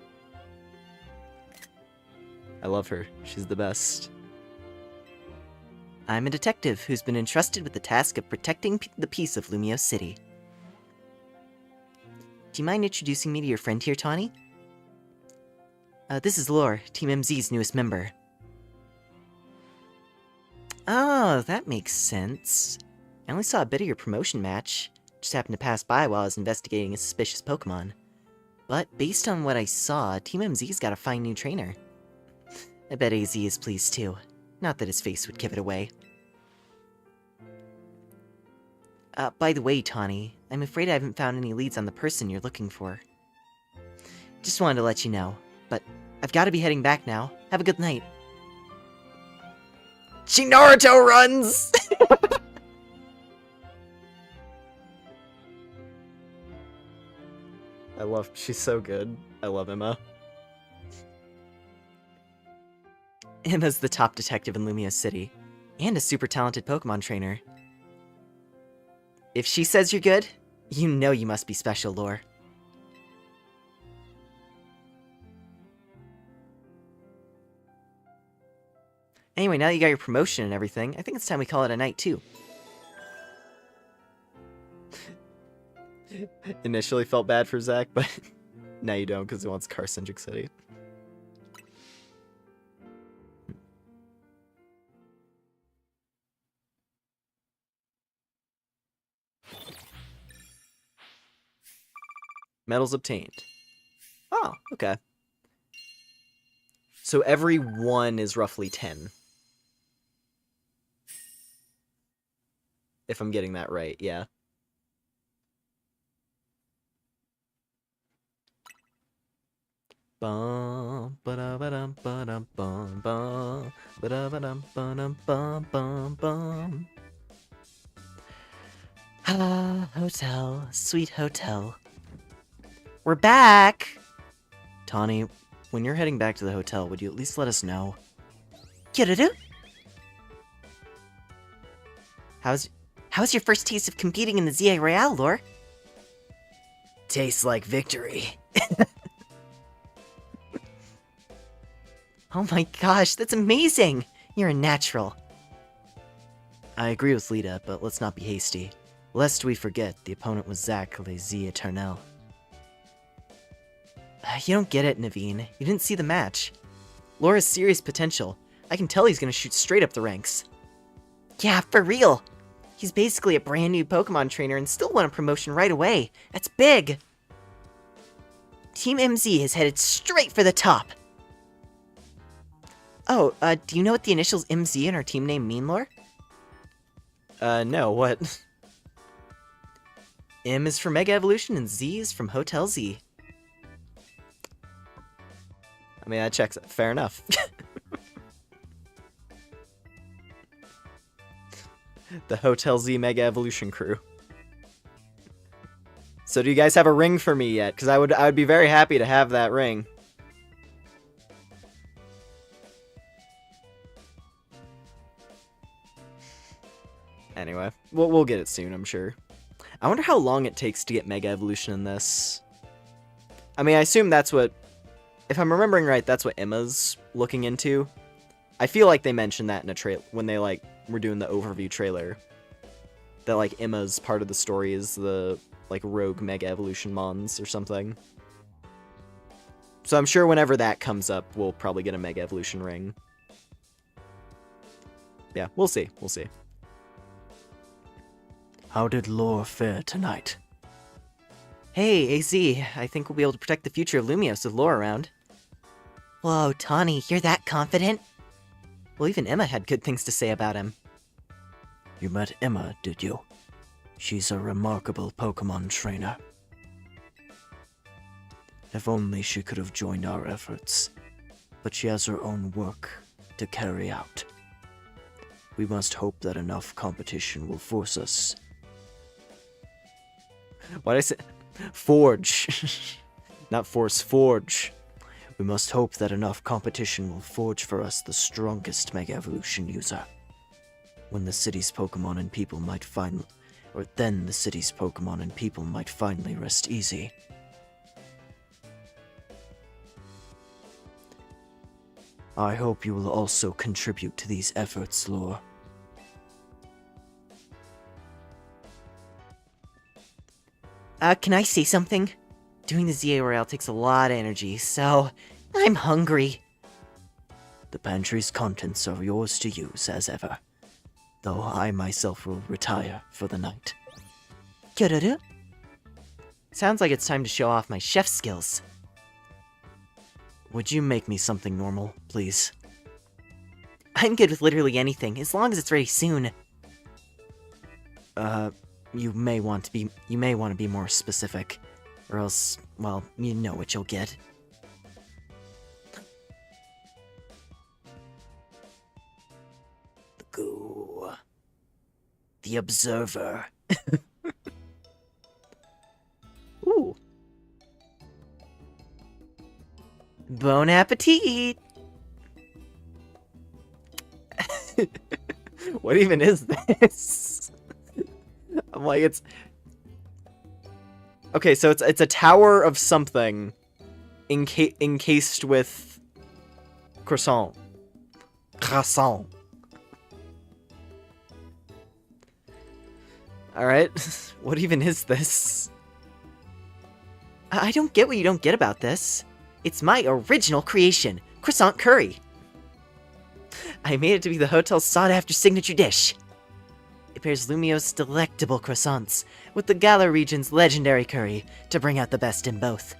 I love her. She's the best. I'm a detective who's been entrusted with the task of protecting the peace of Lumio City. Do you mind introducing me to your friend here, Tawny? This is Lore, Team MZ's newest member. Oh, that makes sense. I only saw a bit of your promotion match. Just happened to pass by while I was investigating a suspicious Pokemon. But based on what I saw, Team MZ's got a fine new trainer. I bet AZ is pleased too. Not that his face would give it away. By the way, Tawny, I'm afraid I haven't found any leads on the person you're looking for. Just wanted to let you know, but I've got to be heading back now. Have a good night. She Naruto runs! She's so good. I love Emma. Emma's the top detective in Lumio City, and a super talented Pokemon trainer. If she says you're good, you know you must be special, Lore. Anyway, now that you got your promotion and everything, I think it's time we call it a night, too. Initially felt bad for Zach, but now you don't because he wants Car-centric City. Medals obtained. Oh, okay. So every 1 is roughly 10. If I'm getting that right, yeah. Bum ba-da-ba-dum ba-dum bum bum ba-da-ba-dum ba-dum bum bum bum. Ah, hotel, sweet hotel. We're back! Tawny, when you're heading back to the hotel, would you at least let us know? Kiruru? How's your first taste of competing in the ZA Royale, Lore? Tastes like victory. Oh my gosh, that's amazing! You're a natural. I agree with Lita, but let's not be hasty. Lest we forget, the opponent was Zack Les Z Eternel. You don't get it, Naveen. You didn't see the match. Lore has serious potential. I can tell he's gonna shoot straight up the ranks. Yeah, for real! He's basically a brand new Pokemon trainer and still won a promotion right away. That's big! Team MZ has headed straight for the top! Oh, do you know what the initials MZ in our team name mean, Lore? No, what? M is for Mega Evolution and Z is from Hotel Z. I mean, that checks it. Fair enough. The Hotel Z Mega Evolution crew. So do you guys have a ring for me yet? Because I would be very happy to have that ring. Anyway, we'll get it soon, I'm sure. I wonder how long it takes to get Mega Evolution in this. I mean, I assume that's what... If I'm remembering right, that's what Emma's looking into. I feel like they mentioned that in a trailer when they, like, were doing the overview trailer. That, like, Emma's part of the story is the, like, rogue Mega Evolution Mons or something. So I'm sure whenever that comes up, we'll probably get a Mega Evolution ring. Yeah, we'll see. We'll see. How did Lore fare tonight? Hey, AZ, I think we'll be able to protect the future of Lumios with Lore around. Whoa, Tawny, you're that confident? Well, even Emma had good things to say about him. You met Emma, did you? She's a remarkable Pokemon trainer. If only she could have joined our efforts. But she has her own work to carry out. We must hope that enough competition will force us Why did I say forge? Not force, forge. We must hope that enough competition will forge for us the strongest Mega Evolution user. When the city's Pokemon and people might finally... Or then the city's Pokemon and people might finally rest easy. I hope you will also contribute to these efforts, Lore. Can I say something? Doing the ZA Royale takes a lot of energy, so I'm hungry. The pantry's contents are yours to use as ever, though I myself will retire for the night. Kururu? Sounds like it's time to show off my chef skills. Would you make me something normal, please? I'm good with literally anything, as long as it's ready soon. You may want to be more specific, or else, well, you know what you'll get. The goo. The observer. Ooh. Bon appetit! What even is this? I'm like, it's... Okay, so it's a tower of something encased with croissant. Croissant. Alright, what even is this? I don't get what you don't get about this. It's my original creation, croissant curry. I made it to be the hotel's sought-after signature dish. It pairs Lumio's delectable croissants with the Galar region's legendary curry to bring out the best in both.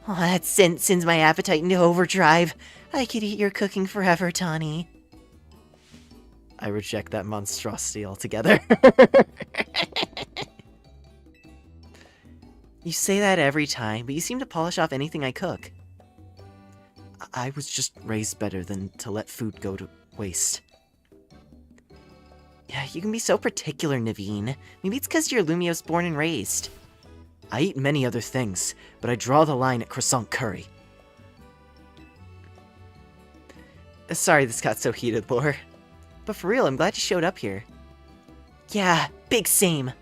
Oh, that scent sends my appetite into overdrive. I could eat your cooking forever, Tawny. I reject that monstrosity altogether. You say that every time, but you seem to polish off anything I cook. I was just raised better than to let food go to waste. Yeah, you can be so particular, Naveen. Maybe it's because you're Lumio's born and raised. I eat many other things, but I draw the line at croissant curry. Sorry this got so heated, Lore. But for real, I'm glad you showed up here. Yeah, big same.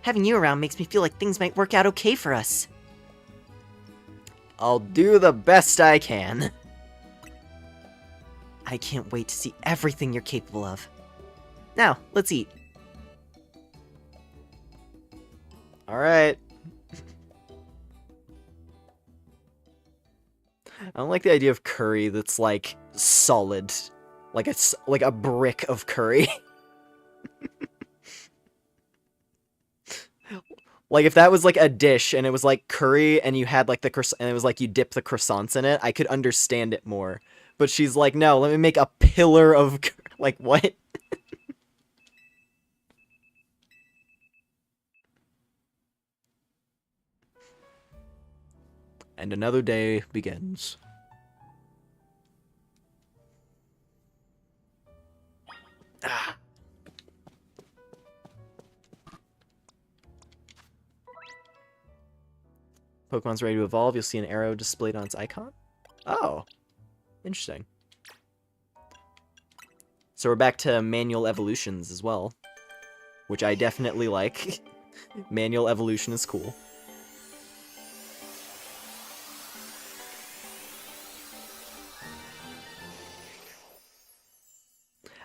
Having you around makes me feel like things might work out okay for us. I'll do the best I can. I can't wait to see everything you're capable of. Now, let's eat. Alright. I don't like the idea of curry that's, like, solid. Like it's like a brick of curry. Like, if that was, like, a dish, and it was, like, curry, and you had, like, and it was, like, you dip the croissants in it, I could understand it more. But she's like, no, let me make a pillar of... Like, what? And another day begins. Ah. Pokemon's ready to evolve. You'll see an arrow displayed on its icon. Oh. Interesting. So we're back to manual evolutions as well. Which I definitely like. Manual evolution is cool.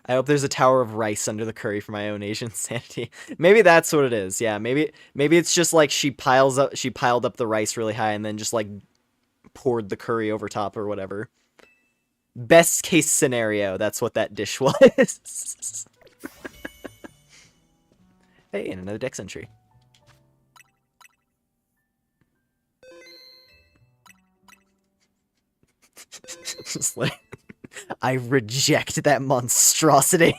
I hope there's a tower of rice under the curry for my own Asian sanity. Maybe that's what it is. Yeah, maybe it's just like she piled up the rice really high and then just like poured the curry over top or whatever. Best case scenario, that's what that dish was. Hey, and another dex entry. Just like I reject that monstrosity.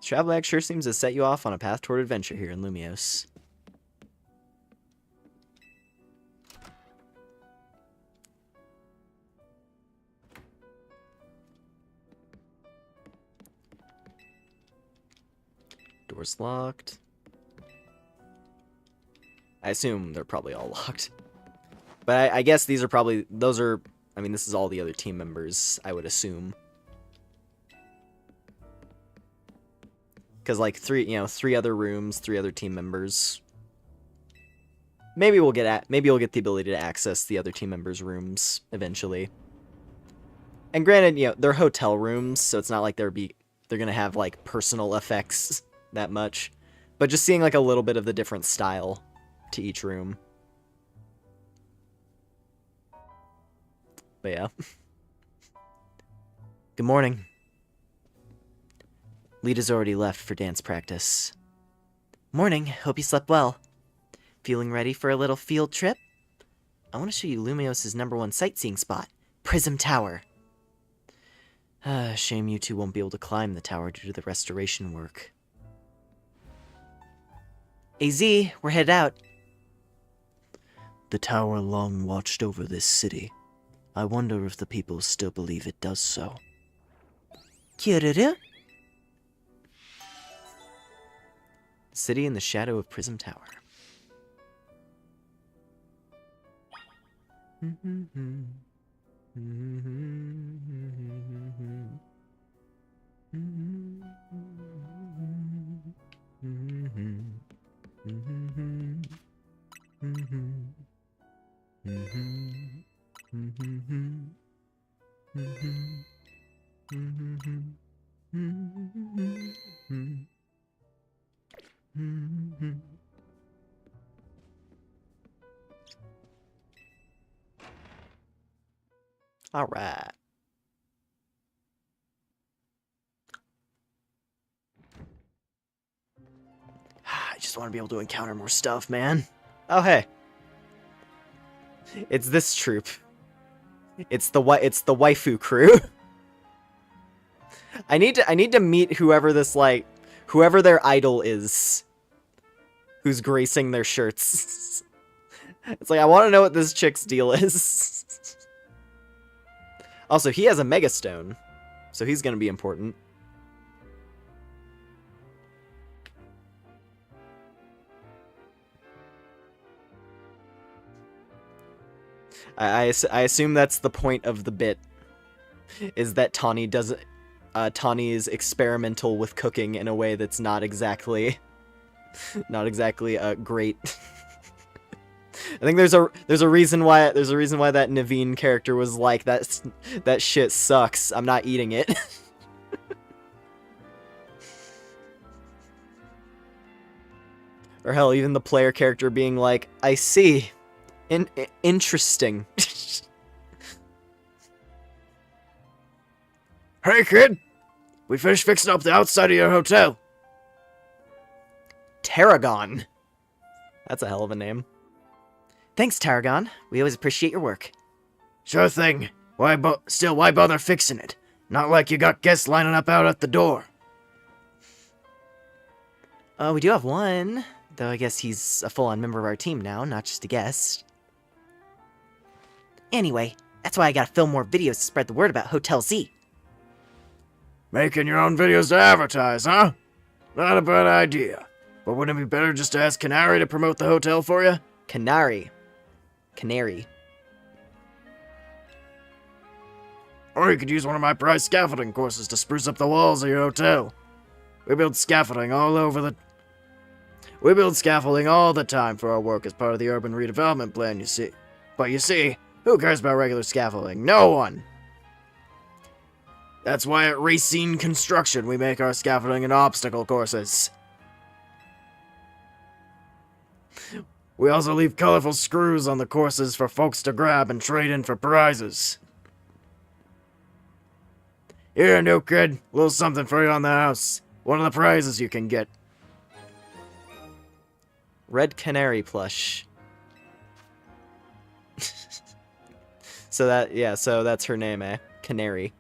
Travel Bag sure seems to set you off on a path toward adventure here in Lumios. Door's locked. I assume they're probably all locked. But I guess these are probably... Those are... I mean, this is all the other team members, I would assume. Because, like, three other rooms, 3 other team members. Maybe we'll get the ability to access the other team members' rooms eventually. And granted, they're hotel rooms, so it's not like they're gonna have, like, personal effects that much. But just seeing, like, a little bit of the different style to each room. But yeah. Good morning. Lita's already left for dance practice. Morning, hope you slept well. Feeling ready for a little field trip? I want to show you Lumios's #1 sightseeing spot, Prism Tower. Shame you two won't be able to climb the tower due to the restoration work. AZ, we're headed out. The tower long watched over this city. I wonder if the people still believe it does so. Kiruru? City in the shadow of Prism Tower. All right. I just want to be able to encounter more stuff, man. Oh, hey. It's this troop. It's the waifu crew. I need to meet whoever their idol is, who's gracing their shirts. It's like, I want to know what this chick's deal is. Also, he has a megastone, so he's gonna be important. I assume that's the point of the bit, is that Tawny is experimental with cooking in a way that's not exactly great. I think there's a reason why that Naveen character was like, that shit sucks, I'm not eating it. Or hell, even the player character being like, I see. Interesting. Hey, kid! We finished fixing up the outside of your hotel. Tarragon. That's a hell of a name. Thanks, Tarragon. We always appreciate your work. Sure thing. Why bother fixing it? Not like you got guests lining up out at the door. We do have one, though I guess he's a full-on member of our team now, not just a guest. Anyway, that's why I gotta film more videos to spread the word about Hotel Z. Making your own videos to advertise, huh? Not a bad idea. But wouldn't it be better just to ask Canary to promote the hotel for you? Canary. Or you could use one of my prize scaffolding courses to spruce up the walls of your hotel. We build scaffolding all the time for our work as part of the urban redevelopment plan, you see. But you see, who cares about regular scaffolding? No one! That's why at Racine Construction we make our scaffolding and obstacle courses. We also leave colorful screws on the courses for folks to grab and trade in for prizes. Here, new kid, a little something for you on the house. One of the prizes you can get. Red Canary plush. So that's her name, eh? Canary.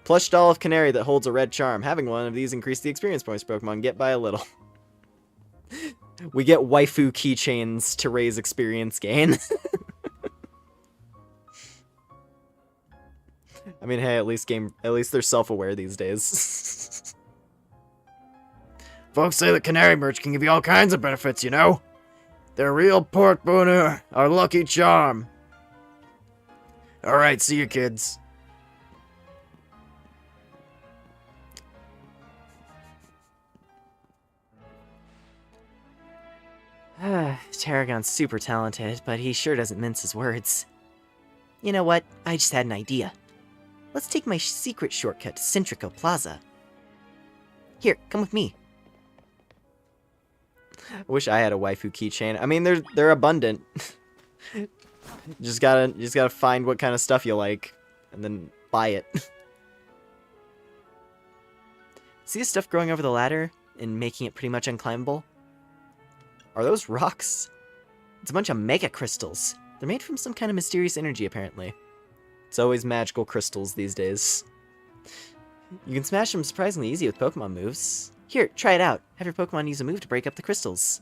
Plush doll of Canary that holds a red charm. Having one of these increase the experience points Pokemon get by a little. We get waifu keychains to raise experience gain. I mean, hey, at least they're self-aware these days. Folks say that canary merch can give you all kinds of benefits, you know? They're real pork boner, our lucky charm. Alright, see you kids. Tarragon's super talented, but he sure doesn't mince his words. You know what? I just had an idea. Let's take my secret shortcut to Centrico Plaza. Here, come with me. I wish I had a waifu keychain. I mean, they're abundant. just gotta find what kind of stuff you like, and then buy it. See the stuff growing over the ladder and making it pretty much unclimbable? Are those rocks? It's a bunch of mega crystals. They're made from some kind of mysterious energy, apparently. It's always magical crystals these days. You can smash them surprisingly easy with Pokemon moves. Here, try it out. Have your Pokemon use a move to break up the crystals.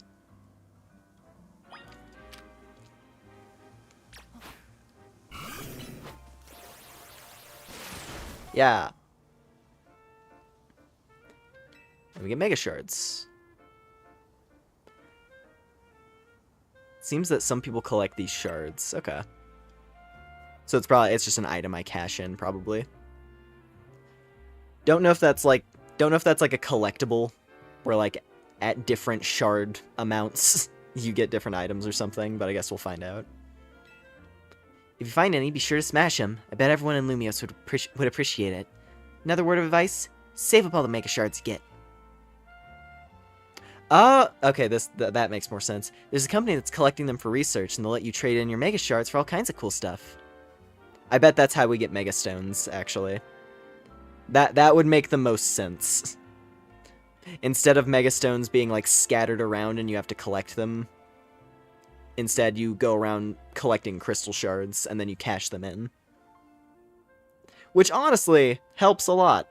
Yeah. And we get Mega Shards. Seems that some people collect these shards. Okay. So it's just an item I cash in, probably. Don't know if that's like a collectible where like at different shard amounts you get different items or something, but I guess we'll find out. If you find any, be sure to smash them. I bet everyone in Lumios would appreciate it. Another word of advice, save up all the Mega Shards you get. Okay, that makes more sense. There's a company that's collecting them for research, and they'll let you trade in your Mega Shards for all kinds of cool stuff. I bet that's how we get Mega Stones, actually. That would make the most sense. Instead of Mega Stones being like scattered around and you have to collect them, instead you go around collecting crystal shards and then you cash them in. Which honestly helps a lot.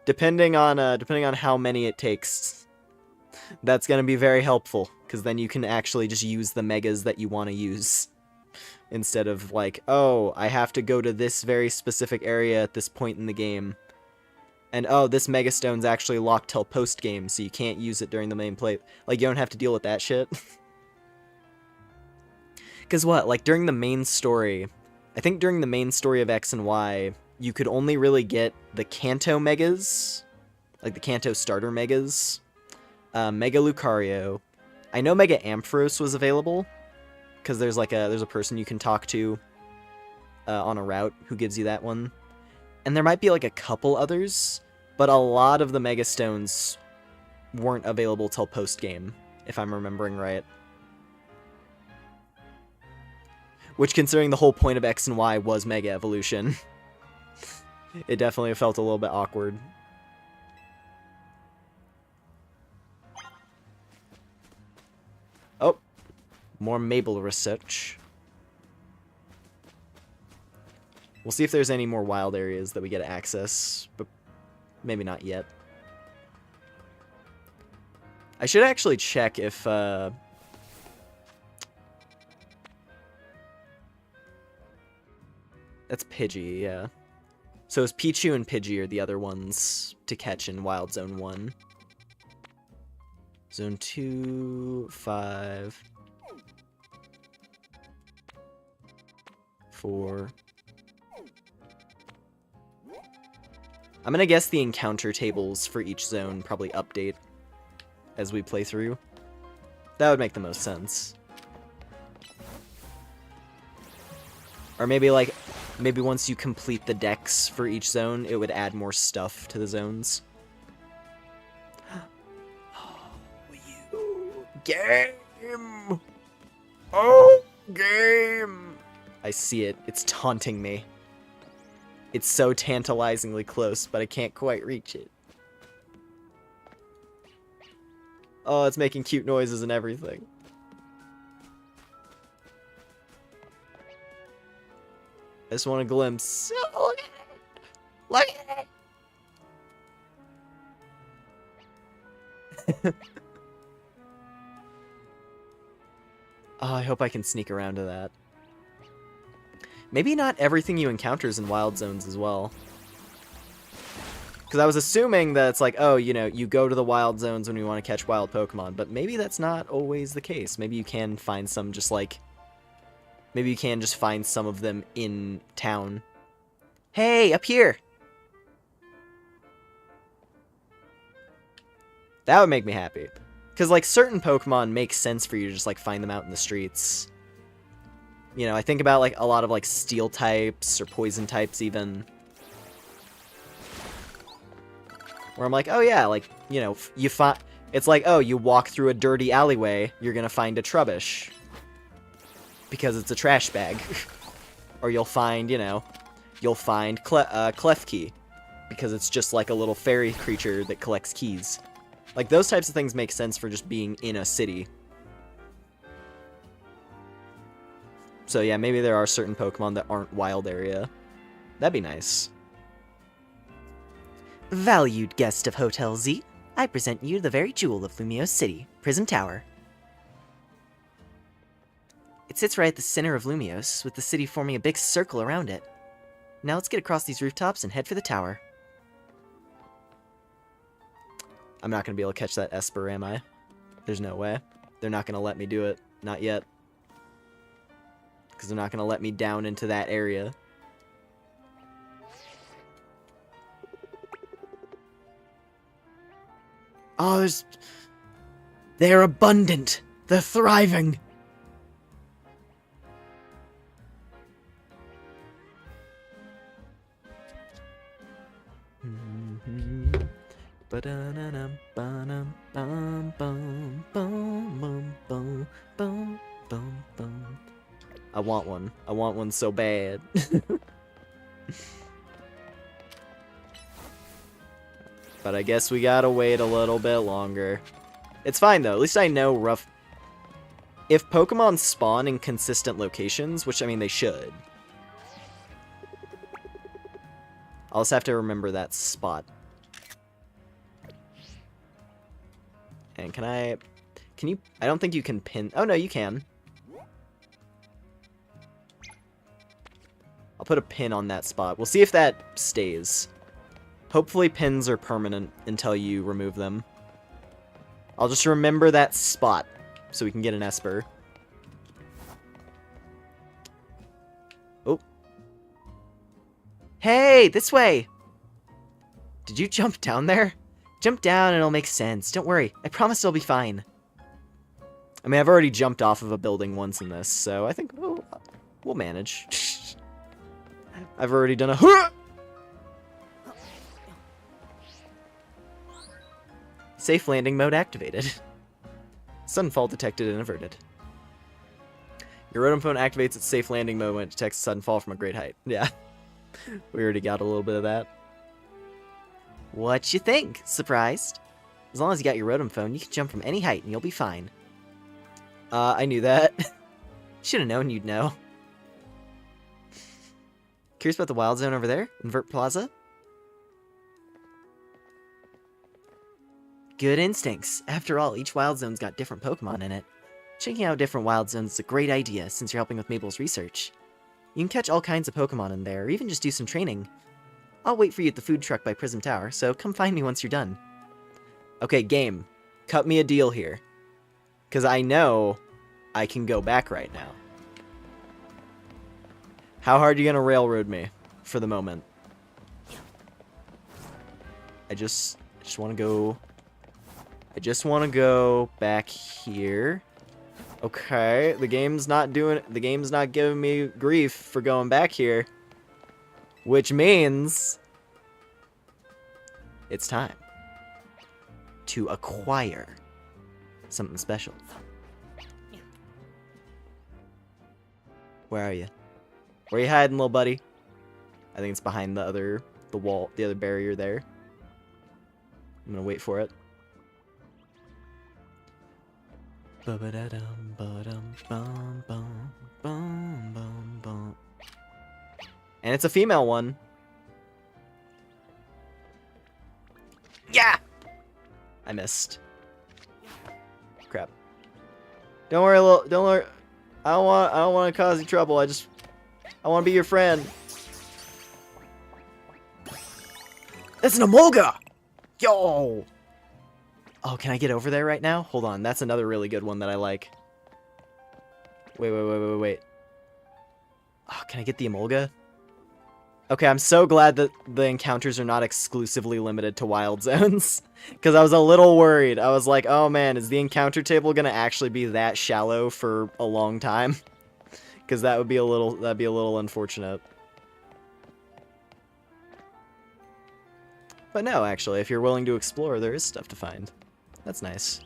Depending on how many it takes. That's going to be very helpful, because then you can actually just use the megas that you want to use. Instead of like, oh, I have to go to this very specific area at this point in the game. And oh, this Mega Stone's actually locked till post-game, so you can't use it during the main play. Like, you don't have to deal with that shit. Because what, like during the main story, I think during the main story of X and Y, you could only really get the Kanto Megas, like the Kanto starter Megas, Mega Lucario. I know Mega Ampharos was available, because there's a person you can talk to on a route who gives you that one. And there might be like a couple others, but a lot of the Mega Stones weren't available till post-game, if I'm remembering right. Which, considering the whole point of X and Y was Mega Evolution, it definitely felt a little bit awkward. Oh, more Mabel research. We'll see if there's any more wild areas that we get to access, but maybe not yet. I should actually check if, that's Pidgey, yeah. So it's Pichu and Pidgey are the other ones to catch in Wild Zone 1. Zone 2, 5, 4. I'm gonna guess the encounter tables for each zone probably update as we play through. That would make the most sense. Or maybe once you complete the decks for each zone, it would add more stuff to the zones. Game! Oh, game! I see it. It's taunting me. It's so tantalizingly close, but I can't quite reach it. Oh, it's making cute noises and everything. I just want a glimpse. Oh, look at it! Look at it! Oh, I hope I can sneak around to that. Maybe not everything you encounter is in Wild Zones as well. Because I was assuming that it's like, oh, you know, you go to the wild zones when you want to catch wild Pokemon, but maybe that's not always the case. Maybe you can find some just like... Maybe you can just find some of them in town. Hey, up here! That would make me happy. Because, like, certain Pokemon make sense for you to just, like, find them out in the streets. You know, I think about, like, a lot of, like, steel types or poison types even. Where I'm like, oh yeah, like, you know, you find... It's like, oh, you walk through a dirty alleyway, you're gonna find a Trubbish. Because it's a trash bag. Or you'll find, you know, you'll find Klefki. Because it's just like a little fairy creature that collects keys. Like, those types of things make sense for just being in a city. So yeah, maybe there are certain Pokemon that aren't wild area. That'd be nice. Valued guest of Hotel Z, I present you the very jewel of Lumiose City, Prism Tower. It sits right at the center of Lumiose, with the city forming a big circle around it. Now let's get across these rooftops and head for the tower. I'm not going to be able to catch that Esper, am I? There's no way. They're not going to let me do it. Not yet. Because they're not going to let me down into that area. Oh, they're abundant. They're thriving. I want one. I want one so bad. But I guess we gotta wait a little bit longer. It's fine though, at least I know rough... If Pokemon spawn in consistent locations, which I mean they should, I'll just have to remember that spot. And can you, I don't think you can pin, oh no you can. I'll put a pin on that spot. We'll see if that stays. Hopefully pins are permanent until you remove them. I'll just remember that spot so we can get an Esper. Oh. Hey, this way! Did you jump down there? Jump down and it'll make sense. Don't worry. I promise it'll be fine. I mean, I've already jumped off of a building once in this, so I think we'll manage. I've already done a... Safe landing mode activated. Sudden fall detected and averted. Your Rotom phone activates its safe landing mode when it detects a sudden fall from a great height. Yeah. We already got a little bit of that. What you think? Surprised? As long as you got your Rotom phone, you can jump from any height and you'll be fine. I knew that. Should've known you'd know. Curious about the wild zone over there? Invert Plaza? Good instincts. After all, each wild zone's got different Pokemon in it. Checking out different wild zones is a great idea since you're helping with Mabel's research. You can catch all kinds of Pokemon in there, or even just do some training. I'll wait for you at the food truck by Prism Tower, so come find me once you're done. Okay, game. Cut me a deal here. Because I know I can go back right now. How hard are you going to railroad me for the moment? I just want to go... I just want to go back here. Okay, the game's not giving me grief for going back here. Which means it's time to acquire something special. Where are you? Where are you hiding, little buddy? I think it's behind the other barrier there. I'm gonna wait for it. And it's a female one. Yeah! I missed. Crap. Don't worry, don't worry. I don't want to cause you trouble. I want to be your friend. That's an Emolga! Yo! Oh, can I get over there right now? Hold on, that's another really good one that I like. Wait. Oh, can I get the Emolga? Okay, I'm so glad that the encounters are not exclusively limited to wild zones. Because I was a little worried. I was like, oh man, is the encounter table gonna actually be that shallow for a long time? Because that'd be a little unfortunate. But no, actually, if you're willing to explore, there is stuff to find. That's nice.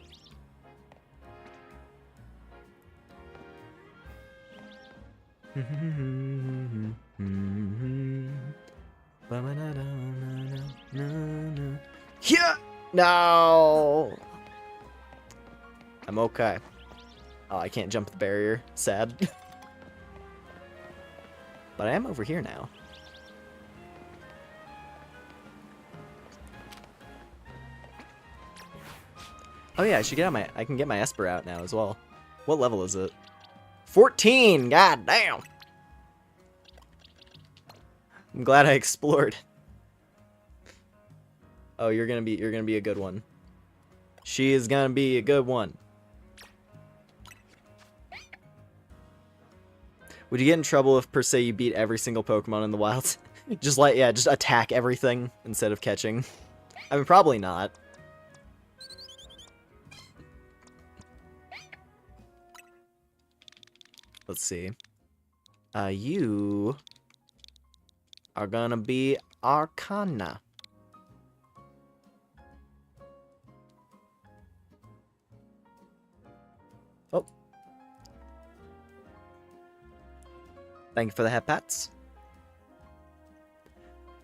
Yeah! No! I'm okay. Oh, I can't jump the barrier. Sad. But I am over here now. Oh yeah, I should get my. I can get my Esper out now as well. What level is it? 14. God damn. I'm glad I explored. Oh, you're gonna be a good one. She is gonna be a good one. Would you get in trouble if per se you beat every single Pokemon in the wild? just attack everything instead of catching. I mean, probably not. Let's see. You are gonna be Arcana. Oh. Thank you for the head pats.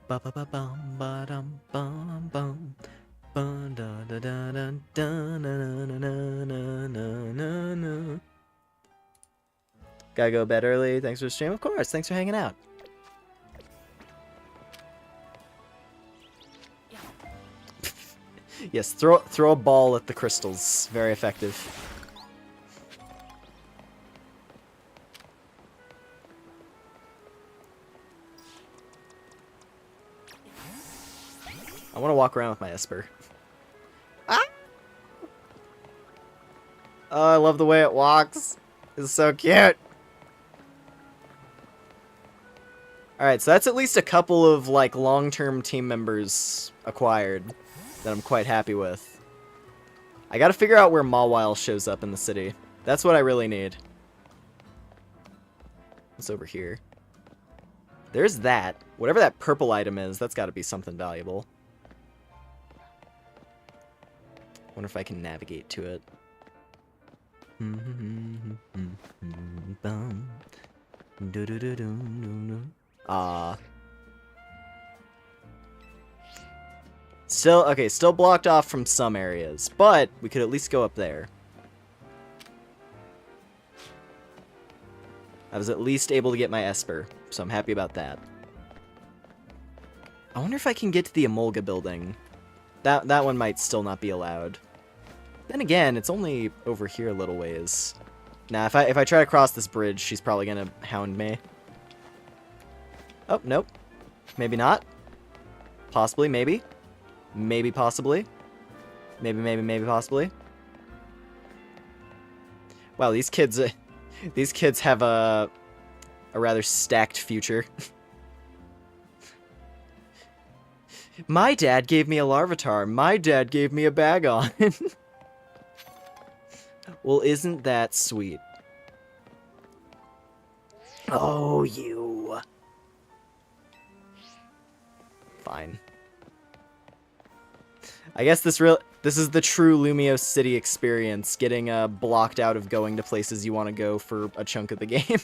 Ba ba ba bum ba dum bum bum. Ba da da da da da na na na na na na. Gotta go to bed early. Thanks for the stream. Of course. Thanks for hanging out. Yes, throw a ball at the crystals. Very effective. I want to walk around with my Esper. Ah! Oh, I love the way it walks. It's so cute. Alright, so that's at least a couple of, like, long-term team members acquired that I'm quite happy with. I gotta figure out where Mawile shows up in the city. That's what I really need. What's over here? There's that. Whatever that purple item is, that's gotta be something valuable. Wonder if I can navigate to it. Still blocked off from some areas, but we could at least go up there. I was at least able to get my Esper, so I'm happy about that. I wonder if I can get to the Emolga building. That one might still not be allowed. Then again, it's only over here a little ways. Nah, if I try to cross this bridge, she's probably gonna hound me. Oh, nope. Maybe not. Possibly, maybe. Maybe, possibly. Maybe, possibly. Wow, these kids have a rather stacked future. My dad gave me a Larvitar. My dad gave me a Bagon. Well, isn't that sweet? Oh, you. Fine. I guess this is the true Lumio City experience, getting blocked out of going to places you want to go for a chunk of the game.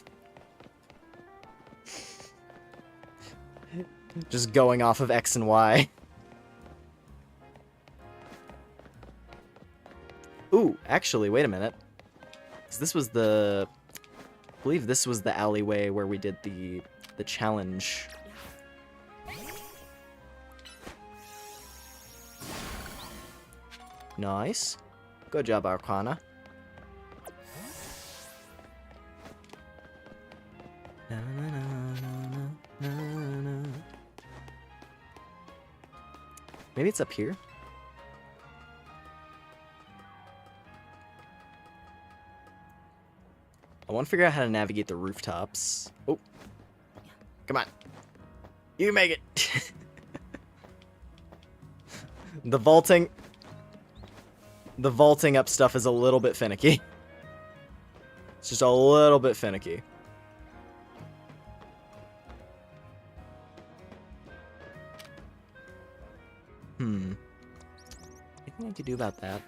Just going off of X and Y. Ooh, actually, wait a minute. 'Cause this was the... I believe this was the alleyway where we did the challenge. Nice. Good job, Arcana. Na, na, na, na, na, na. Maybe it's up here? I want to figure out how to navigate the rooftops. Oh. Come on. You make it. The vaulting up stuff is a little bit finicky. It's just a little bit finicky. Anything I could do about that?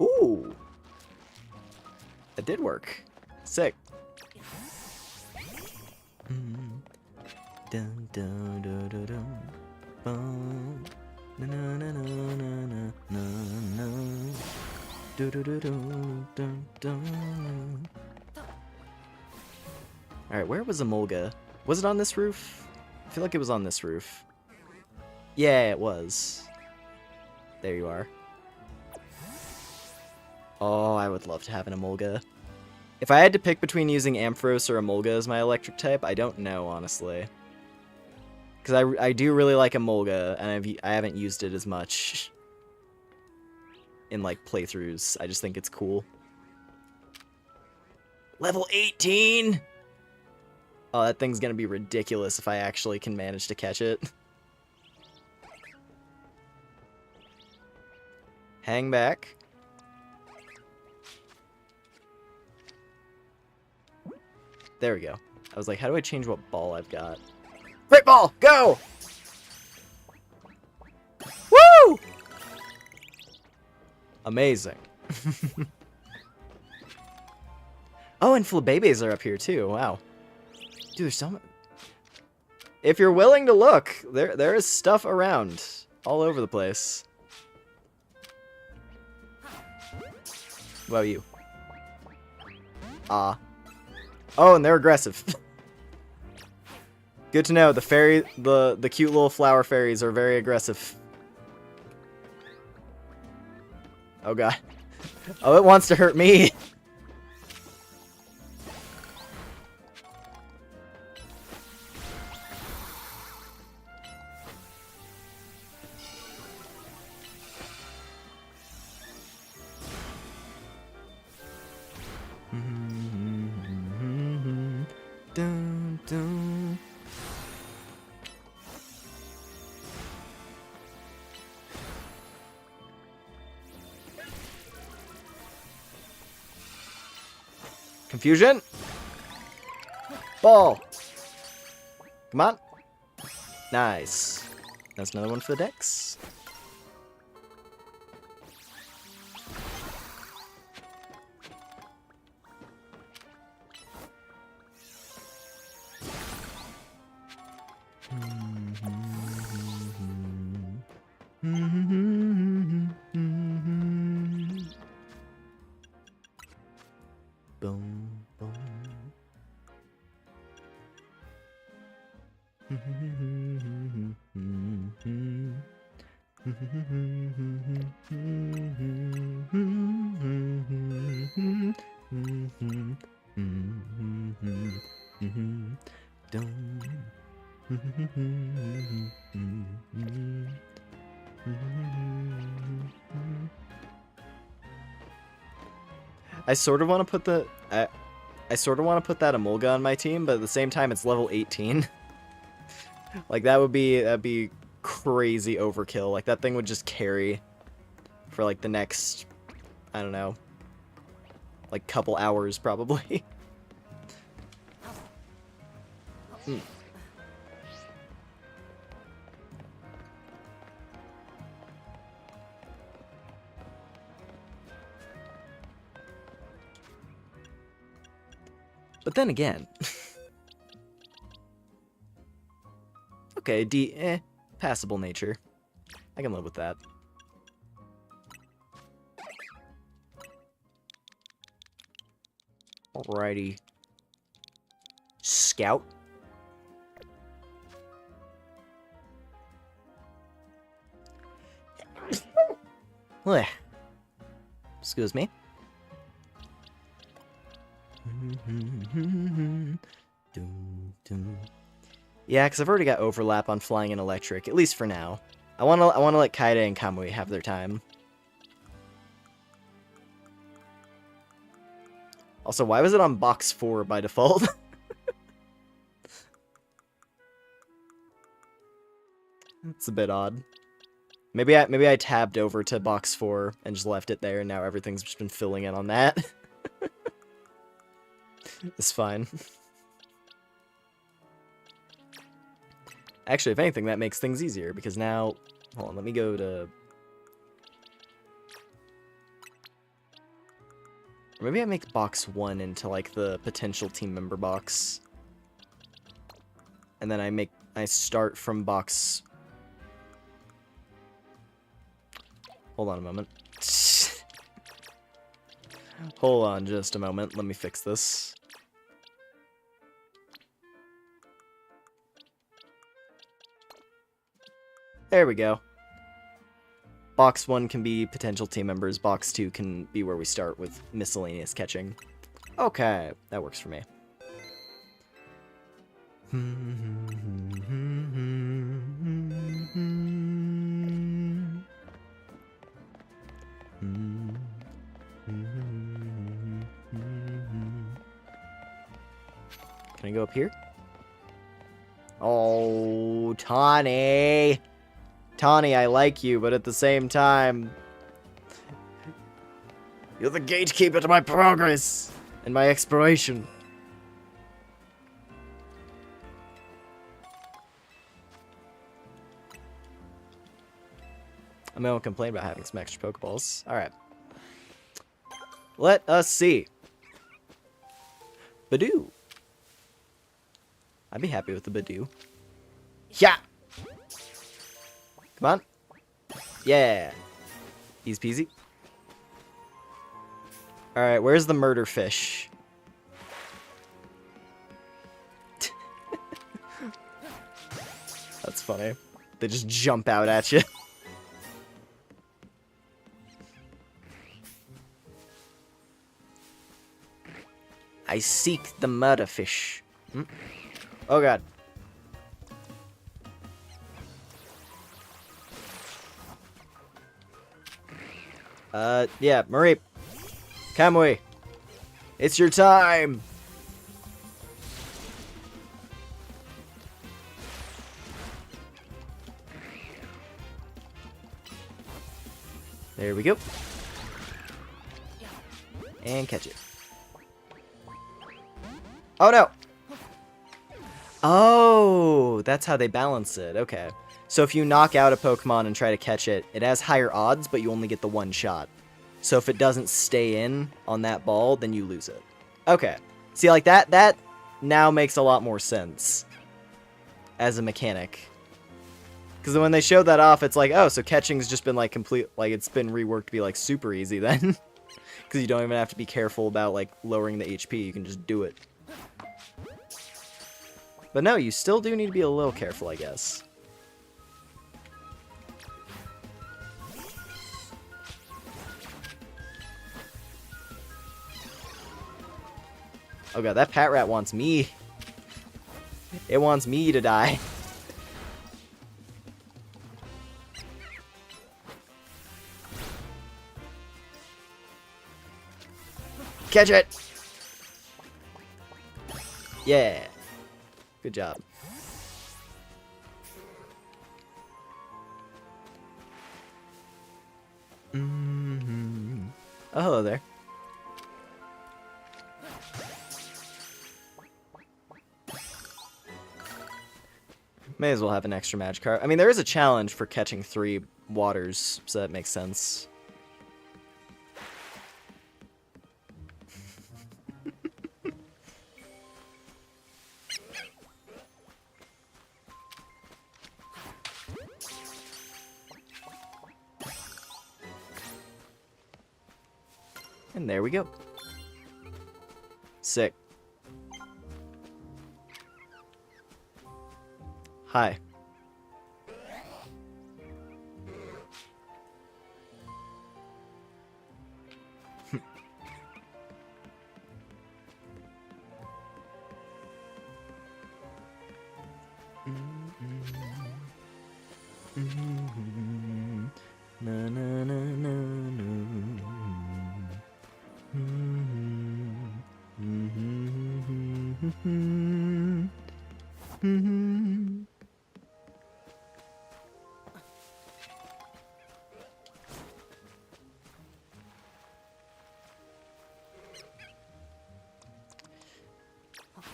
Ooh! That did work. Sick. Dun, dun, dun, dun, dun. Bum. Na, na, na, na, na, na, na. Du, du, du, du, dun, dun. Alright, where was Emolga? Was it on this roof? I feel like it was on this roof. Yeah, it was. There you are. Oh, I would love to have an Emolga. If I had to pick between using Ampharos or Emolga as my electric type, I don't know, honestly. Because I do really like Emolga, and I haven't used it as much in, like, playthroughs. I just think it's cool. Level 18! Oh, that thing's gonna be ridiculous if I actually can manage to catch it. Hang back. There we go. I was like, how do I change what ball I've got? Great ball! Go! Woo! Amazing. Oh, and Flabebes are up here too. Wow. Dude, there's so much. If you're willing to look, there is stuff around all over the place. What about you? Ah. Oh, and they're aggressive. Good to know. The cute little flower fairies are very aggressive. Oh god. Oh, it wants to hurt me. Dun, dun. Confusion. Ball. Come on. Nice. That's another one for the decks. Boom, boom. I sort of want to put the I sort of want to put that Emolga on my team, but at the same time it's level 18. Like that'd be crazy overkill. Like that thing would just carry for like the next, I don't know, like couple hours probably. But then again, okay, passable nature. I can live with that. Alrighty. Scout. Blech. Excuse me. Dun, dun. Yeah, because I've already got overlap on flying and electric, at least for now. I wanna let Kaida and Kamui have their time. Also, why was it on box 4 by default? It's a bit odd. Maybe I tabbed over to box 4 and just left it there, and now everything's just been filling in on that. It's fine. Actually, if anything, that makes things easier, because now... Hold on, let me go to... Or maybe I make box 1 into, like, the potential team member box. And then I start from box... Hold on a moment. Hold on just a moment. Let me fix this. There we go. Box 1 can be potential team members. Box 2 can be where we start with miscellaneous catching. Okay, that works for me. Can I go up here? Oh, Tawny! Tawny, I like you, but at the same time... You're the gatekeeper to my progress and my exploration. I mean, I won't complain about having some extra Pokeballs. Alright. Let us see. Badoo. I'd be happy with the Badoo. Yeah! Come on. Yeah. Easy peasy. Alright, where's the murder fish? That's funny. They just jump out at you. I seek the murder fish. Hmm? Oh god. Yeah, Marie. Kamui. It's your time. There we go. And catch it. Oh no! Oh, that's how they balance it. Okay. So if you knock out a Pokemon and try to catch it, it has higher odds, but you only get the one shot. So if it doesn't stay in on that ball, then you lose it. Okay. See, like that now makes a lot more sense as a mechanic. Because when they showed that off, it's like, oh, so catching's just been like complete, like it's been reworked to be like super easy then. Because you don't even have to be careful about like lowering the HP, you can just do it. But no, you still do need to be a little careful, I guess. Oh god, that Patrat wants me. It wants me to die. Catch it! Yeah. Good job. Oh, hello there. May as well have an extra Magikarp. I mean, there is a challenge for catching 3 waters, so that makes sense. And there we go. Sick. Hi. Na na na na na.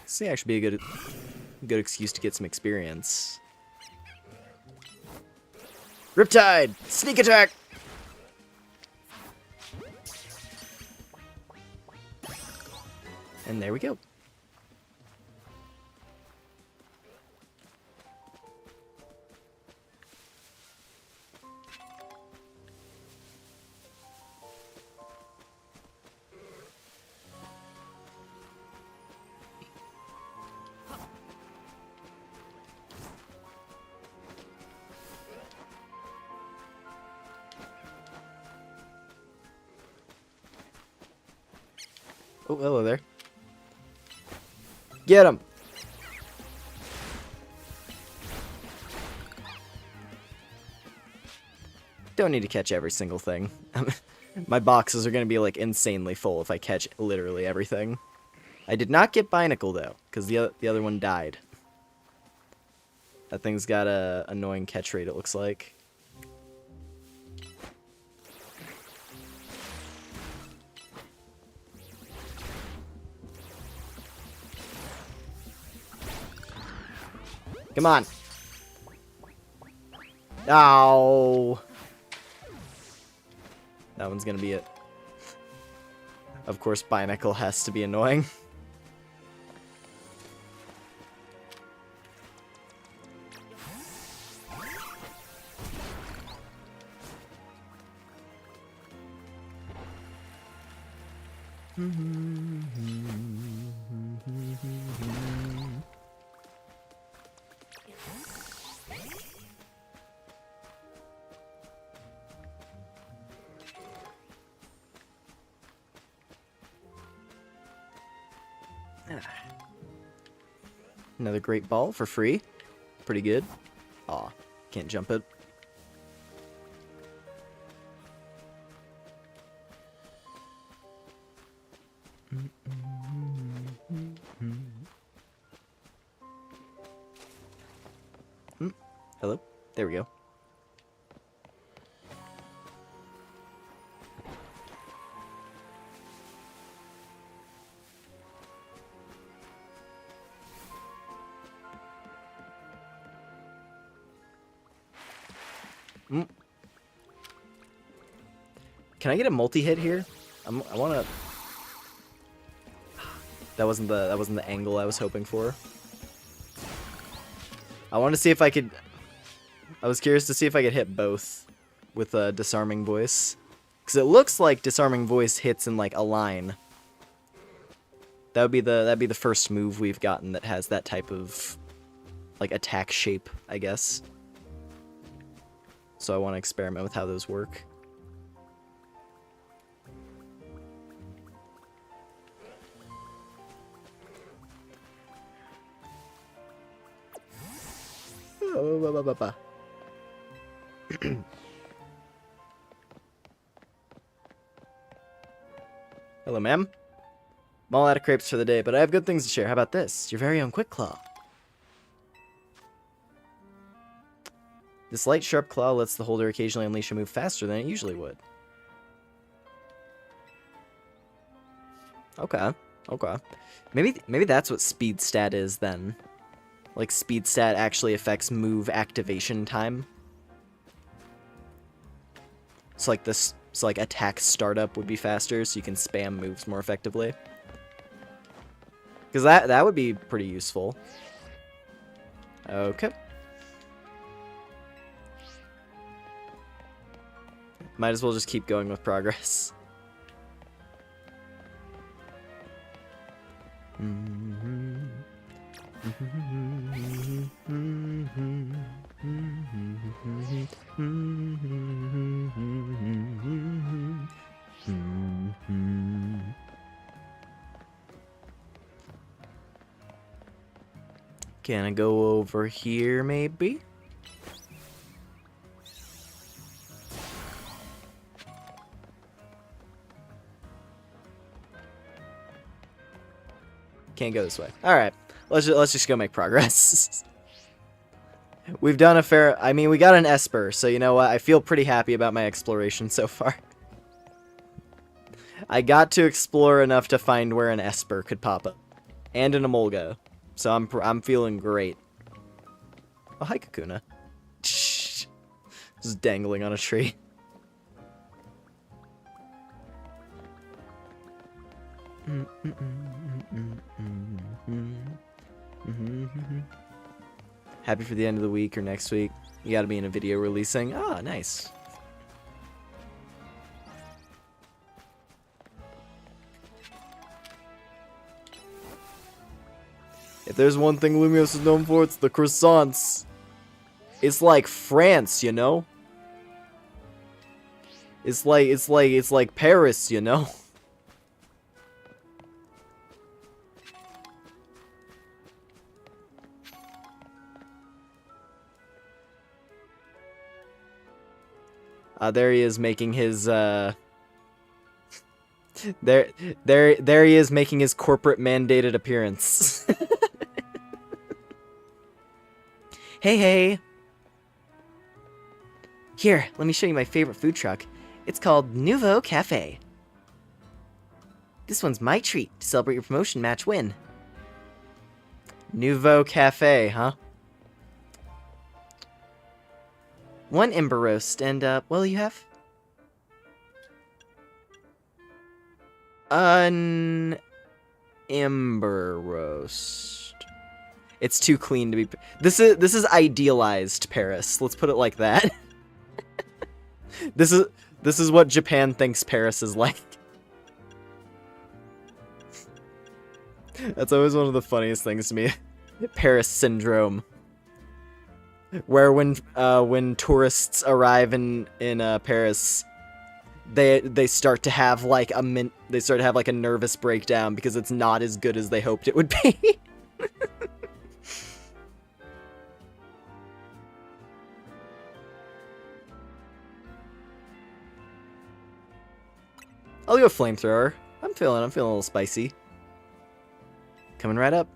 This may actually be a good excuse to get some experience. Riptide! Sneak attack! And there we go. Oh, hello there. Get him! Don't need to catch every single thing. My boxes are going to be, like, insanely full if I catch literally everything. I did not get Binacle, though, because the other one died. That thing's got a annoying catch rate, it looks like. Come on. Ow. That one's gonna be it. Of course, Binacle has to be annoying. Another great ball for free. Pretty good. Aw, can't jump it. Hello? There we go. Can I get a multi-hit here? I want to. That wasn't the angle I was hoping for. I want to see if I could. I was curious to see if I could hit both with a disarming voice, because it looks like disarming voice hits in like a line. That'd be the first move we've gotten that has that type of like attack shape, I guess. So I want to experiment with how those work. Hello, ma'am. I'm all out of crepes for the day, but I have good things to share. How about this? Your very own Quick Claw. This light, sharp claw lets the holder occasionally unleash a move faster than it usually would. Okay. Okay. Maybe that's what speed stat is then. Like, speed stat actually affects move activation time. So like this, so like attack startup would be faster, so you can spam moves more effectively. Because that would be pretty useful. Okay. Might as well just keep going with progress. Can I go over here, maybe? Can't go this way. Alright. Let's just go make progress. We've done a fair... I mean, we got an Esper, so you know what? I feel pretty happy about my exploration so far. I got to explore enough to find where an Esper could pop up. And an Emolga. So I'm feeling great. Oh, hi, Kakuna. Just dangling on a tree. Happy for the end of the week or next week. You gotta be in a video releasing. Ah, nice. If there's one thing Lumios is known for, it's the croissants. It's like France, you know? It's like Paris, you know? There he is making his, there he is making his corporate mandated appearance. Hey. Here, let me show you my favorite food truck. It's called Nouveau Cafe. This one's my treat to celebrate your promotion match win. Nouveau Cafe, huh? One ember roast, and, what will you have? An ember roast. It's too clean to be... This is idealized Paris. Let's put it like that. This is what Japan thinks Paris is like. That's always one of the funniest things to me. Paris syndrome. Where when tourists arrive in Paris, they start to have like a nervous breakdown because it's not as good as they hoped it would be. I'll do a flamethrower. I'm feeling a little spicy. Coming right up.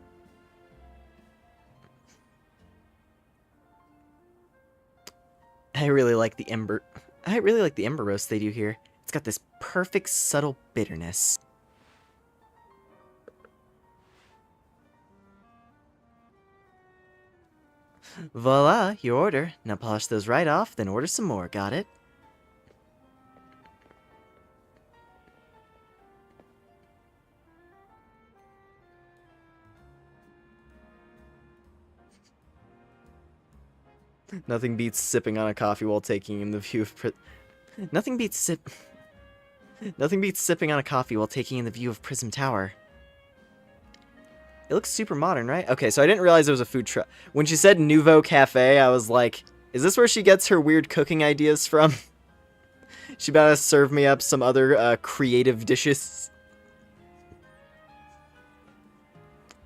I really like the ember roast they do here. It's got this perfect subtle bitterness. Voila, your order. Now polish those right off, then order some more, got it? Nothing beats sipping on a coffee while taking in the view of Nothing beats sipping on a coffee while taking in the view of Prism Tower. It looks super modern, right? Okay, so I didn't realize there was a food truck. When she said Nouveau Cafe, I was like, is this where she gets her weird cooking ideas from? She about to serve me up some other creative dishes.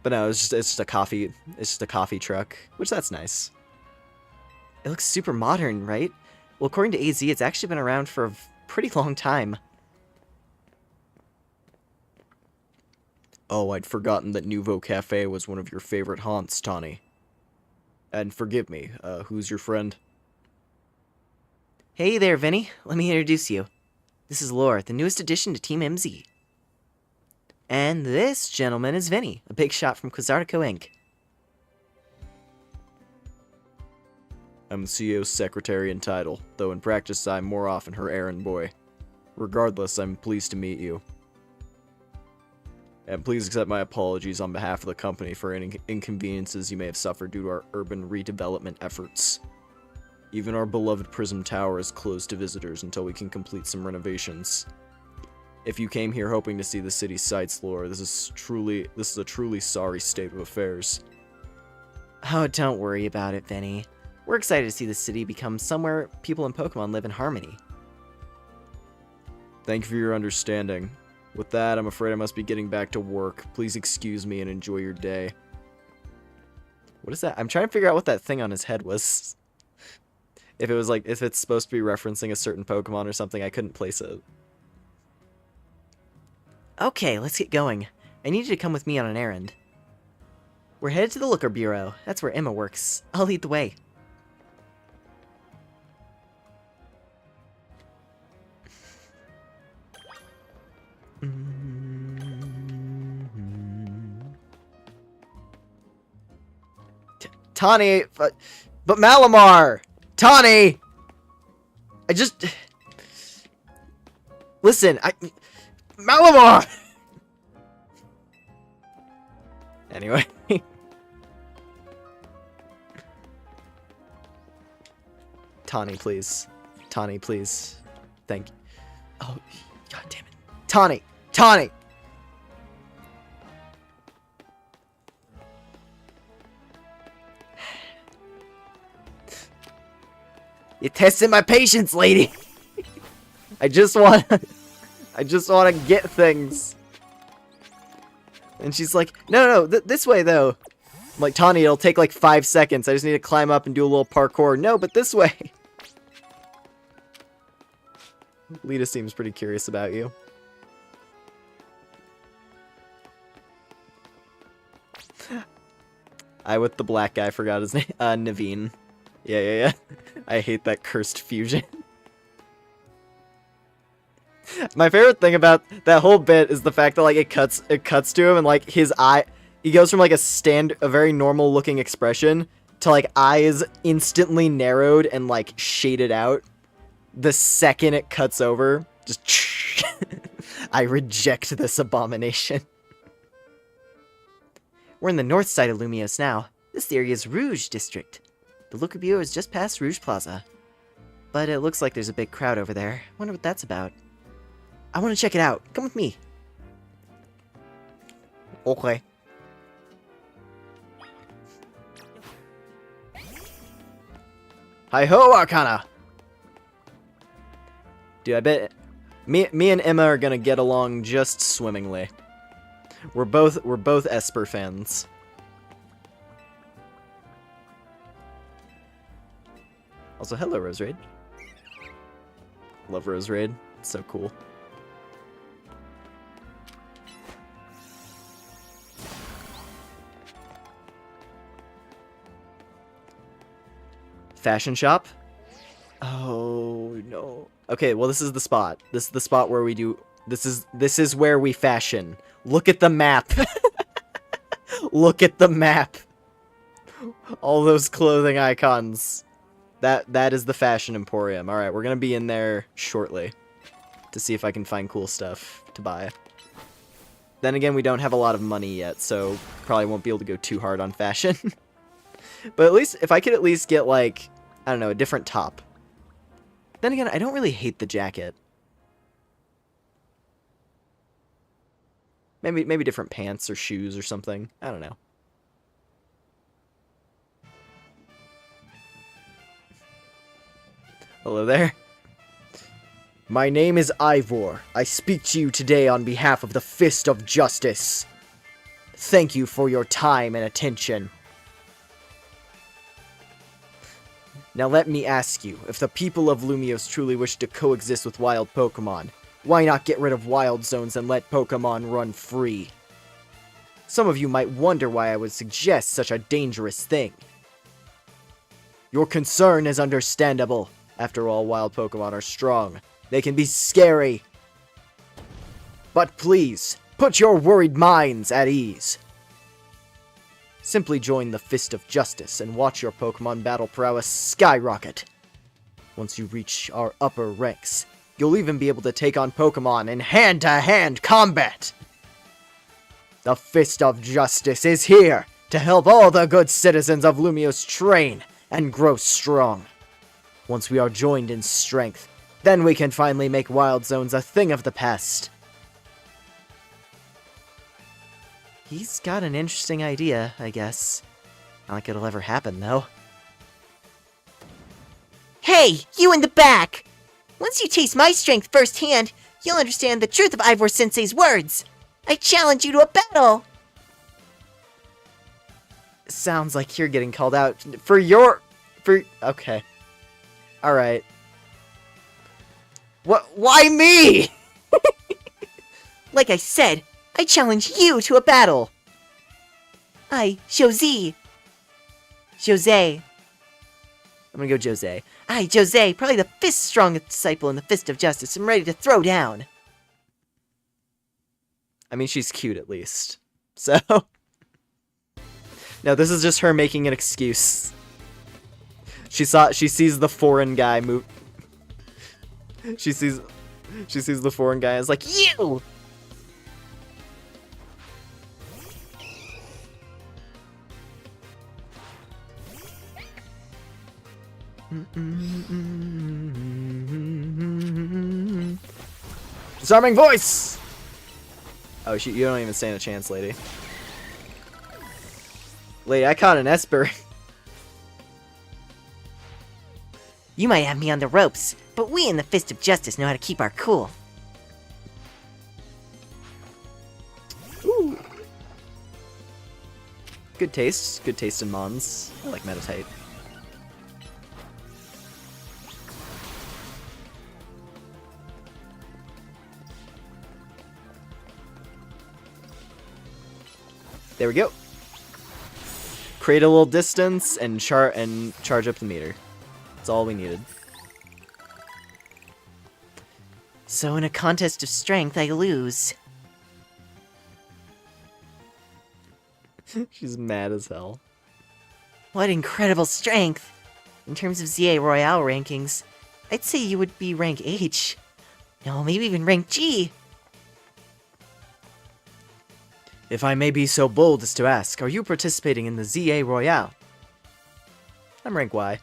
But no, it's just a coffee. It's just a coffee truck, which that's nice. It looks super modern, right? Well, according to AZ, it's actually been around for a pretty long time. Oh, I'd forgotten that Nouveau Cafe was one of your favorite haunts, Tawny. And forgive me, who's your friend? Hey there, Vinny. Let me introduce you. This is Lore, the newest addition to Team MZ. And this gentleman is Vinny, a big shot from Quizartico Inc. I'm the CEO's secretary and title, though in practice I'm more often her errand boy. Regardless, I'm pleased to meet you. And please accept my apologies on behalf of the company for any inconveniences you may have suffered due to our urban redevelopment efforts. Even our beloved Prism Tower is closed to visitors until we can complete some renovations. If you came here hoping to see the city's sights, Lore, this is a truly sorry state of affairs. Oh, don't worry about it, Vinny. We're excited to see the city become somewhere people and Pokemon live in harmony. Thank you for your understanding. With that, I'm afraid I must be getting back to work. Please excuse me and enjoy your day. What is that? I'm trying to figure out what that thing on his head was. If it's supposed to be referencing a certain Pokemon or something, I couldn't place it. Okay, let's get going. I need you to come with me on an errand. We're headed to the Looker Bureau. That's where Emma works. I'll lead the way. Tawny, but Malamar! Tawny! I just... Listen, Malamar! Anyway. Tawny, please. Tawny, please. Thank you. Oh, god damn it. Tawny! Tawny! You're testing my patience, lady! I just want to get things. And she's like, no, this way, though. I'm like, Tawny, it'll take like 5 seconds. I just need to climb up and do a little parkour. No, but this way. Lita seems pretty curious about you. I with the black guy forgot his name. Naveen. Yeah. I hate that cursed fusion. My favorite thing about that whole bit is the fact that like it cuts to him and like his eye, he goes from like a very normal looking expression to like eyes instantly narrowed and like shaded out the second it cuts over. Just I reject this abomination. We're in the north side of Lumios now. This area is Rouge District. The Looker Bureau is just past Rouge Plaza. But it looks like there's a big crowd over there. Wonder what that's about. I want to check it out. Come with me. Okay. Hi-ho, Arcana! Dude, I bet me and Emma are gonna get along just swimmingly. We're both Esper fans. Also, hello, Rose Raid. Love Rose Raid. It's so cool. Fashion shop? Oh, no. Okay, well, this is the spot. This is the spot where we do... This is where we fashion. Look at the map. Look at the map. All those clothing icons. That is the fashion emporium. Alright, we're gonna be in there shortly. To see if I can find cool stuff to buy. Then again, we don't have a lot of money yet, so probably won't be able to go too hard on fashion. But at least, if I could at least get, like, I don't know, a different top. Then again, I don't really hate the jacket. Maybe different pants or shoes or something. I don't know. Hello there. My name is Ivor. I speak to you today on behalf of the Fist of Justice. Thank you for your time and attention. Now let me ask you, if the people of Lumios truly wish to coexist with wild Pokemon, why not get rid of wild zones and let Pokemon run free? Some of you might wonder why I would suggest such a dangerous thing. Your concern is understandable. After all, wild Pokemon are strong. They can be scary. But please, put your worried minds at ease. Simply join the Fist of Justice and watch your Pokemon battle prowess skyrocket. Once you reach our upper ranks, you'll even be able to take on Pokemon in hand-to-hand combat. The Fist of Justice is here to help all the good citizens of Lumios train and grow strong. Once we are joined in strength, then we can finally make wild zones a thing of the past. He's got an interesting idea, I guess. Not like it'll ever happen, though. Hey, you in the back! Once you taste my strength firsthand, you'll understand the truth of Ivor Sensei's words. I challenge you to a battle! Sounds like you're getting called out okay. Alright. What? Why me? Like I said, I challenge you to a battle. Aye, Jose. Jose. I'm gonna go Jose. Aye, Jose, probably the fifth strongest disciple in the Fist of Justice. I'm ready to throw down. I mean, she's cute at least. So. No, this is just her making an excuse. She sees the foreign guy move. She sees the foreign guy and is like, you! Disarming voice! Oh, you don't even stand a chance, lady. Lady, I caught an Esper. You might have me on the ropes, but we in the Fist of Justice know how to keep our cool. Ooh. Good taste. Good taste in Mons. I like Meditate. There we go. Create a little distance and charge up the meter. That's all we needed. So in a contest of strength, I lose. She's mad as hell. What incredible strength! In terms of ZA Royale rankings, I'd say you would be rank H. No, maybe even rank G. If I may be so bold as to ask, are you participating in the ZA Royale? I'm rank Y.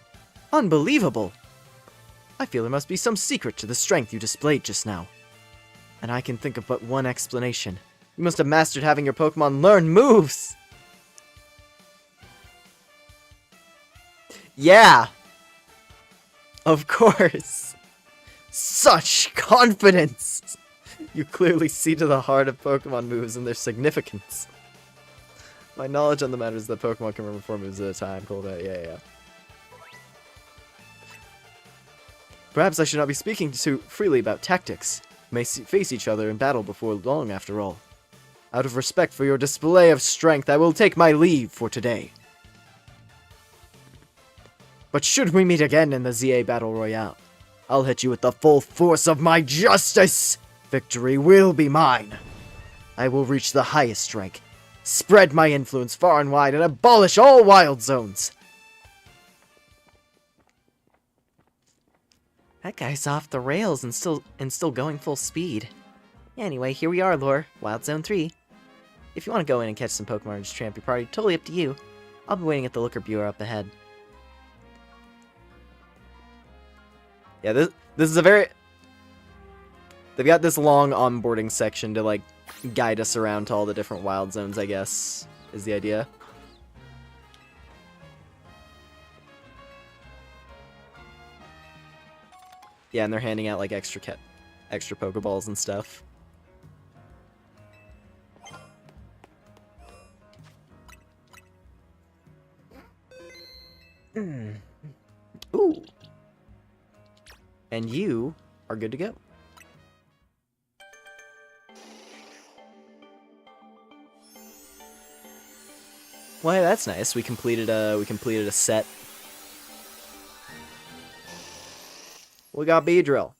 Unbelievable! I feel there must be some secret to the strength you displayed just now. And I can think of but one explanation. You must have mastered having your Pokemon learn moves! Yeah! Of course! Such confidence! You clearly see to the heart of Pokemon moves and their significance. My knowledge on the matter is that Pokemon can remember 4 moves at a time. Cool that, yeah. Perhaps I should not be speaking too freely about tactics. We may face each other in battle before long, after all. Out of respect for your display of strength, I will take my leave for today. But should we meet again in the ZA Battle Royale, I'll hit you with the full force of my justice! Victory will be mine. I will reach the highest rank, spread my influence far and wide, and abolish all wild zones. That guy's off the rails and still going full speed. Anyway, here we are, Lore. Wild Zone 3. If you want to go in and catch some Pokemon and just tramp your party, totally up to you. I'll be waiting at the Looker Bureau up ahead. Yeah, this is a very... They've got this long onboarding section to, like, guide us around to all the different wild zones, I guess, is the idea. Yeah, and they're handing out, like, extra Pokeballs and stuff. Ooh. And you are good to go. Well, hey, that's nice. We completed a set. We got Beedrill.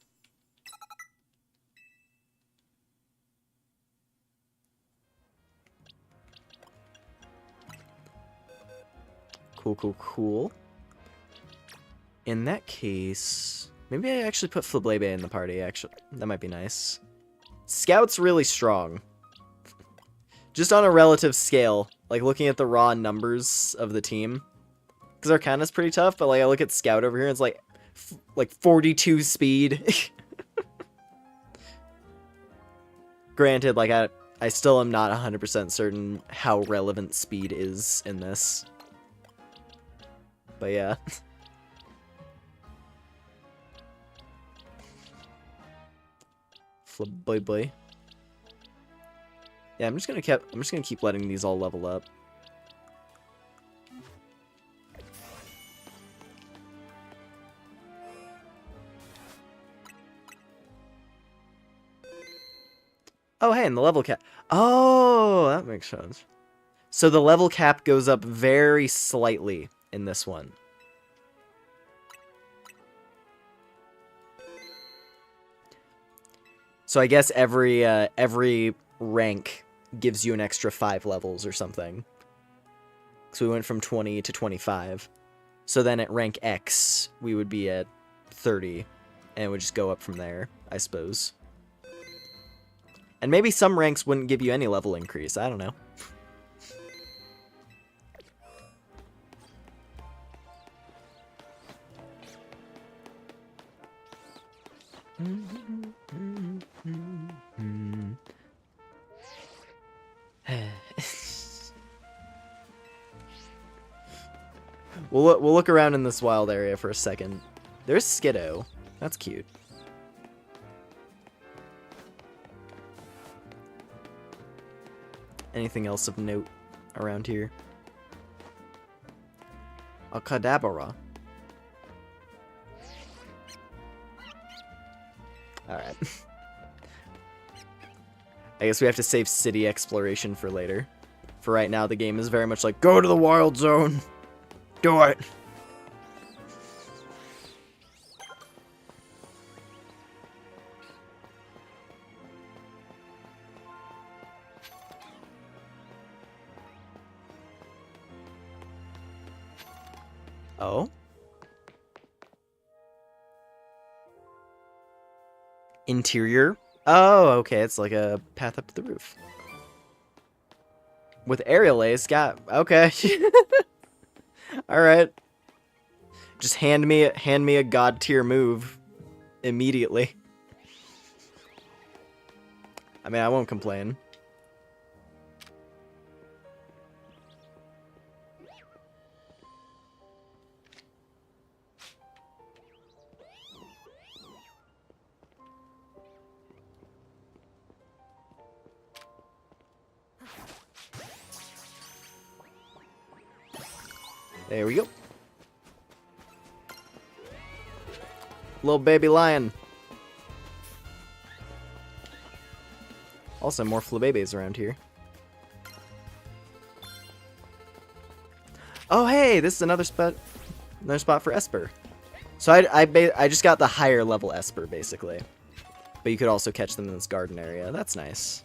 Cool. In that case, maybe I actually put Flablebe in the party, actually. That might be nice. Scout's really strong. Just on a relative scale, like looking at the raw numbers of the team. Because Arcana's pretty tough, but like I look at Scout over here and it's like 42 speed. Granted, like I still am not 100% certain how relevant speed is in this. But yeah. Flip-boy. Yeah, I'm just gonna keep letting these all level up. Oh, hey, and the level cap. Oh, that makes sense. So the level cap goes up very slightly in this one. So I guess every rank gives you an extra 5 levels or something. So we went from 20 to 25. So then at rank X, we would be at 30, and it would just go up from there, I suppose. And maybe some ranks wouldn't give you any level increase, I don't know. We'll look around in this wild area for a second. There's Skiddo. That's cute. Anything else of note around here? A Kadabra. Alright. I guess we have to save city exploration for later. For right now, the game is very much like, go to the wild zone! Do it! Oh? Interior? Oh, okay, it's like a path up to the roof. With aerial ace, okay. Alright. Just hand me a god tier move immediately. I mean, I won't complain. There we go. Little baby lion. Also, more flabébés around here. Oh, hey, this is another spot for Esper. So I just got the higher level Esper, basically. But you could also catch them in this garden area. That's nice.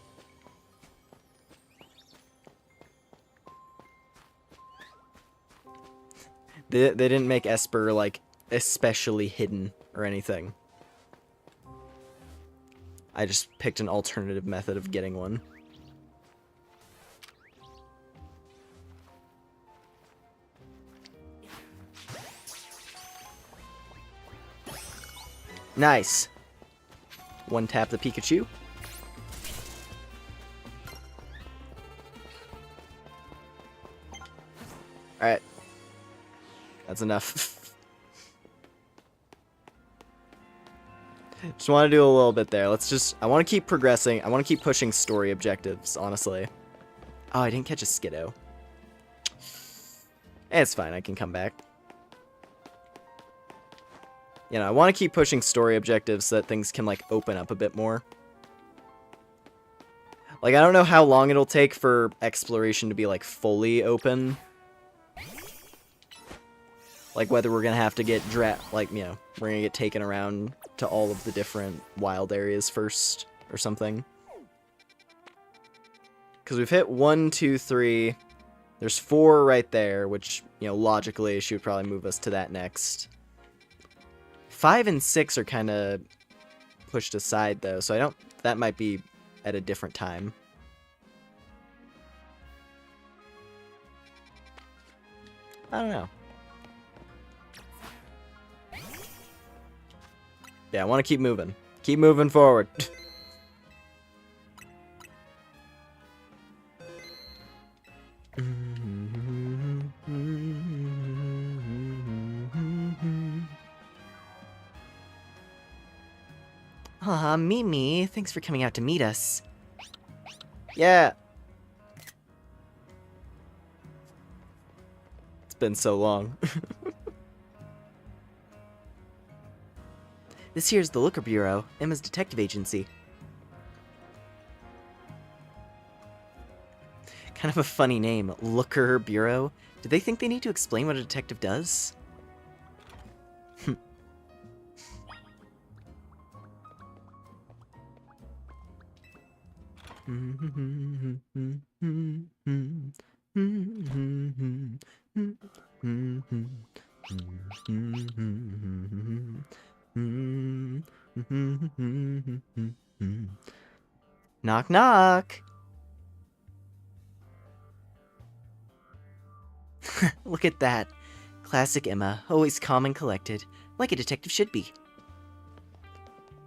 They didn't make Esper, like, especially hidden or anything. I just picked an alternative method of getting one. Nice. One tap the Pikachu. Alright. That's enough. Just want to do a little bit there. I want to keep progressing. I want to keep pushing story objectives, honestly. Oh, I didn't catch a Skiddo. It's fine, I can come back. You know, I want to keep pushing story objectives so that things can, like, open up a bit more. Like, I don't know how long it'll take for exploration to be, like, fully open. Like, whether we're gonna have to get we're gonna get taken around to all of the different wild areas first, or something. Because we've hit 1, 2, 3. There's 4 right there, which, you know, logically should probably move us to that next. 5 and 6 are kind of pushed aside, though, so that might be at a different time. I don't know. Yeah, I want to keep moving. Keep moving forward. Aw, Mimi, thanks for coming out to meet us. Yeah. It's been so long. This here's the Looker Bureau, Emma's detective agency. Kind of a funny name, Looker Bureau. Do they think they need to explain what a detective does? Knock knock. Look at that. Classic Emma, always calm and collected, like a detective should be.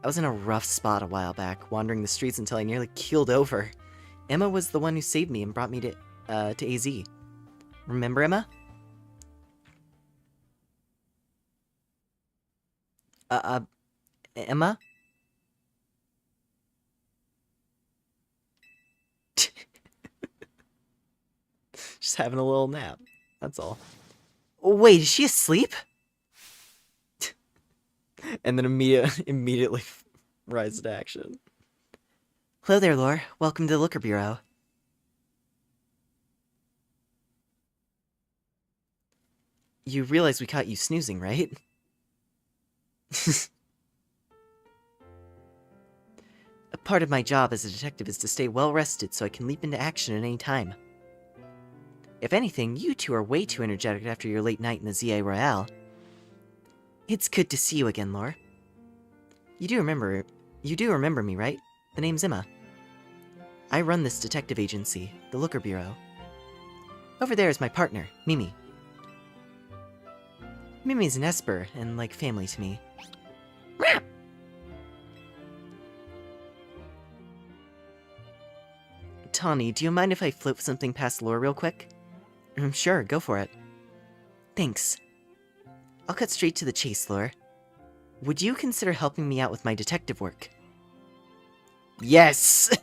I was in a rough spot a while back, wandering the streets until I nearly keeled over. Emma was the one who saved me and brought me to AZ. Remember Emma? Emma? Just having a little nap. That's all. Wait, is she asleep? And then immediately rise to action. Hello there, Lore. Welcome to the Looker Bureau. You realize we caught you snoozing, right? A part of my job as a detective is to stay well rested so I can leap into action at any time. If anything, you two are way too energetic after your late night in the ZA Royale. It's good to see you again, Lore. You do remember me, right? The name's Emma. I run this detective agency, the Looker Bureau. Over there is my partner, Mimi. Mimi's an Esper and like family to me. Tawny, do you mind if I flip something past Lore real quick? Sure, go for it. Thanks. I'll cut straight to the chase, Lore. Would you consider helping me out with my detective work? Yes!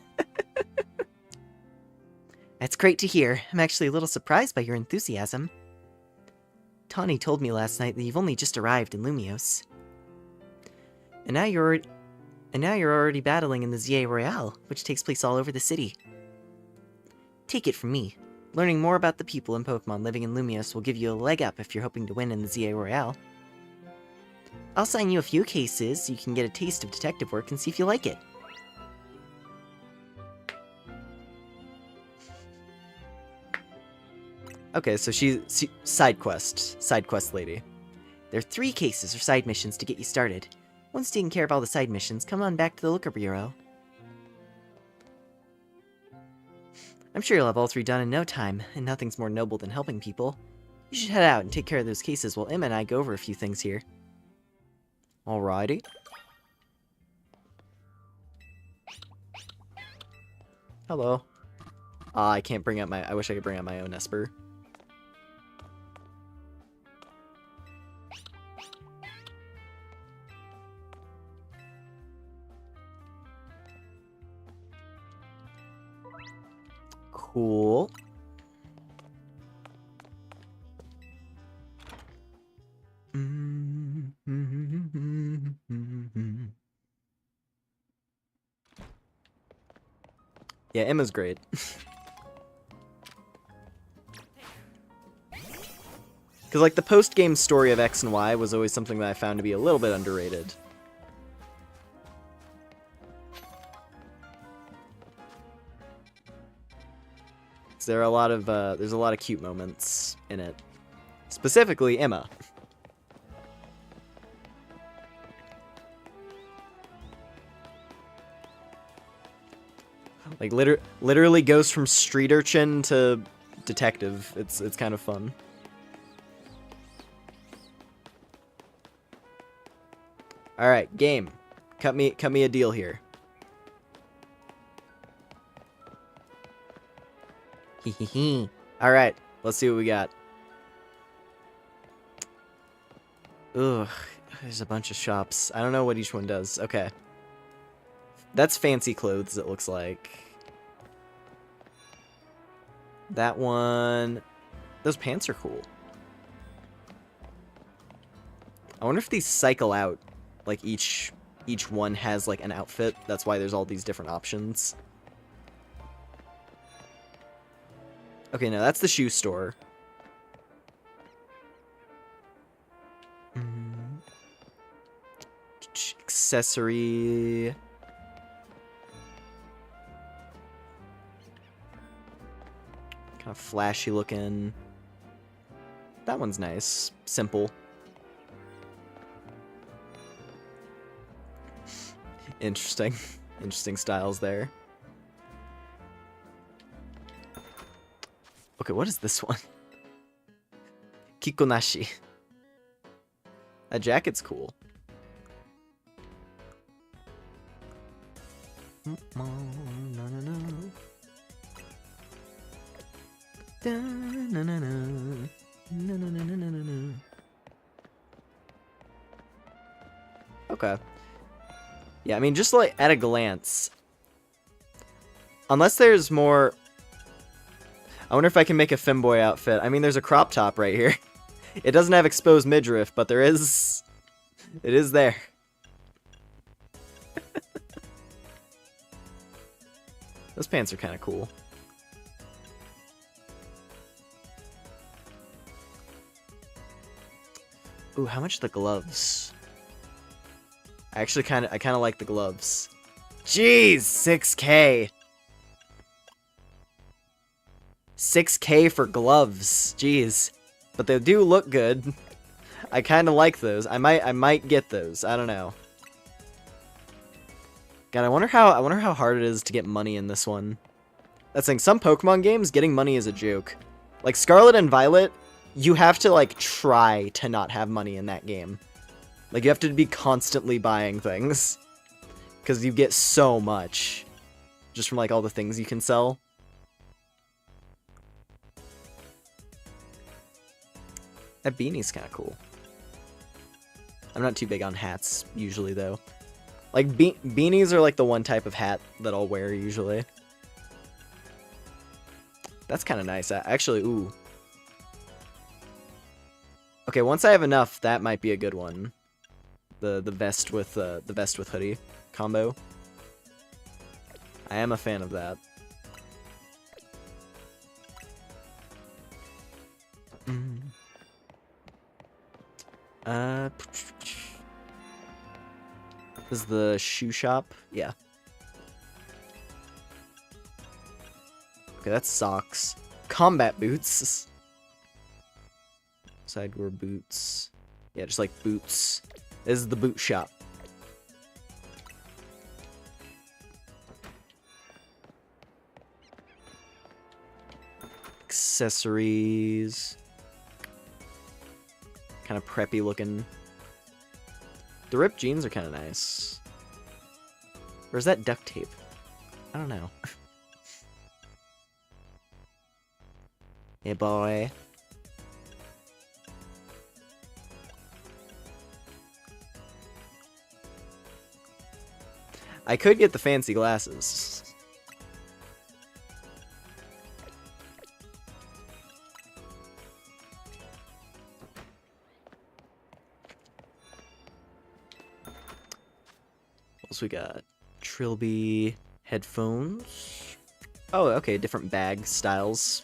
That's great to hear. I'm actually a little surprised by your enthusiasm. Tawny told me last night that you've only just arrived in Lumios. And now you're already battling in the ZA Royale, which takes place all over the city. Take it from me. Learning more about the people and Pokemon living in Lumios will give you a leg up if you're hoping to win in the ZA Royale. I'll assign you a few cases so you can get a taste of detective work and see if you like it. Okay, so she's side quest lady. There are 3 cases or side missions to get you started. Once taking care of all the side missions, come on back to the Looker Bureau. I'm sure you'll have all 3 done in no time, and nothing's more noble than helping people. You should head out and take care of those cases while Emma and I go over a few things here. Alrighty. Hello. I can't bring up I wish I could bring up my own Esper. Cool. Yeah, Emma's great. Because, like, the post-game story of X and Y was always something that I found to be a little bit underrated. There's a lot of cute moments in it. Specifically, Emma. Like, literally goes from street urchin to detective. It's kind of fun. Alright, game. Cut me a deal here. Alright, let's see what we got. Ugh, there's a bunch of shops. I don't know what each one does. Okay. That's fancy clothes, it looks like. That one... Those pants are cool. I wonder if these cycle out. Like, each one has, like, an outfit. That's why there's all these different options. Okay, no, that's the shoe store. Accessory. Kind of flashy looking. That one's nice. Simple. Interesting. Interesting styles there. Okay, what is this one? Kikonashi. That jacket's cool. Okay. Yeah, I mean, just like at a glance. Unless there's more... I wonder if I can make a femboy outfit. I mean, there's a crop top right here. It doesn't have exposed midriff, but there is... It is there. Those pants are kind of cool. Ooh, how much are the gloves? I actually kind of like the gloves. Jeez, 6K. 6K for gloves. Jeez. But they do look good. I kind of like those. I might get those. I don't know. God, I wonder how hard it is to get money in this one. That's thing. Some Pokemon games, getting money is a joke. Like Scarlet and Violet, you have to like try to not have money in that game. Like you have to be constantly buying things because you get so much just from like all the things you can sell. That beanie's kind of cool. I'm not too big on hats usually though. Like beanies are like the one type of hat that I'll wear usually. That's kind of nice. Actually, ooh. Okay, once I have enough, that might be a good one. The vest with hoodie combo. I am a fan of that. This is the shoe shop. Yeah. Okay, that's socks. Combat boots. Sideward boots. Yeah, just like boots. This is the boot shop. Accessories. Kind of preppy looking. The ripped jeans are kind of nice. Or is that duct tape? I don't know. Hey, boy. I could get the fancy glasses. What else we got? Trilby headphones. Oh, okay, different bag styles.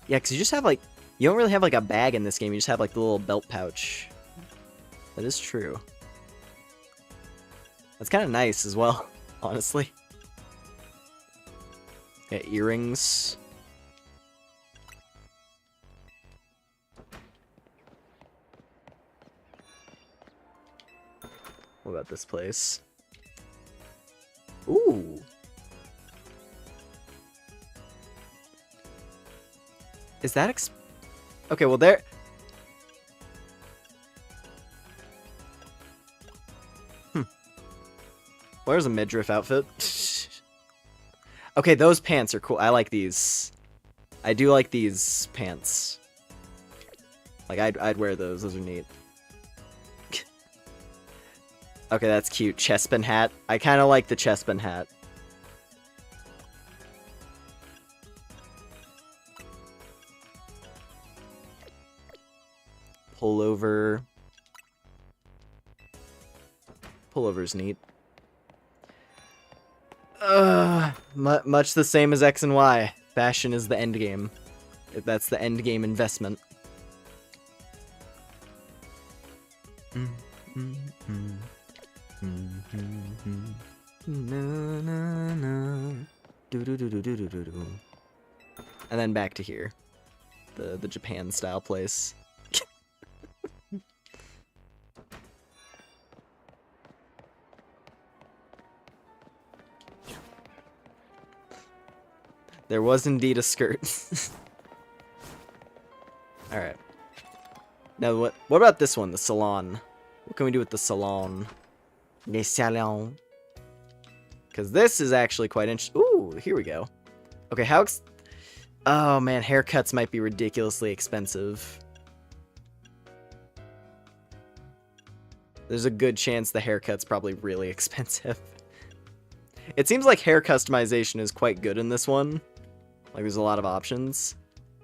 Yeah, because you just have like... You don't really have like a bag in this game, you just have like the little belt pouch. That is true. That's kind of nice as well, honestly. Yeah, earrings. What about this place? Ooh. Is that okay, well there... Where's a midriff outfit? Okay, those pants are cool. I like these. I do like these pants. Like, I'd wear those. Those are neat. Okay, that's cute. Chespin hat. I kind of like the Chespin hat. Pullover. Pullover's neat. Much the same as X and Y. Fashion is the end game. if that's the end game investment. And then back to here, the Japan style place. There was indeed a skirt. All right. Now what about this one, the salon? What can we do with the salon? Le salon. Because this is actually quite interesting. Ooh, here we go. Okay, oh man, haircuts might be ridiculously expensive. There's a good chance the haircut's probably really expensive. It seems like hair customization is quite good in this one. Like, there's a lot of options.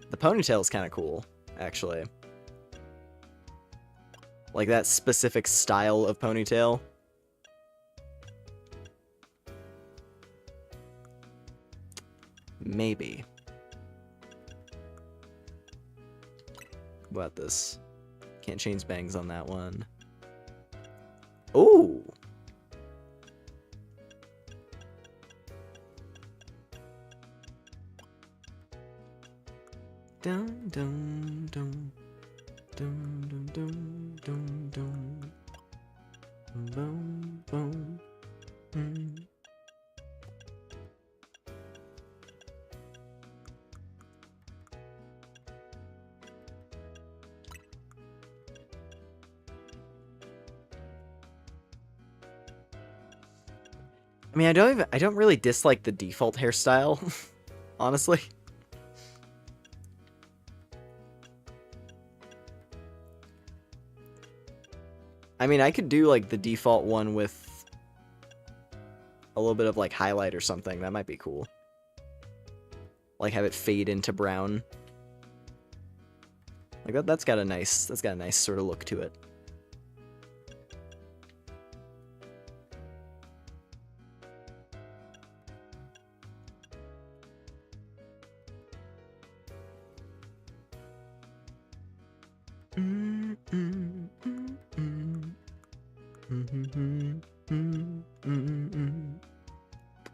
The ponytail is kind of cool, actually. Like, that specific style of ponytail. Maybe. What about this? Can't change bangs on that one. Ooh! Dum dum dum dum dum dum dum dum boom boom. I mean, I don't really dislike the default hairstyle, honestly. I mean, I could do, like, the default one with a little bit of, like, highlight or something. That might be cool. Like, have it fade into brown. Like, that's got a nice sort of look to it.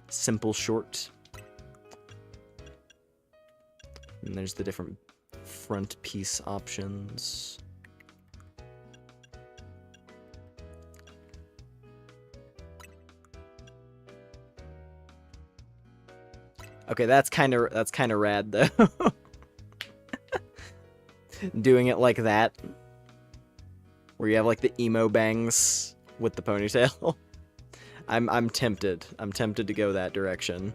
Simple short. And there's the different front piece options. Okay, that's kind of rad though. Doing it like that, where you have like the emo bangs with the ponytail. I'm tempted. I'm tempted to go that direction.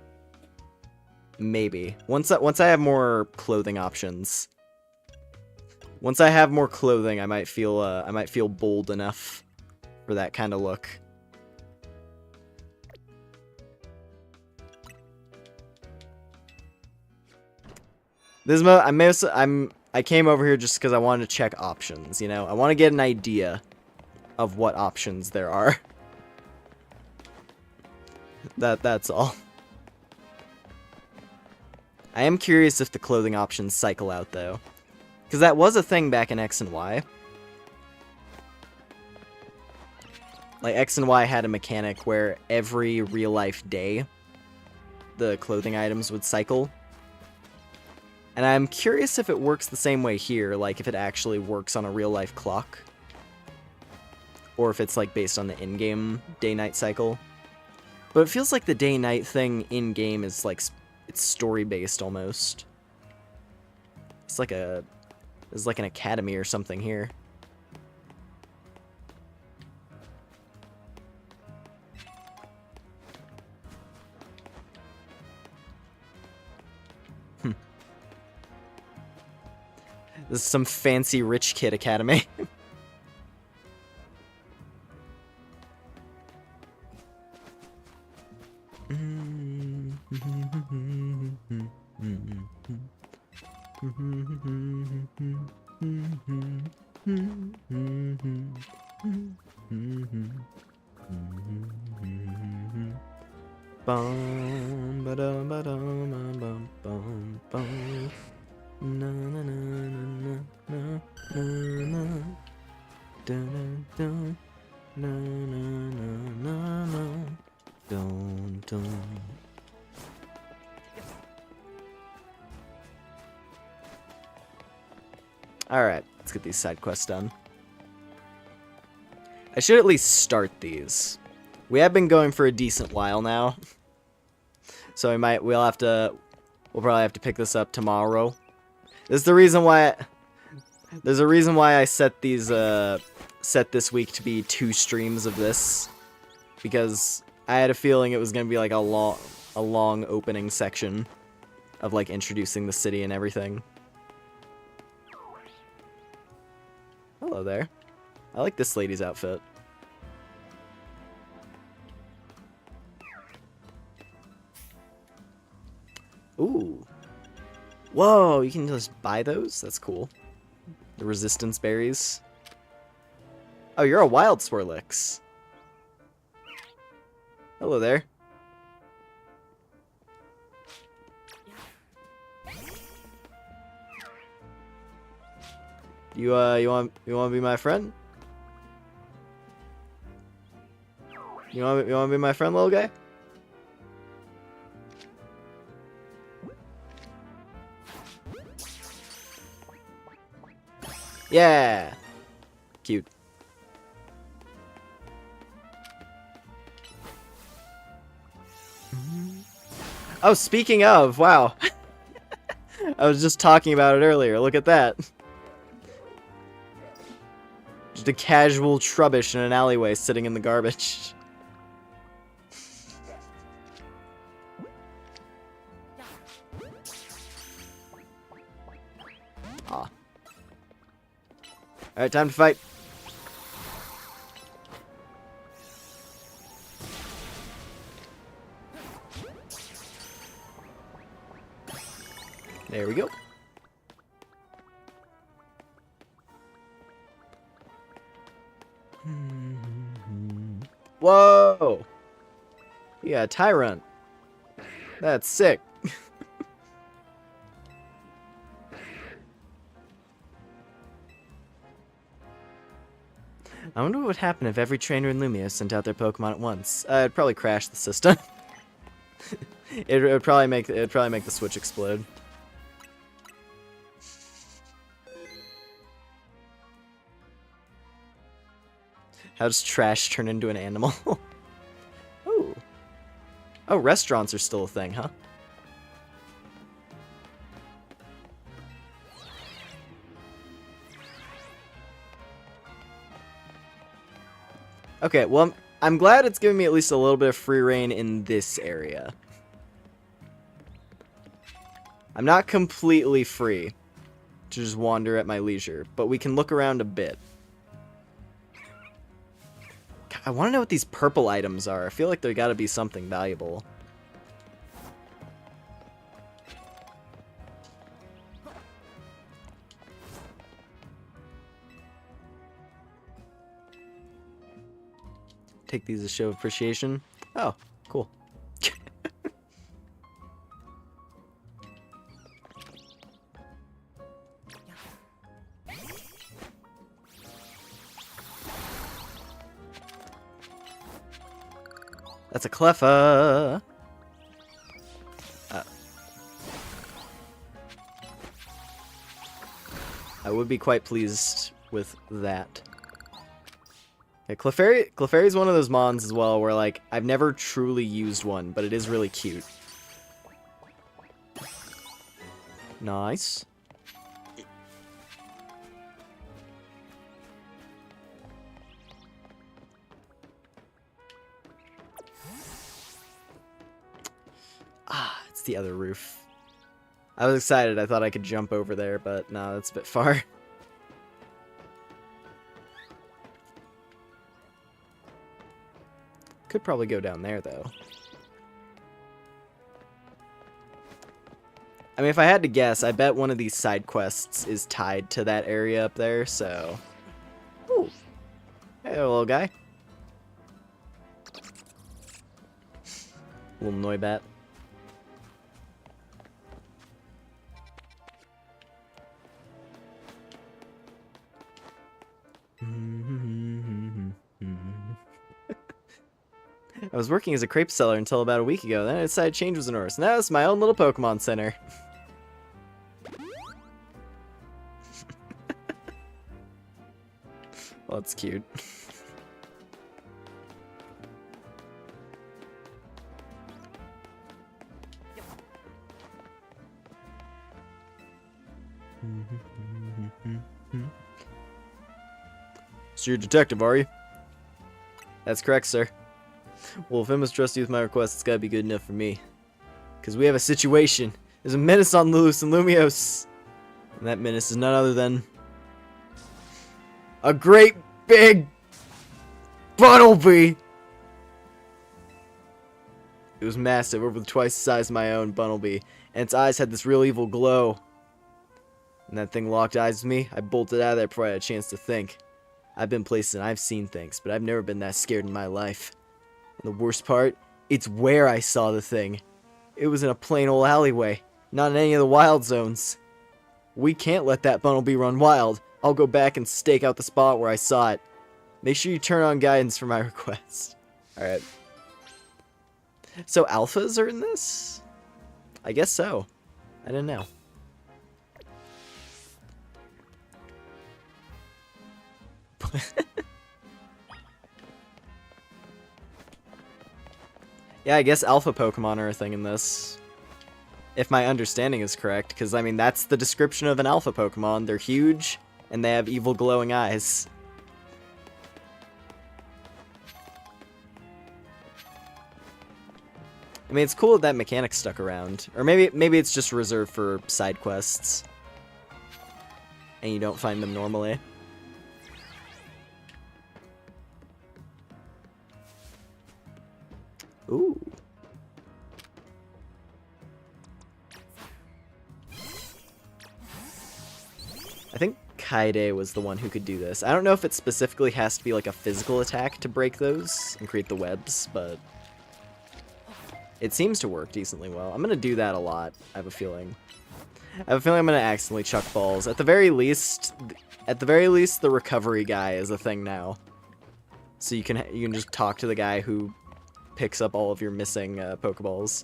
Maybe once I have more clothing options. Once I have more clothing, I might feel bold enough for that kind of look. I came over here just because I wanted to check options, you know? I want to get an idea of what options there are. That's all. I am curious if the clothing options cycle out, though. Because that was a thing back in X and Y. Like, X and Y had a mechanic where every real-life day, the clothing items would cycle. And I'm curious if it works the same way here, like if it actually works on a real-life clock. Or if it's, like, based on the in-game day-night cycle. But it feels like the day-night thing in-game is, like, it's story-based almost. It's like an academy or something here. This is some fancy rich kid academy. Bum, ba-dum, ba-dum, bum, bum, bum. Na na na na na na na. Dun dun na na na na na. Dun dun. Alright, let's get these side quests done. I should at least start these. We have been going for a decent while now. So we'll probably have to pick this up tomorrow. There's a reason why I set this week to be 2 streams of this. Because I had a feeling it was gonna be like a long opening section of like introducing the city and everything. Hello there. I like this lady's outfit. Ooh. Whoa, you can just buy those? That's cool. The resistance berries. Oh, you're a wild Swirlix. Hello there. You want to be my friend? You want to be my friend, little guy? Yeah. Cute. Oh, speaking of, wow. I was just talking about it earlier. Look at that. Just a casual Trubbish in an alleyway sitting in the garbage. Aw. Alright, time to fight. There we go. Whoa! Yeah, Tyrant. That's sick. I wonder what would happen if every trainer in Lumia sent out their Pokemon at once. It'd probably crash the system. It'd probably make the Switch explode. How does trash turn into an animal? Ooh. Oh, restaurants are still a thing, huh? Okay, well, I'm glad it's giving me at least a little bit of free reign in this area. I'm not completely free to just wander at my leisure, but we can look around a bit. God, I want to know what these purple items are. I feel like there gotta be something valuable. Take these as a show of appreciation. Oh, cool. That's a Cleffa. I would be quite pleased with that. Yeah, Clefairy is one of those mons as well where, like, I've never truly used one, but it is really cute. Nice. Ah, it's the other roof. I was excited. I thought I could jump over there, but no, that's a bit far. Could probably go down there, though. I mean, if I had to guess, I bet one of these side quests is tied to that area up there, so... Ooh. Hey, little guy. Little Noibat. I was working as a crepe seller until about a week ago. Then I decided change was in order. So now it's my own little Pokemon Center. Well, that's cute. So you're a detective, are you? That's correct, sir. Well, if I must trust you with my request, it's gotta be good enough for me. Because we have a situation. There's a menace on the loose in Lumios. And that menace is none other than a great big Bunnelby. It was massive, over twice the size of my own Bunnelby, and its eyes had this real evil glow. And that thing locked eyes with me. I bolted out of there before I had a chance to think. I've been places and I've seen things, but I've never been that scared in my life. And the worst part, it's where I saw the thing. It was in a plain old alleyway, not in any of the wild zones. We can't let that Bunnelby run wild. I'll go back and stake out the spot where I saw it. Make sure you turn on guidance for my request. Alright. So alphas are in this? I guess so. I didn't know. Yeah, I guess alpha Pokemon are a thing in this. If my understanding is correct, because, I mean, that's the description of an alpha Pokemon. They're huge, and they have evil glowing eyes. I mean, it's cool that mechanic stuck around. Or maybe it's just reserved for side quests. And you don't find them normally. Ooh. I think Kaide was the one who could do this. I don't know if it specifically has to be like a physical attack to break those and create the webs, but it seems to work decently well. I'm gonna do that a lot, I have a feeling. I have a feeling I'm gonna accidentally chuck balls. At the very least, the recovery guy is a thing now. So you can just talk to the guy who picks up all of your missing Pokeballs.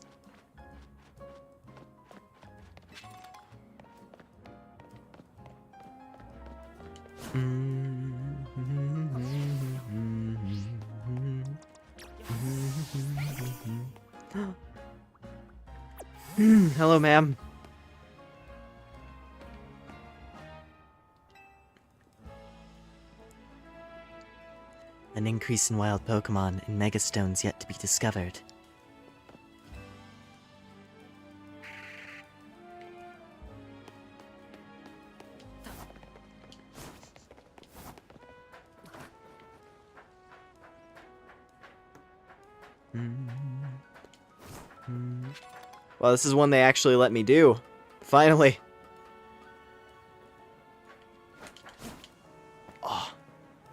Hello, ma'am. An increase in wild Pokemon and Megastones yet to be discovered. Well, this is one they actually let me do. Finally. Oh,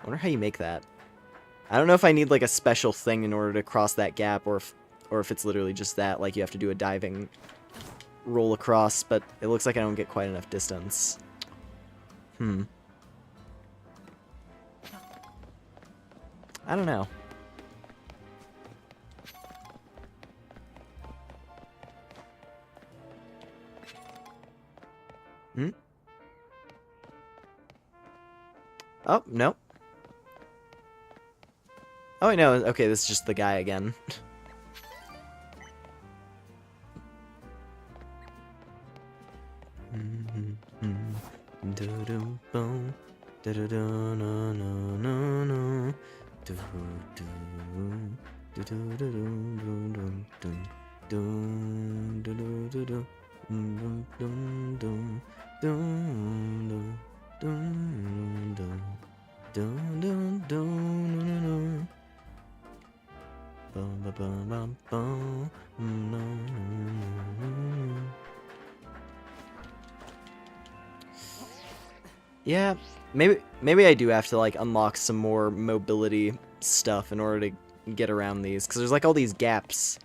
I wonder how you make that. I don't know if I need like a special thing in order to cross that gap, or if it's literally just that, like you have to do a diving roll across, but it looks like I don't get quite enough distance. I don't know. Oh, no. Oh, no. Okay, this is just the guy again. Yeah, maybe I do have to like unlock some more mobility stuff in order to get around these, because there's like all these gaps,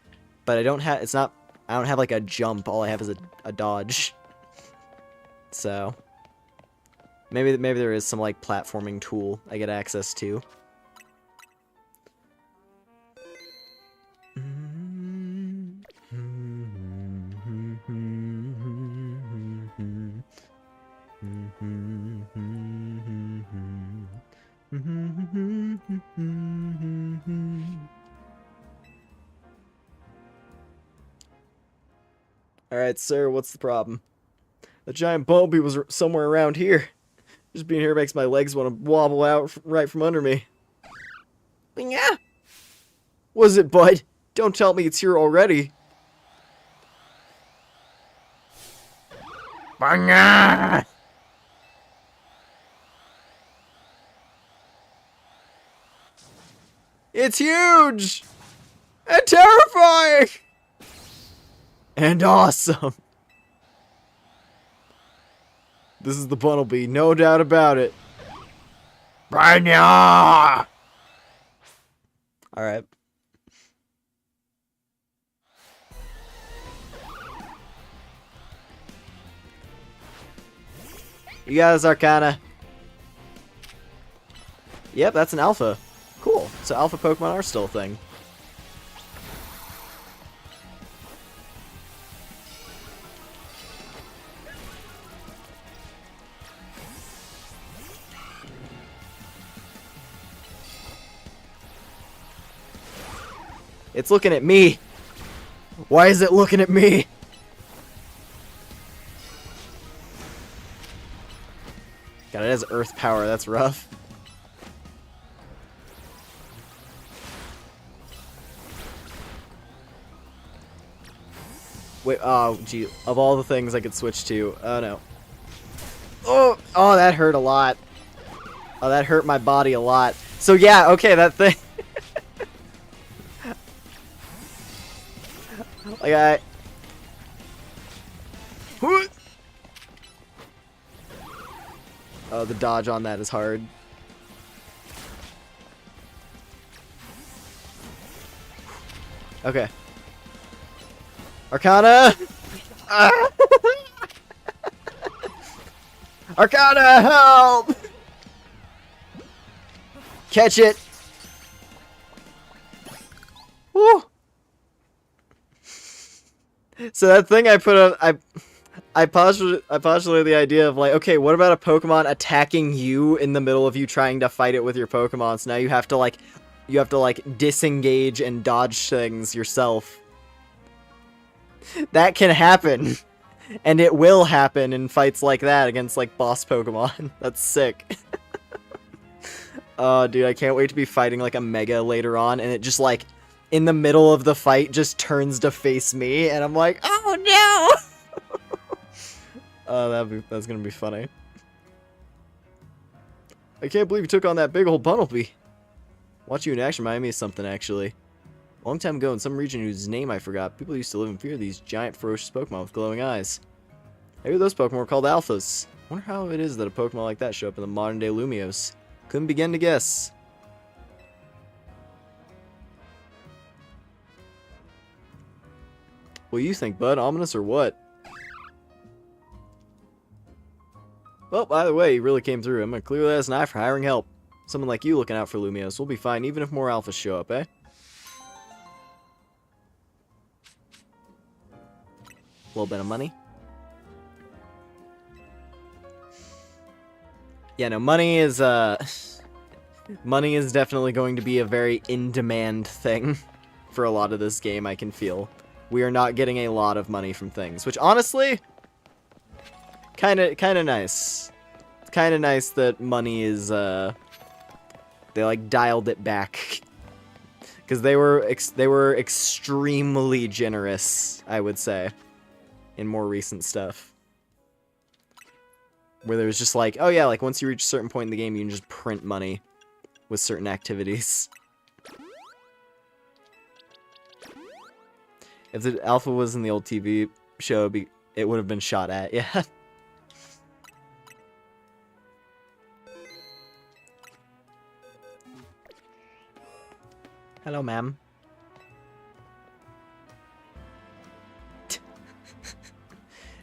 but I don't have like a jump. All I have is a dodge. So maybe there is some like platforming tool I get access to. Alright, sir, what's the problem? The giant bumblebee was somewhere around here. Just being here makes my legs want to wobble out right from under me. Yeah. Was it, bud? Don't tell me it's here already. Banga! It's huge! And terrifying! And awesome. This is the Bumblebee, no doubt about it. Banya! Alright. You got this, Arcana. Yep, that's an alpha. Cool. So alpha Pokemon are still a thing. It's looking at me. Why is it looking at me? God, it has earth power. That's rough. Wait, oh, gee. Of all the things I could switch to. Oh, no. Oh, that hurt a lot. Oh, that hurt my body a lot. So, yeah, okay, that thing. Like, oh, the dodge on that is hard. Okay. Arcana! Ah! Arcana, help! Catch it! Woo! So that thing I put on, I postulated the idea of like, okay, what about a Pokemon attacking you in the middle of you trying to fight it with your Pokemon? So now you have to like disengage and dodge things yourself. That can happen. And it will happen in fights like that against like boss Pokemon. That's sick. Oh, dude, I can't wait to be fighting like a Mega later on and it just like in the middle of the fight just turns to face me and I'm like, oh no! Oh, that's gonna be funny. I can't believe you took on that big old Bumblebee. Watch you in action reminded me of something, actually. A long time ago in some region whose name I forgot, people used to live in fear of these giant ferocious Pokemon with glowing eyes. Maybe those Pokemon were called Alphas. I wonder how it is that a Pokemon like that show up in the modern day Lumios. Couldn't begin to guess. What do you think, bud? Ominous or what? Well, by the way, you really came through. I'm gonna clear that as an eye for hiring help. Someone like you looking out for Lumios. We'll be fine even if more alphas show up, eh? A little bit of money. Yeah, no, money is definitely going to be a very in-demand thing for a lot of this game, I can feel. We are not getting a lot of money from things, which honestly, kind of nice. It's kind of nice that money is, they like dialed it back. Because they were extremely generous, I would say, in more recent stuff. Where there was just like, oh yeah, like once you reach a certain point in the game, you can just print money with certain activities. If the alpha was in the old TV show, it would have been shot at, yeah. Hello, ma'am.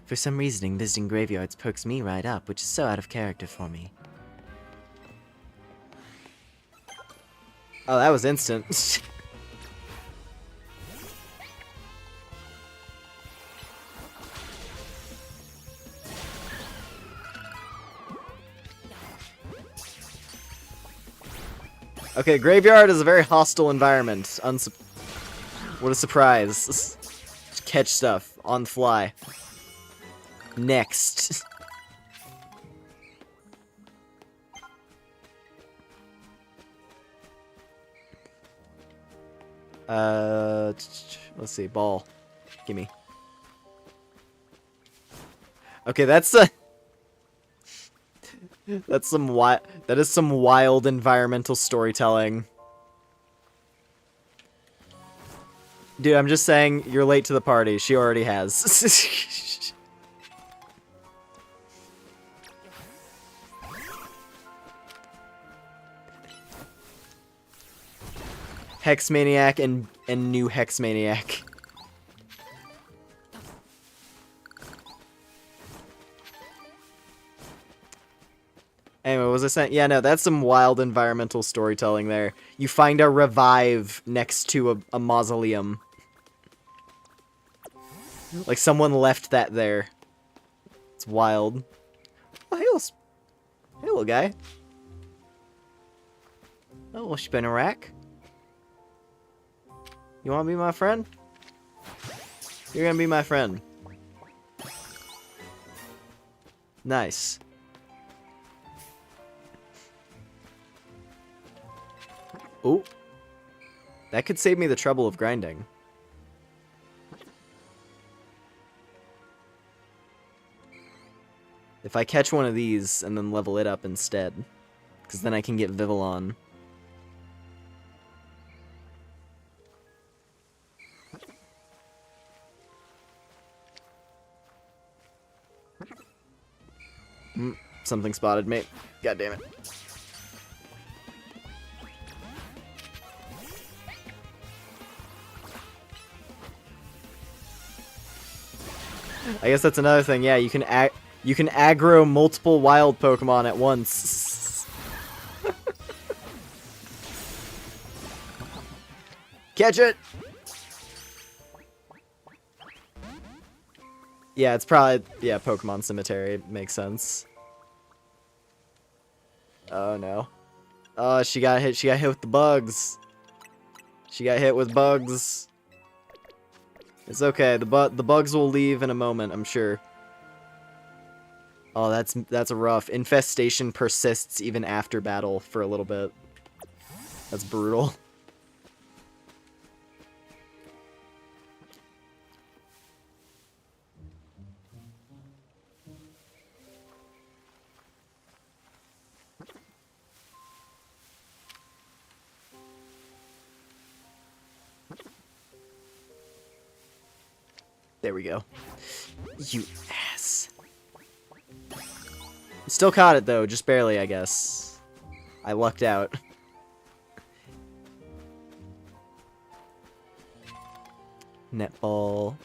For some reasoning, visiting graveyards perks me right up, which is so out of character for me. Oh, that was instant. Okay, graveyard is a very hostile environment. What a surprise. Just catch stuff on the fly. Next. Let's see, ball. Gimme. Okay, that's that is some wild environmental storytelling. Dude, I'm just saying, you're late to the party. She already has. Hex Maniac and new Hex Maniac. Anyway, what was I saying? Yeah, no, that's some wild environmental storytelling there. You find a revive next to a mausoleum. Like, someone left that there. It's wild. Oh, hey, little guy. Oh, well, spin a rack. You wanna be my friend? You're gonna be my friend. Nice. Ooh. That could save me the trouble of grinding. If I catch one of these and then level it up instead. Because then I can get Vivillon. Something spotted me. God damn it. I guess that's another thing. Yeah, you can aggro multiple wild Pokemon at once. Catch it. Yeah, it's probably Pokemon Cemetery. Makes sense. Oh no. Oh, she got hit. She got hit with the bugs. She got hit with bugs. It's okay. The bugs will leave in a moment, I'm sure. Oh, that's a rough. Infestation persists even after battle for a little bit. That's brutal. There we go. You ass. Still caught it, though. Just barely, I guess. I lucked out. Netball.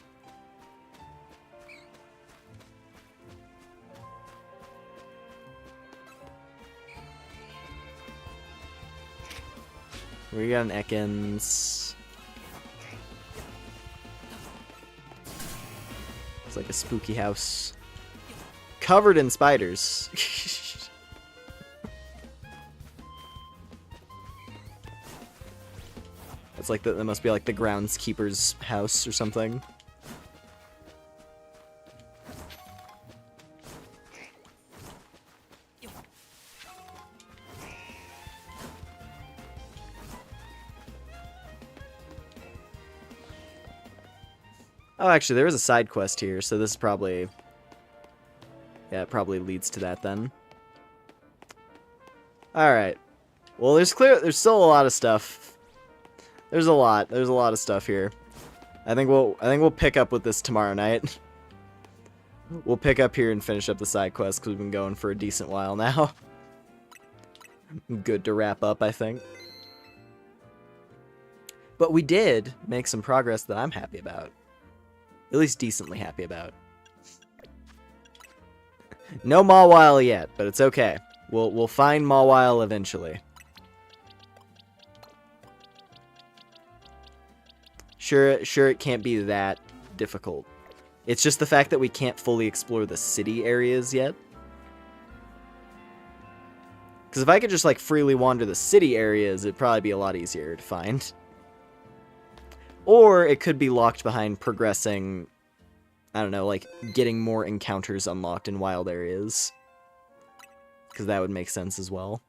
We got an Ekans. It's like a spooky house. Covered in spiders. It's like that must be like the groundskeeper's house or something. Oh, actually, there is a side quest here, so this is probably... Yeah, it probably leads to that then. Alright. Well, there's still a lot of stuff. There's a lot of stuff here. I think we'll pick up with this tomorrow night. We'll pick up here and finish up the side quest, because we've been going for a decent while now. Good to wrap up, I think. But we did make some progress that I'm happy about. At least decently happy about. No Mawile yet, but it's okay. We'll find Mawile eventually. Sure it can't be that difficult. It's just the fact that we can't fully explore the city areas yet. Because if I could just like freely wander the city areas, it'd probably be a lot easier to find. Or it could be locked behind progressing, I don't know, like getting more encounters unlocked in wild areas. Because that would make sense as well.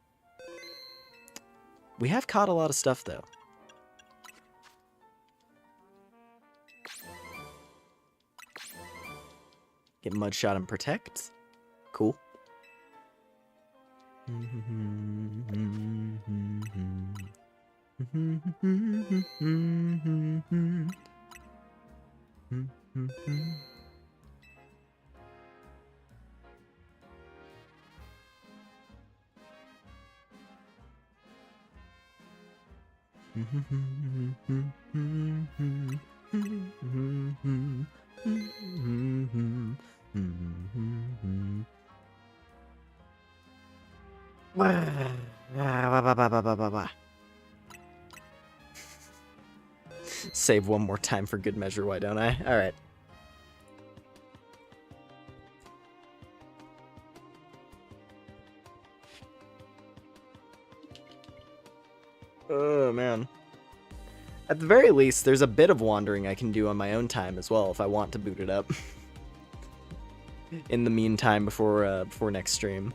We have caught a lot of stuff, though. Get Mudshot and Protect. Cool. Save one more time for good measure, why don't I? Alright. Oh, man. At the very least, there's a bit of wandering I can do on my own time as well if I want to boot it up. In the meantime, before next stream.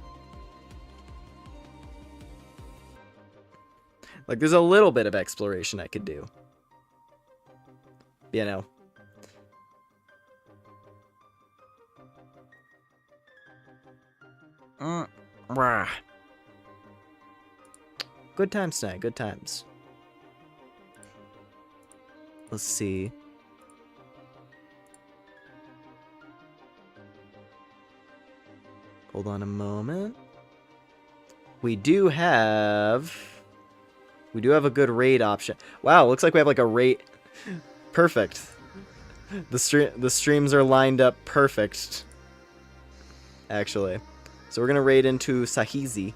Like, there's a little bit of exploration I could do. You know. Good times tonight, good times. Let's see. Hold on a moment. We do have a good raid option. Wow, looks like we have like a raid. Perfect. The streams are lined up perfect. Actually. So we're gonna raid into Sahizi,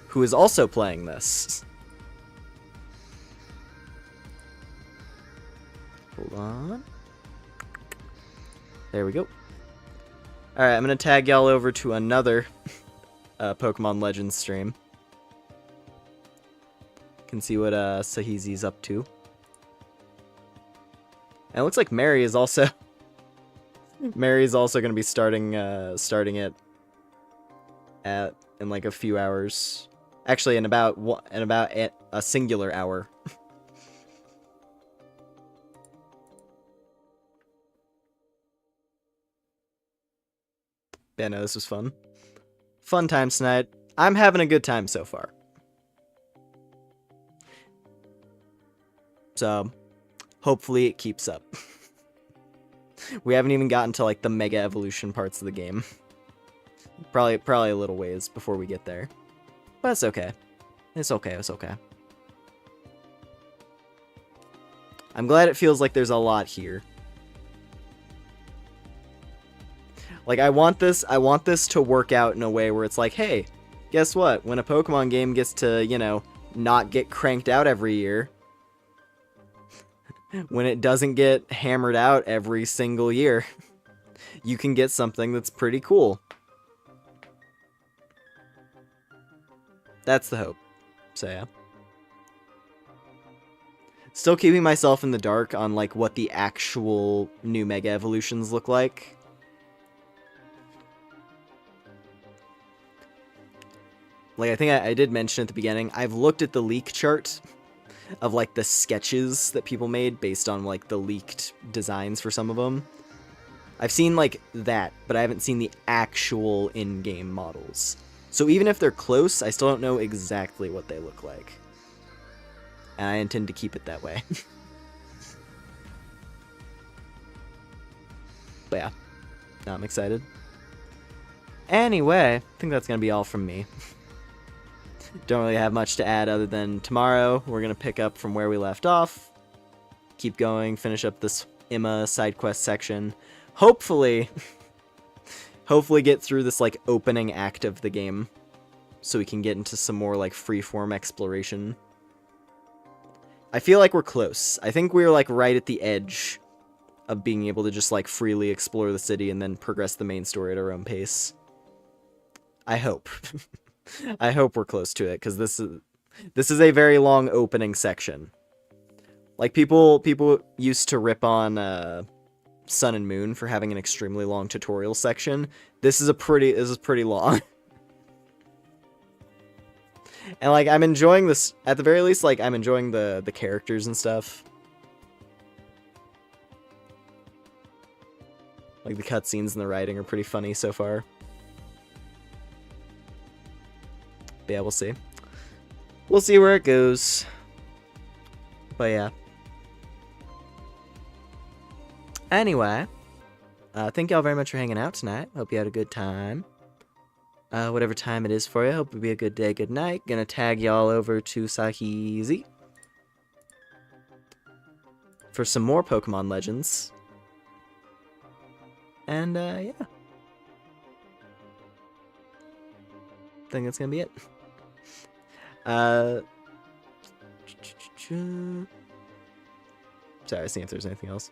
who is also playing this. Hold on. There we go. Alright, I'm gonna tag y'all over to another Pokemon Legends stream. Can see what Sahizi's up to. And it looks like Mary is also Mary's also gonna be starting it in like a few hours. Actually, in about a singular hour. Yeah, no, this was fun. Fun times tonight. I'm having a good time so far. So, hopefully it keeps up. We haven't even gotten to like the Mega Evolution parts of the game. Probably a little ways before we get there. But it's okay. It's okay, it's okay. I'm glad it feels like there's a lot here. Like, I want this to work out in a way where it's like, hey, guess what? When a Pokemon game gets to, you know, not get cranked out every year, when it doesn't get hammered out every single year, you can get something that's pretty cool. That's the hope. So, yeah. Still keeping myself in the dark on, like, what the actual new Mega Evolutions look like. Like, I think I did mention at the beginning, I've looked at the leak chart of, like, the sketches that people made based on, like, the leaked designs for some of them. I've seen, like, that, but I haven't seen the actual in-game models. So even if they're close, I still don't know exactly what they look like. And I intend to keep it that way. But yeah, no, I'm excited. Anyway, I think that's going to be all from me. Don't really have much to add other than tomorrow we're going to pick up from where we left off. Keep going, finish up this Imma side quest section. Hopefully get through this like opening act of the game so we can get into some more like freeform exploration. I feel like we're close. I think we're like right at the edge of being able to just like freely explore the city and then progress the main story at our own pace. I hope. I hope we're close to it, because this is... This is a very long opening section. Like, people used to rip on Sun and Moon for having an extremely long tutorial section. This is pretty long. And, like, I'm enjoying this, at the very least, like, I'm enjoying the characters and stuff. Like, the cutscenes and the writing are pretty funny so far. But yeah, we'll see. We'll see where it goes. But yeah. Anyway, thank y'all very much for hanging out tonight. Hope you had a good time. Whatever time it is for you, hope it be a good day, good night. Gonna tag y'all over to Sahizi for some more Pokemon Legends. And, yeah. I think that's gonna be it. Sorry, see if there's anything else.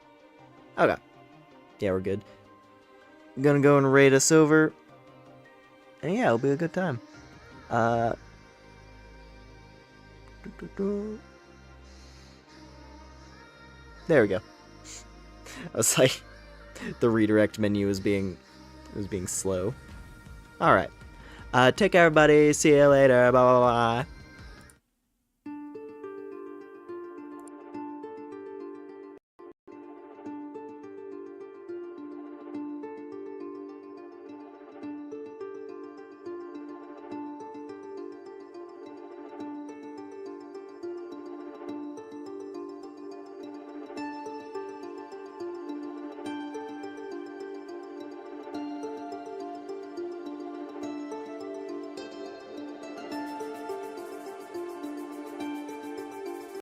Okay. Yeah, we're good. I'm gonna go and raid us over. And yeah, it'll be a good time. There we go. I was like, the redirect menu was being slow. Alright. Take care, everybody. See you later. Bye bye bye.